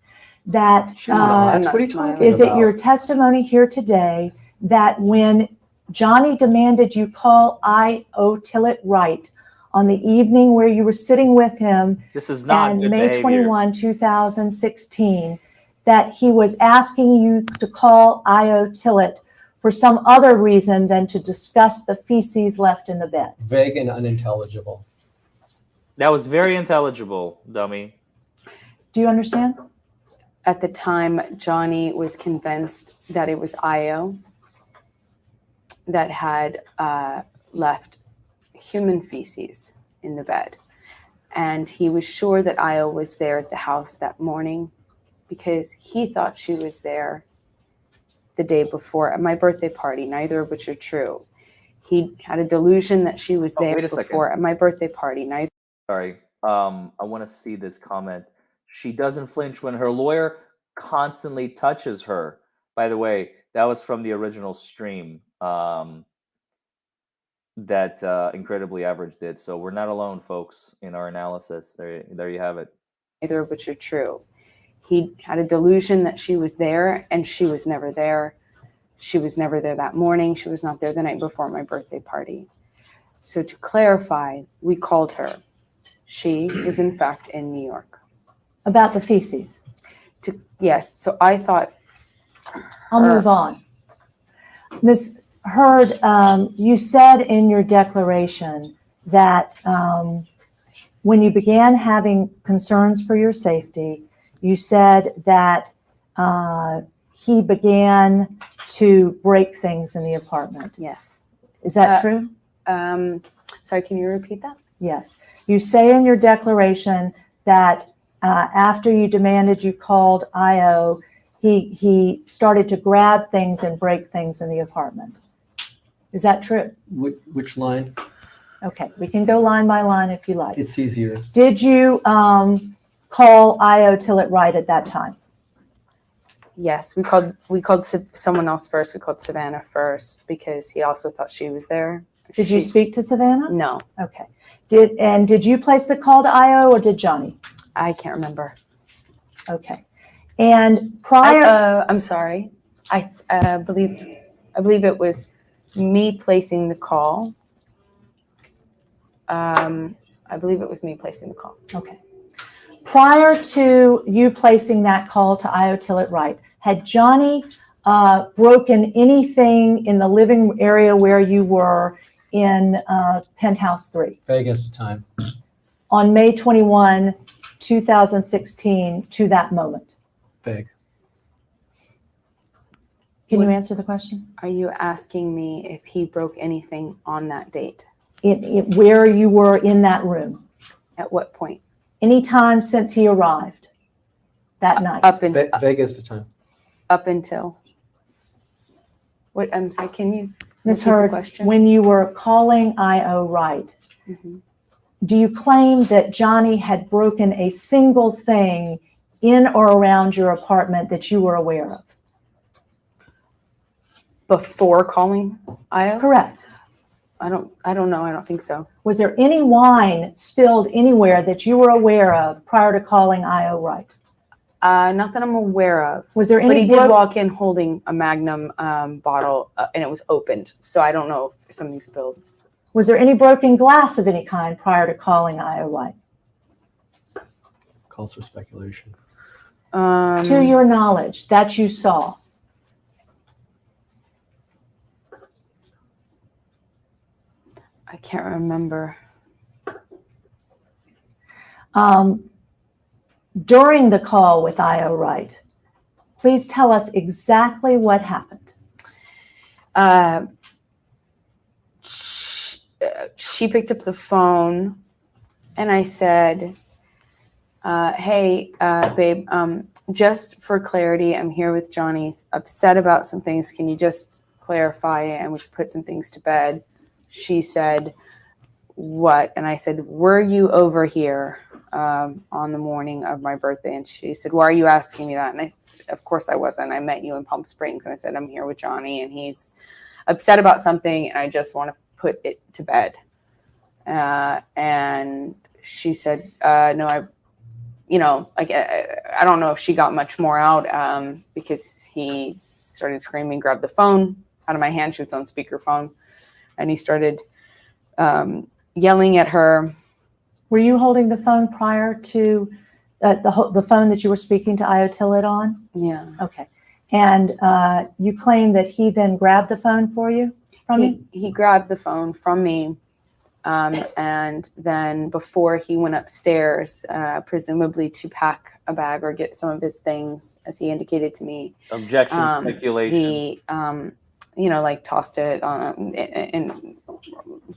That She's not. What are you smiling. talking is about? it your testimony here today that when Johnny demanded you call Io Tillett Wright on the evening where you were sitting with him This is not on good May behavior. 21, 2016, that he was asking you to call Io Tillett for some other reason than to discuss the feces left in the bed? Vague and unintelligible. That was very intelligible, dummy. Do you understand? At the time, Johnny was convinced that it was Io that had left human feces in the bed. And he was sure that Io was there at the house that morning because he thought she was there the day before at my birthday party, neither of which are true. He had a delusion that she was Oh, there wait a second. before at my birthday party. Neither Sorry. I want to see this comment. She doesn't flinch when her lawyer constantly touches her. By the way, that was from the original stream that Incredibly Average did. So we're not alone, folks, in our analysis. There you have it. of which are true. He had a delusion that she was there, and she was never there. She was never there that morning. She was not there the night before my birthday party. So to clarify, we called her. She is in fact in New York. About the feces. Yes, so I thought I'll move on. Ms. Hurd, you said in your declaration that when you began having concerns for your safety, you said that he began to break things in the apartment. yes. Is that true? Sorry, can you repeat that? Yes. You say in your declaration that after you demanded you called IO, he started to grab things and break things in the apartment. Is that true? Which line? Okay, we can go line by line if you like. It's easier. Did you call IO Tillett-Wright at that time? Yes, we called someone else first. We called Savannah first because he also thought she was there. Did you speak to Savannah? No, Okay. Did you place the call to IO or did Johnny? I can't remember. Okay. And prior, I'm sorry. I believe it was me placing the call. I believe it was me placing the call. okay. Prior to you placing that call to IO Tillett-Wright, had Johnny broken anything in the living area where you were in Penthouse 3 Vegas time. on May 21, 2016 to that moment? Vague. Can you answer the question? Are you asking me if he broke anything on that date? Where you were in that room? At what point? Anytime since he arrived that night? Vegas to time. Up until. What? I'm sorry. Can you Ms. repeat the Hurd, question? when you were calling IO Wright, Mhm. do you claim that Johnny had broken a single thing in or around your apartment that you were aware of? Before calling IO? Correct. I don't know. I don't think so. Was there any wine spilled anywhere that you were aware of prior to calling IO Wright? Not that I'm aware of. Was there But any he did walk in holding a Magnum bottle, and it was opened. So I don't know if something spilled. Was there any broken glass of any kind prior to calling IO Wright? Calls for speculation. To your knowledge, that you saw? I can't remember. During the call with IO Wright, please tell us exactly what happened. She picked up the phone, and I said, hey, babe, just for clarity, I'm here with Johnny. He's upset about some things. Can you just clarify and we can put some things to bed? She said, what? And I said, were you over here on the morning of my birthday? And she said, why are you asking me that? And of course I wasn't. I met you in Palm Springs. And I said, I'm here with Johnny and he's upset about something and I just want to put it to bed. And she said, no, I don't know if she got much more out because he started screaming, grabbed the phone out of my hand. She was on speakerphone. And he started yelling at her. Were you holding the phone prior to the phone that you were speaking to IO Tillett on? Yeah. Okay. And you claim that he then grabbed the phone from you? He grabbed the phone from me. And then before he went upstairs, presumably to pack a bag or get some of his things, as he indicated to me. Objection, speculation. He tossed it and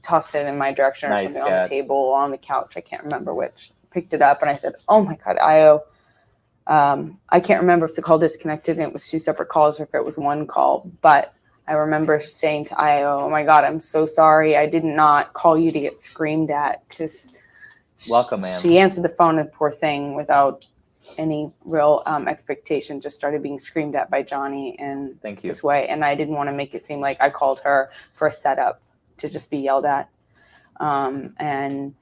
tossed it in my direction or Nice something on cat. the table, on the couch. I can't remember which. Picked it up and I said, "Oh my God, IO." I can't remember if the call disconnected and it was two separate calls or if it was one call, but I remember saying to Io, "Oh my God, I'm so sorry. I did not call you to get screamed at," because Welcome, ma'am. she answered the phone, and poor thing, without any real expectation, just started being screamed at by Johnny in Thank you. this way. And I didn't want to make it seem like I called her for a setup to just be yelled at. And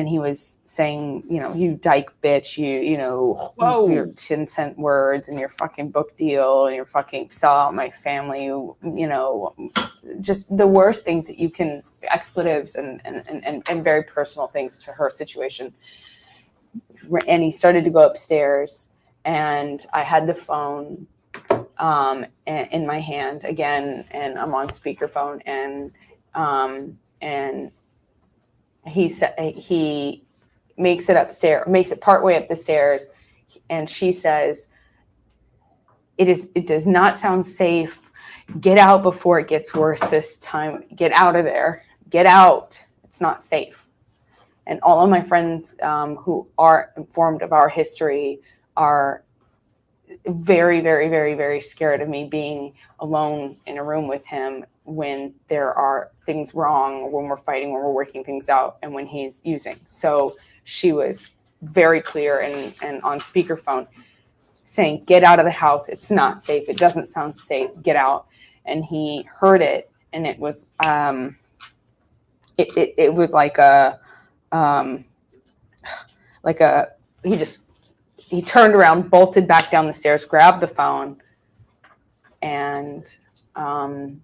he was saying, you know, "You dyke bitch, you know, Whoa. your 10-cent words and your fucking book deal and your fucking sell out my family, you know," just the worst things that you can, expletives and very personal things to her situation. And he started to go upstairs, and I had the phone in my hand again, and I'm on speakerphone, and he said, he makes it partway up the stairs, and she says, it does not sound safe. Get out before it gets worse this time. Get out of there. Get out. It's not safe." And all of my friends who are informed of our history are very, very, very, very scared of me being alone in a room with him when there are things wrong, when we're fighting, when we're working things out, and when he's using. So she was very clear and on speakerphone saying, "Get out of the house. It's not safe. It doesn't sound safe. Get out." And he heard it, and it was it was like he turned around, bolted back down the stairs, grabbed the phone, and started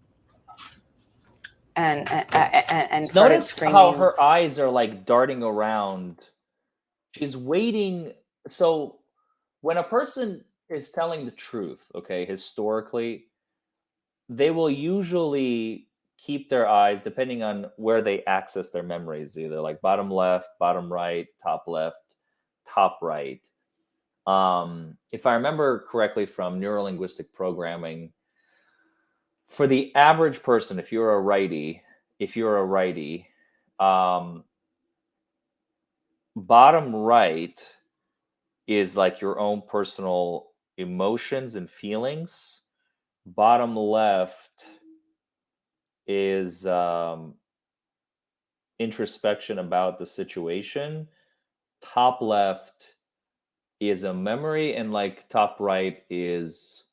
Notice screaming. how her eyes are like darting around. She's waiting. So when a person is telling the truth, okay, historically, they will usually keep their eyes, depending on where they access their memories, either like bottom left, bottom right, top left, top right. If I remember correctly from neurolinguistic programming, for the average person, if you're a righty, bottom right is like your own personal emotions and feelings. Bottom left is introspection about the situation. Top left is a memory, and like top right is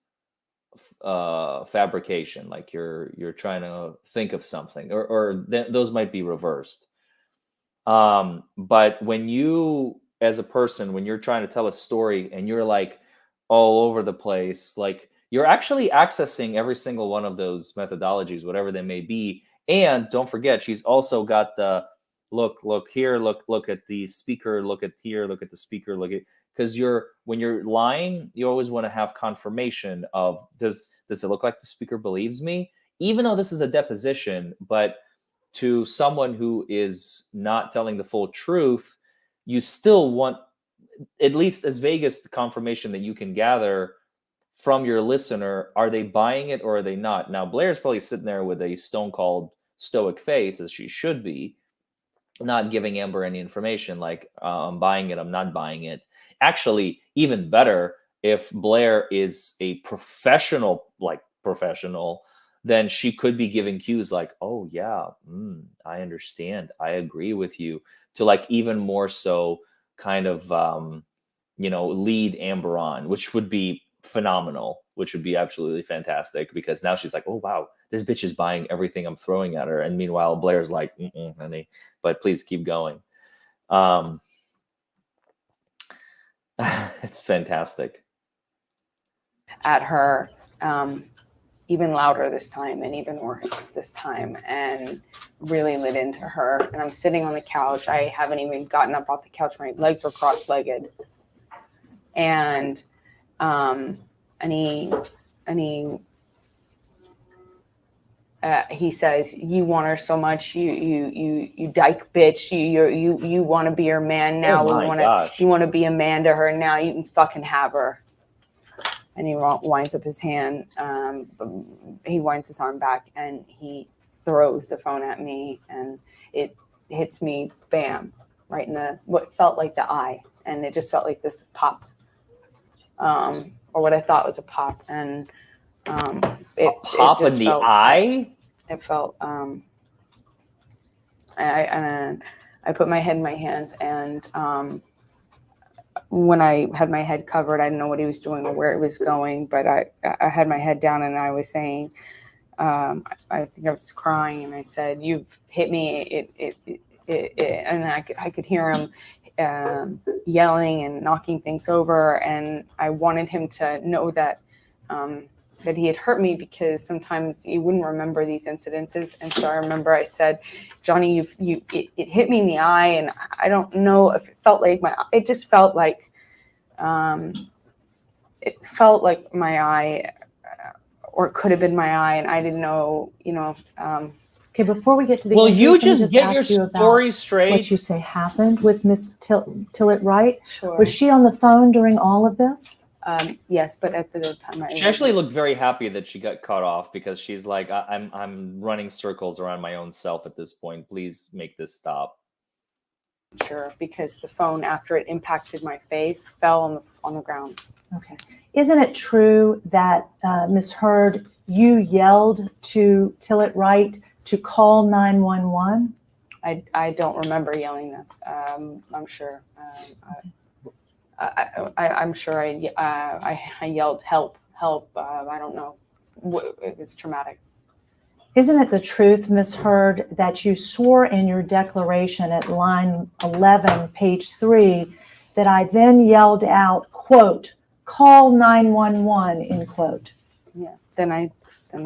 fabrication, like you're trying to think of something, or those might be reversed. But when you, as a person, when you're trying to tell a story and you're like all over the place, like you're actually accessing every single one of those methodologies, whatever they may be. And don't forget, she's also got the look here, look at the speaker, look at here, look at the speaker, look at, because when you're lying, you always want to have confirmation of, does it look like the speaker believes me? Even though this is a deposition, but to someone who is not telling the full truth, you still want at least as vague as the confirmation that you can gather from your listener. Are they buying it or are they not? Now, Blair's probably sitting there with a stone-cold stoic face, as she should be, not giving Amber any information like, I'm buying it, I'm not buying it. Actually, even better, if Blair is a professional, then she could be giving cues like, "Oh yeah, I understand, I agree with you," to like even more so kind of lead Amber on, which would be phenomenal, which would be absolutely fantastic, because now she's like, "Oh wow, this bitch is buying everything I'm throwing at her," and meanwhile Blair's like, "Honey, but please keep going." It's fantastic. At her, even louder this time and even worse this time, and really lit into her. And I'm sitting on the couch. I haven't even gotten up off the couch. My legs are cross-legged. And he says, "You want her so much, you dyke bitch. You want to be her man now. You want to be a man to her now. You can fucking have her." And he winds up his hand. He winds his arm back and he throws the phone at me, and it hits me, bam, right in what felt like the eye, and it just felt like this pop, or what I thought was a pop. And It Pop in just the felt- eye? It felt. I put my head in my hands, and when I had my head covered, I didn't know what he was doing or where it was going, but I had my head down and I was saying, I think I was crying, and I said, "You've hit me." And I could hear him yelling and knocking things over, and I wanted him to know that that he had hurt me, because sometimes you wouldn't remember these incidences. And so I remember I said, "Johnny, it hit me in the eye, and I don't know if it felt like it just felt like my eye, or it could have been my eye, and I didn't know, Okay, before we get to the Will interviews, you let me just get ask your you about story straight? what you say happened with Miss Tillett Wright. Sure. Was she on the phone during all of this? Yes, but at the time She actually looked very happy that she got cut off, because she's like, I'm running circles around my own self at this point. Please make this stop. sure, because the phone, after it impacted my face, fell on the ground. Okay. Isn't it true that, Ms. Hurd, you yelled to Tillett Wright to call 911? I don't remember yelling that. I'm sure. I'm sure I yelled help. I don't know. It was traumatic. Isn't it the truth, Ms. Hurd, that you swore in your declaration at line 11, page 3, that I then yelled out, quote, call 911, end quote? Yeah. Then I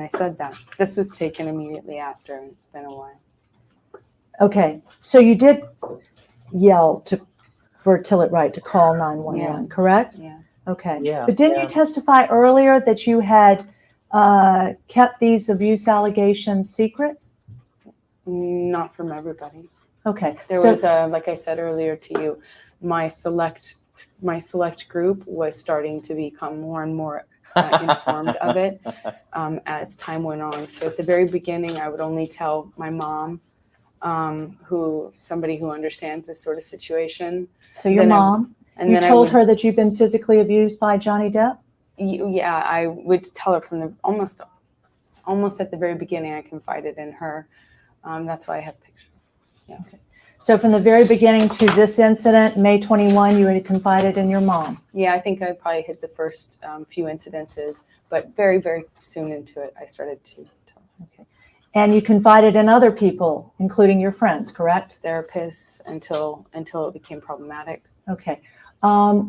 said that. This was taken immediately after, and it's been a while. Okay, so you did yell for Tillett Wright to call 911, correct? Yeah. Okay. Yeah, But didn't yeah. you testify earlier that you had kept these abuse allegations secret? Not from everybody. Okay. There so, was like I said earlier to you, my select group was starting to become more and more informed of it as time went on. So at the very beginning, I would only tell my mom, somebody who understands this sort of situation. so your then mom, you I told would- her that you've been physically abused by Johnny Depp? Yeah, I would tell her from the almost at the very beginning. I confided in her. That's why I have pictures. Yeah. Okay. So from the very beginning to this incident, May 21, you had confided in your mom? Yeah, I think I probably hit the first few incidences, but very, very soon into it, I started to tell Okay. And you confided in other people, including your friends, correct? therapists until it became problematic. Okay.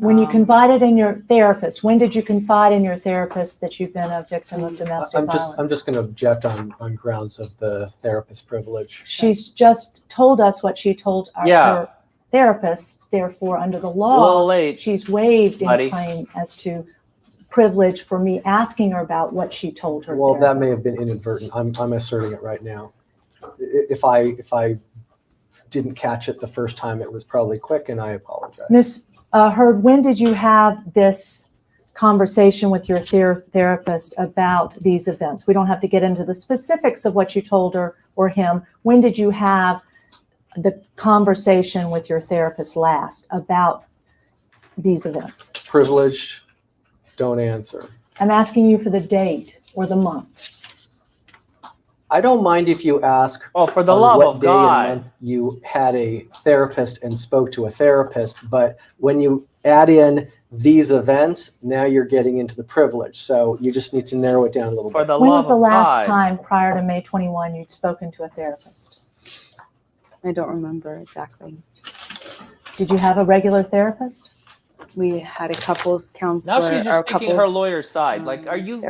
When you confided in your therapist, when did you confide in your therapist that you've been a victim of domestic violence? I'm just going to object on grounds of the therapist privilege. She's just told us what she told her therapist. Therefore, under the A law, little late. she's waived any buddy. claim as to privilege for me asking her about what she told her Well, that may therapist. have been inadvertent. I'm asserting it right now. If I didn't catch it the first time, it was probably quick, and I apologize. Ms. Hurd, when did you have this conversation with your therapist about these events? We don't have to get into the specifics of what you told her or him. When did you have the conversation with your therapist last about these events? Privileged, don't answer. I'm asking you for the date or the month. I don't mind if you ask Oh, for the on love what of day and God. month you had a therapist and spoke to a therapist, but when you add in these events, now you're getting into the privilege. So you just need to narrow it down a little For bit. the When love was the of last God. time prior to May 21 you'd spoken to a therapist? I don't remember exactly. Did you have a regular therapist? We had a couples counselor. Now she's or just taking her lawyer's side. Like, are you?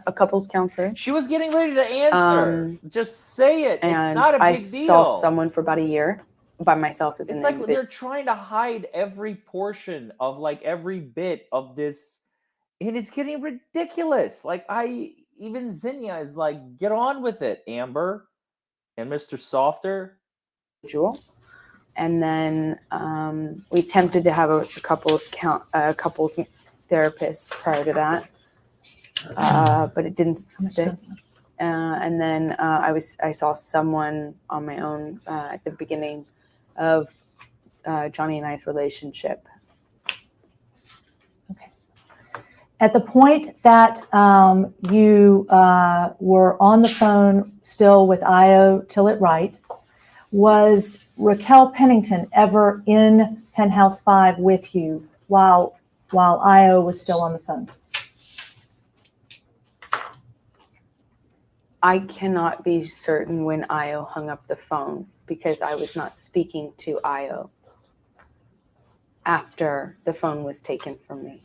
a couples counselor? She was getting ready to answer. Just say it. It's And not a big I deal. saw someone for about a year by myself as It's an like individual. they're trying to hide every portion of like every bit of this, and it's getting ridiculous. Like even Zinnia is like, get on with it, Amber, and Mr. Softer. And then we attempted to have a couples therapist prior to that, but it didn't stick. And then I saw someone on my own at the beginning of Johnny and I's relationship. At the point that you were on the phone still with Io Tillett Wright, was Raquel Pennington ever in Penthouse 5 with you while Io was still on the phone? I cannot be certain when Io hung up the phone because I was not speaking to Io after the phone was taken from me.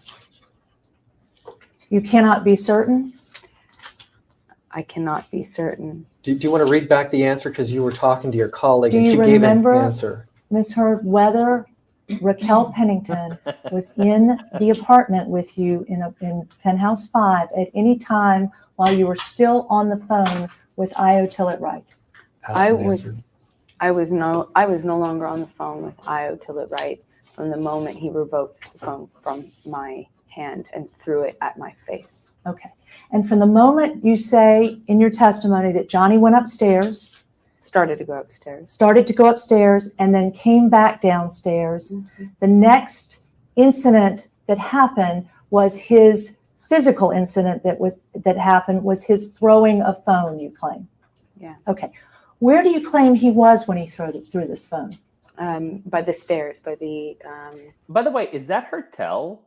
You cannot be certain? I cannot be certain. Do you want to read back the answer? Because you were talking to your colleague Do and you she gave an remember? answer. Ms. Hurd, whether Raquel Pennington was in the apartment with you in Penthouse 5 at any time while you were still on the phone with Io Tillett Wright? Asked I and was answered. I was no longer on the phone with Io Tillett Wright from the moment he revoked the phone from my hand and threw it at my face. Okay. And from the moment you say in your testimony that Johnny went upstairs, Started to go upstairs. started to go upstairs, and then came back downstairs, the next incident that happened was his physical incident that happened was his throwing a phone, you claim. Yeah. Okay. Where do you claim he was when he threw this phone? By the stairs, by the By the way, is that her tell?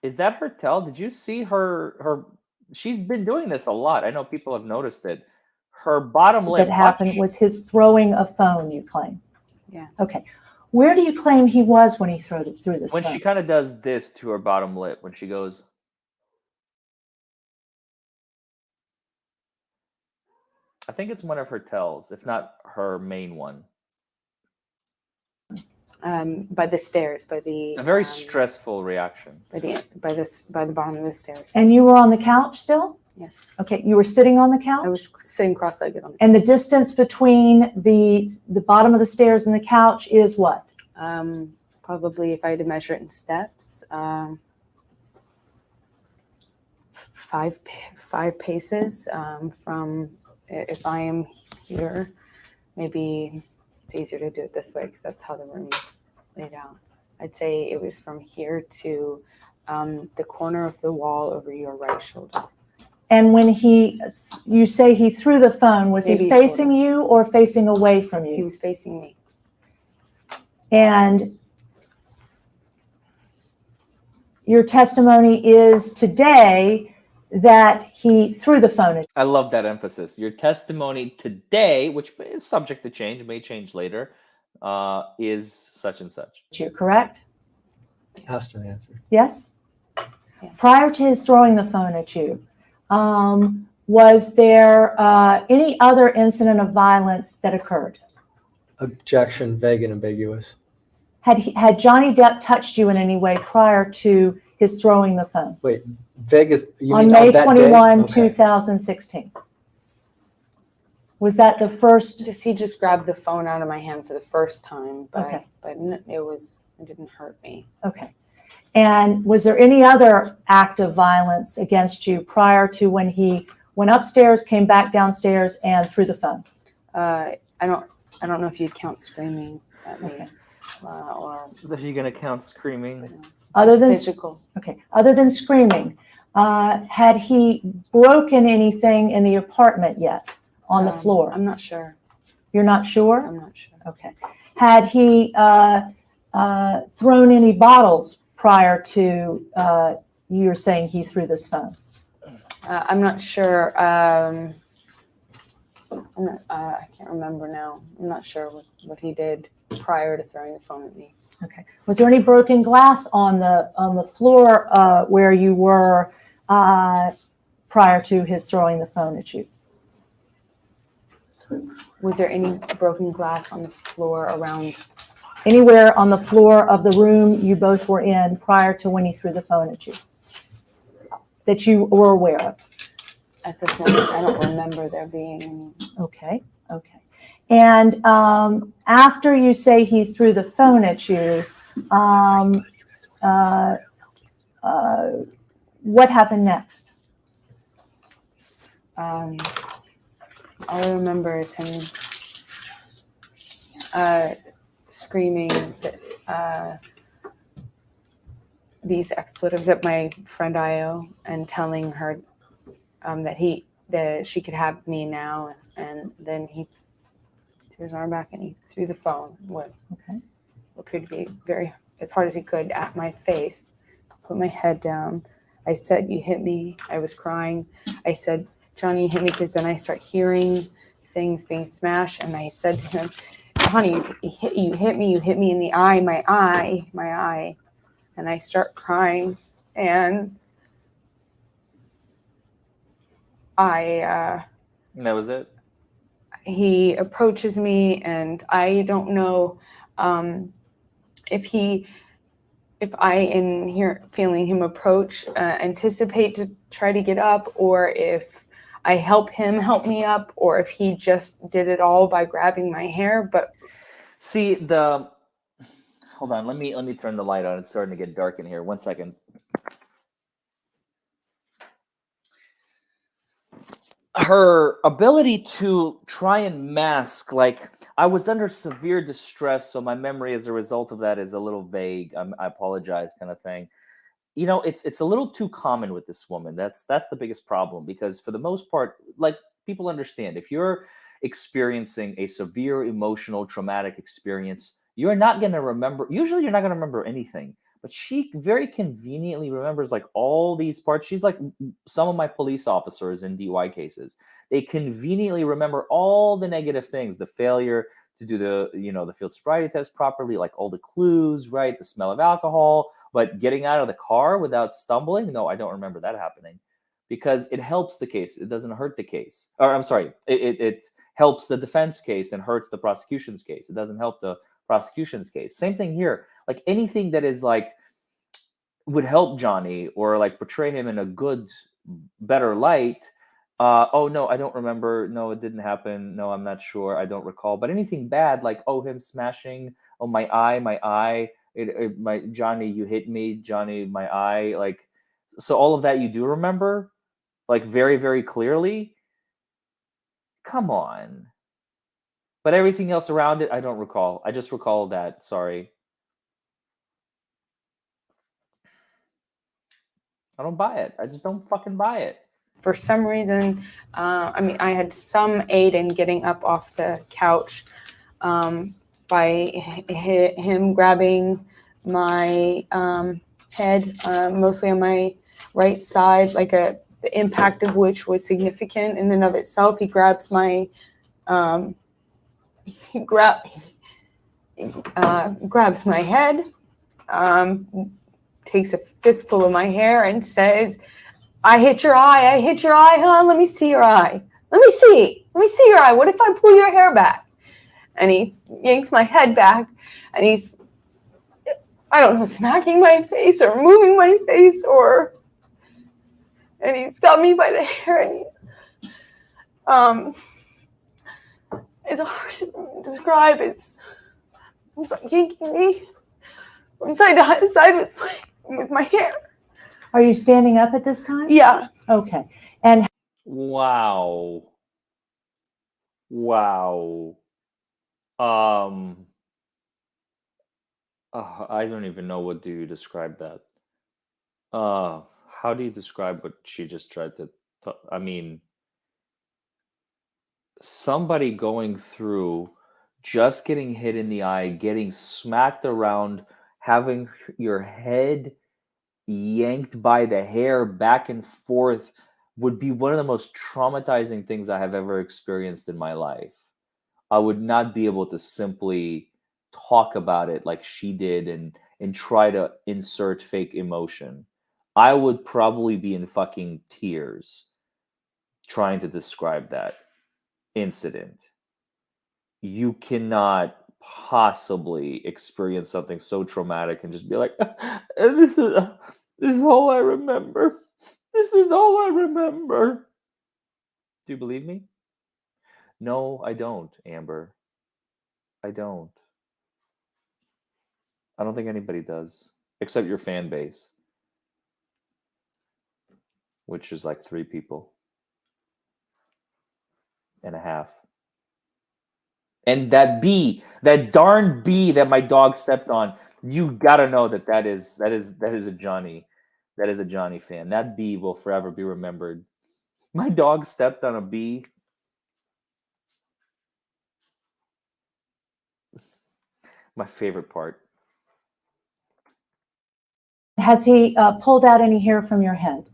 Is that her tell? Did you see her? She's been doing this a lot. I know people have noticed it. Her bottom lip That happened touch- was his throwing a phone, you claim. Yeah. Okay. Where do you claim he was when he threw this when phone? she kind of does this to her bottom lip when she goes. I think it's one of her tells, if not her main one. by the stairs, by the It's a very stressful reaction. by the bottom of the stairs. And you were on the couch still? Yes. Okay. You were sitting on the couch? I was sitting cross-legged on the And the distance between the bottom of the stairs and the couch is what? probably if I had to measure it in steps, 5 paces from if I am here, maybe it's easier to do it this way because that's how the room is laid out. I'd say it was from here to the corner of the wall over your right shoulder. And when you say he threw the phone, was he Maybe facing shoulder. you or facing away from He you? was facing me. And your testimony is today that he threw the phone at I love that emphasis. Your testimony today, which is subject to change, may change later, is such and such. you, correct? Asked and answered. Yes? Yeah. Prior to his throwing the phone at you, was there any other incident of violence that occurred? Objection, vague and ambiguous. Had Johnny Depp touched you in any way prior to his throwing the phone? Wait, vague is, you On mean May on that 21, day? Okay. 2016. Was that the first? He just grabbed the phone out of my hand for the first time, but Okay. it didn't hurt me. Okay. And was there any other act of violence against you prior to when he went upstairs, came back downstairs, and threw the phone? I don't know if you'd count screaming at me Okay. or If you're going to count screaming. Other than physical. Okay. Other than screaming, had he broken anything in the apartment yet on the floor? I'm not sure. You're not sure? I'm not sure. Okay. Had he thrown any bottles prior to you're saying he threw this phone? I'm not sure. I can't remember now. I'm not sure what he did prior to throwing the phone at me. Okay. Was there any broken glass on the floor where you were prior to his throwing the phone at you? Was there any broken glass on the floor around? Anywhere on the floor of the room you both were in prior to when he threw the phone at you that you were aware of? At this moment, I don't remember there being any. Okay. Okay. And after you say he threw the phone at you, what happened next? All I remember is him screaming these expletives at my friend Io and telling her that she could have me now, and then he threw his arm back and he threw the phone, what appeared to be very as hard as he could, at my face. Put my head down. I said, "You hit me." I was crying. I said, "Johnny, you hit me," because then I start hearing things being smashed, and I said to him, "Honey, you hit me in the eye, my eye," and I start crying, and And that was it. he approaches me, and I don't know if I, in here feeling him approach, anticipate to try to get up, or if I help him help me up, or if he just did it all by grabbing my hair. But See, hold on, let me turn the light on. It's starting to get dark in here. 1 second. Her ability to try and mask, like, I was under severe distress, so my memory as a result of that is a little vague. I apologize, kind of thing. You know, it's a little too common with this woman. That's the biggest problem, because for the most part, like, people understand, if you're experiencing a severe emotional traumatic experience, you're not going to remember. Usually, you're not going to remember anything. But she very conveniently remembers, like, all these parts. She's like some of my police officers in DUI cases. They conveniently remember all the negative things, the failure to do the field sobriety test properly, like all the clues, right? The smell of alcohol, but getting out of the car without stumbling. No, I don't remember that happening, because it helps the case. It doesn't hurt the case. Or I'm sorry, it helps the defense case and hurts the prosecution's case. It doesn't help the prosecution's case. Same thing here. Like, anything that is like would help Johnny or like portray him in a good, better light. Oh no, I don't remember. No, it didn't happen. No, I'm not sure. I don't recall. But anything bad, like, oh, him smashing. Oh, my eye. My Johnny, you hit me. Johnny, my eye. Like, so all of that you do remember, like, very, very clearly. Come on. But everything else around it, I don't recall. I just recall that. Sorry. I don't buy it. I just don't fucking buy it. for some reason, I had some aid in getting up off the couch by him grabbing my head, mostly on my right side, the impact of which was significant in and of itself. He grabs my grabs my head, takes a fistful of my hair and says, I hit your eye, huh? Let me see your eye. Let me see your eye. What if I pull your hair back? And he yanks my head back, and he's, I don't know, smacking my face or moving my face, and he's got me by the hair, and it's hard to describe. It's like yanking me from side to side with my hair. Are you standing up at this time? Yeah. Okay. And Wow. I don't even know what do you describe that. How do you describe what she just tried to? I mean, somebody going through, just getting hit in the eye, getting smacked around, having your head yanked by the hair back and forth would be one of the most traumatizing things I have ever experienced in my life. I would not be able to simply talk about it like she did and try to insert fake emotion. I would probably be in fucking tears trying to describe that incident. You cannot possibly experience something so traumatic and just be like, this is all I remember. This is all I remember. Do you believe me? No, I don't, Amber. I don't. I don't think anybody does, except your fan base, which is like 3 people and a half. And that bee, that darn bee that my dog stepped on, You gotta know that is a Johnny fan. That bee will forever be remembered. My dog stepped on a bee. My favorite part. Has he pulled out any hair from your head?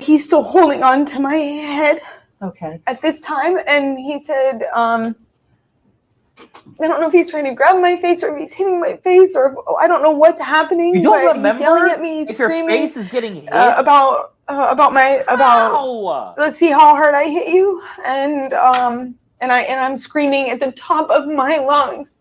He's still holding on to my head Okay. at this time, and he said, I don't know if he's trying to grab my face or if he's hitting my face or I don't know what's happening. You don't but remember? He's yelling at me, he's If your screaming face is getting hit? about Ow! let's see how hard I hit you, and I'm screaming at the top of my lungs.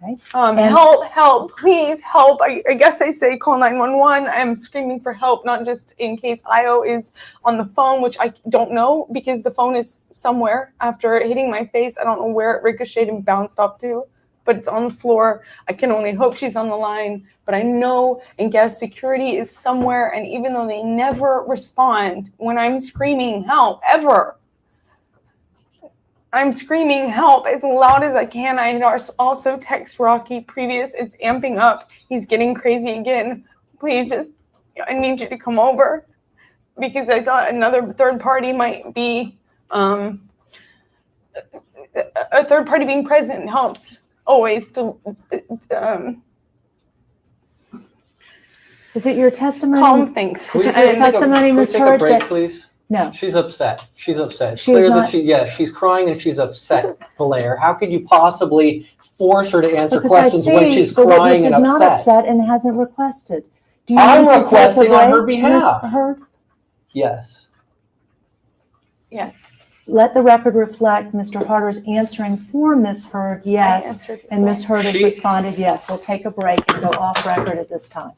Okay. Help, please help. I guess I say call 911. I'm screaming for help, not just in case Io is on the phone, which I don't know because the phone is somewhere after hitting my face. I don't know where it ricocheted and bounced up to, but it's on the floor. I can only hope she's on the line, but I know and guess security is somewhere, and even though they never respond when I'm screaming help, ever, I'm screaming help as loud as I can. I had also text Rocky previous. It's amping up. He's getting crazy again. Please I need you to come over because I thought another third party might be, a third party being present helps always to, Is it your testimony? calm things. Is it your testimony, Ms. Take a Hurd, break, that- please. No. She's upset. She's upset. It's She is clear not- that she's crying and she's upset, Blair. How could you possibly force her to answer Because I questions when see she's the witness crying and is not upset? upset and hasn't requested. Do you I'm need to take a requesting on her break, behalf. Ms. Hurd? Yes. Yes. Let the record reflect Mr. Harder's answering for Ms. Hurd, I yes, answered as and well. Ms. Hurd has She- responded, yes. We'll take a break and go off record at this time.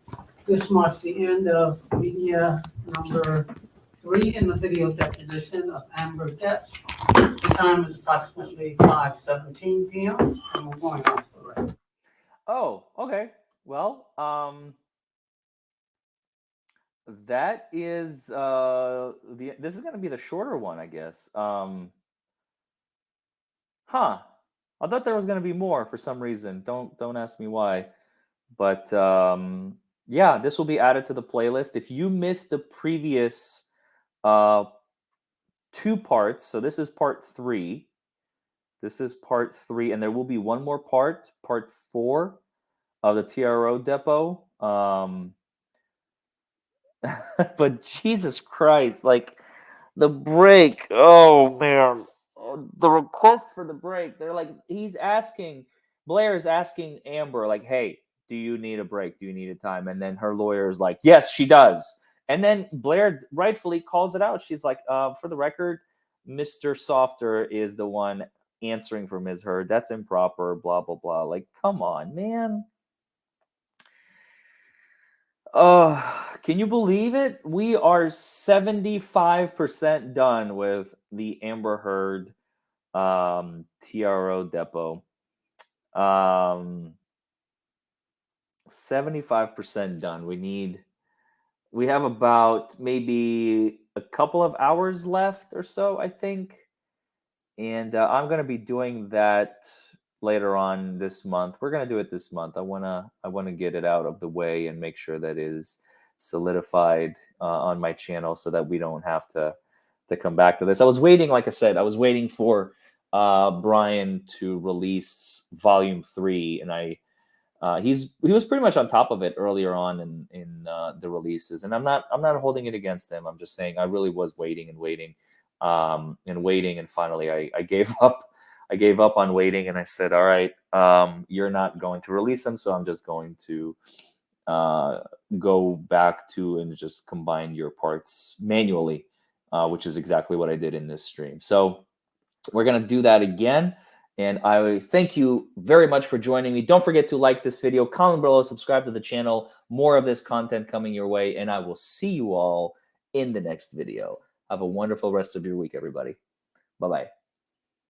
This marks the end of media number 3 in the video deposition of Amber Depp. The time is approximately 5:17 p.m. and we're going off the record. Oh, okay. Well, that is this is gonna be the shorter one, I guess. I thought there was gonna be more for some reason. Don't ask me why. But yeah, this will be added to the playlist. If you missed the previous 2 parts, so this is part 3. This is part 3, and there will be one more part 4 of the TRO Depo. But Jesus Christ, like the break. Oh man, the request for the break. They're like, Blair is asking Amber, like, hey, do you need a break? Do you need a time? And then her lawyer is like, yes, she does. And then Blair rightfully calls it out. She's like, for the record, Mr. Softer is the one answering for Ms. Hurd. That's improper, blah, blah, blah. Like, come on, man. Can you believe it? We are 75% done with the Amber Heard TRO Depo. 75% done. We have about maybe a couple of hours left or so, I think. And I'm going to be doing that later on this month. We're going to do it this month. I want to get it out of the way and make sure that it is solidified on my channel so that we don't have to come back to this. I was waiting, like I said, I was waiting for Brian to release volume 3, and he was pretty much on top of it earlier on in the releases, and I'm not holding it against him. I'm just saying I really was waiting, and finally I gave up. I gave up on waiting, and I said, all right, you're not going to release them, so I'm just going to go back to and just combine your parts manually, which is exactly what I did in this stream. So we're going to do that again. And I thank you very much for joining me. Don't forget to like this video, comment below, subscribe to the channel. More of this content coming your way. And I will see you all in the next video. Have a wonderful rest of your week, everybody. Bye-bye.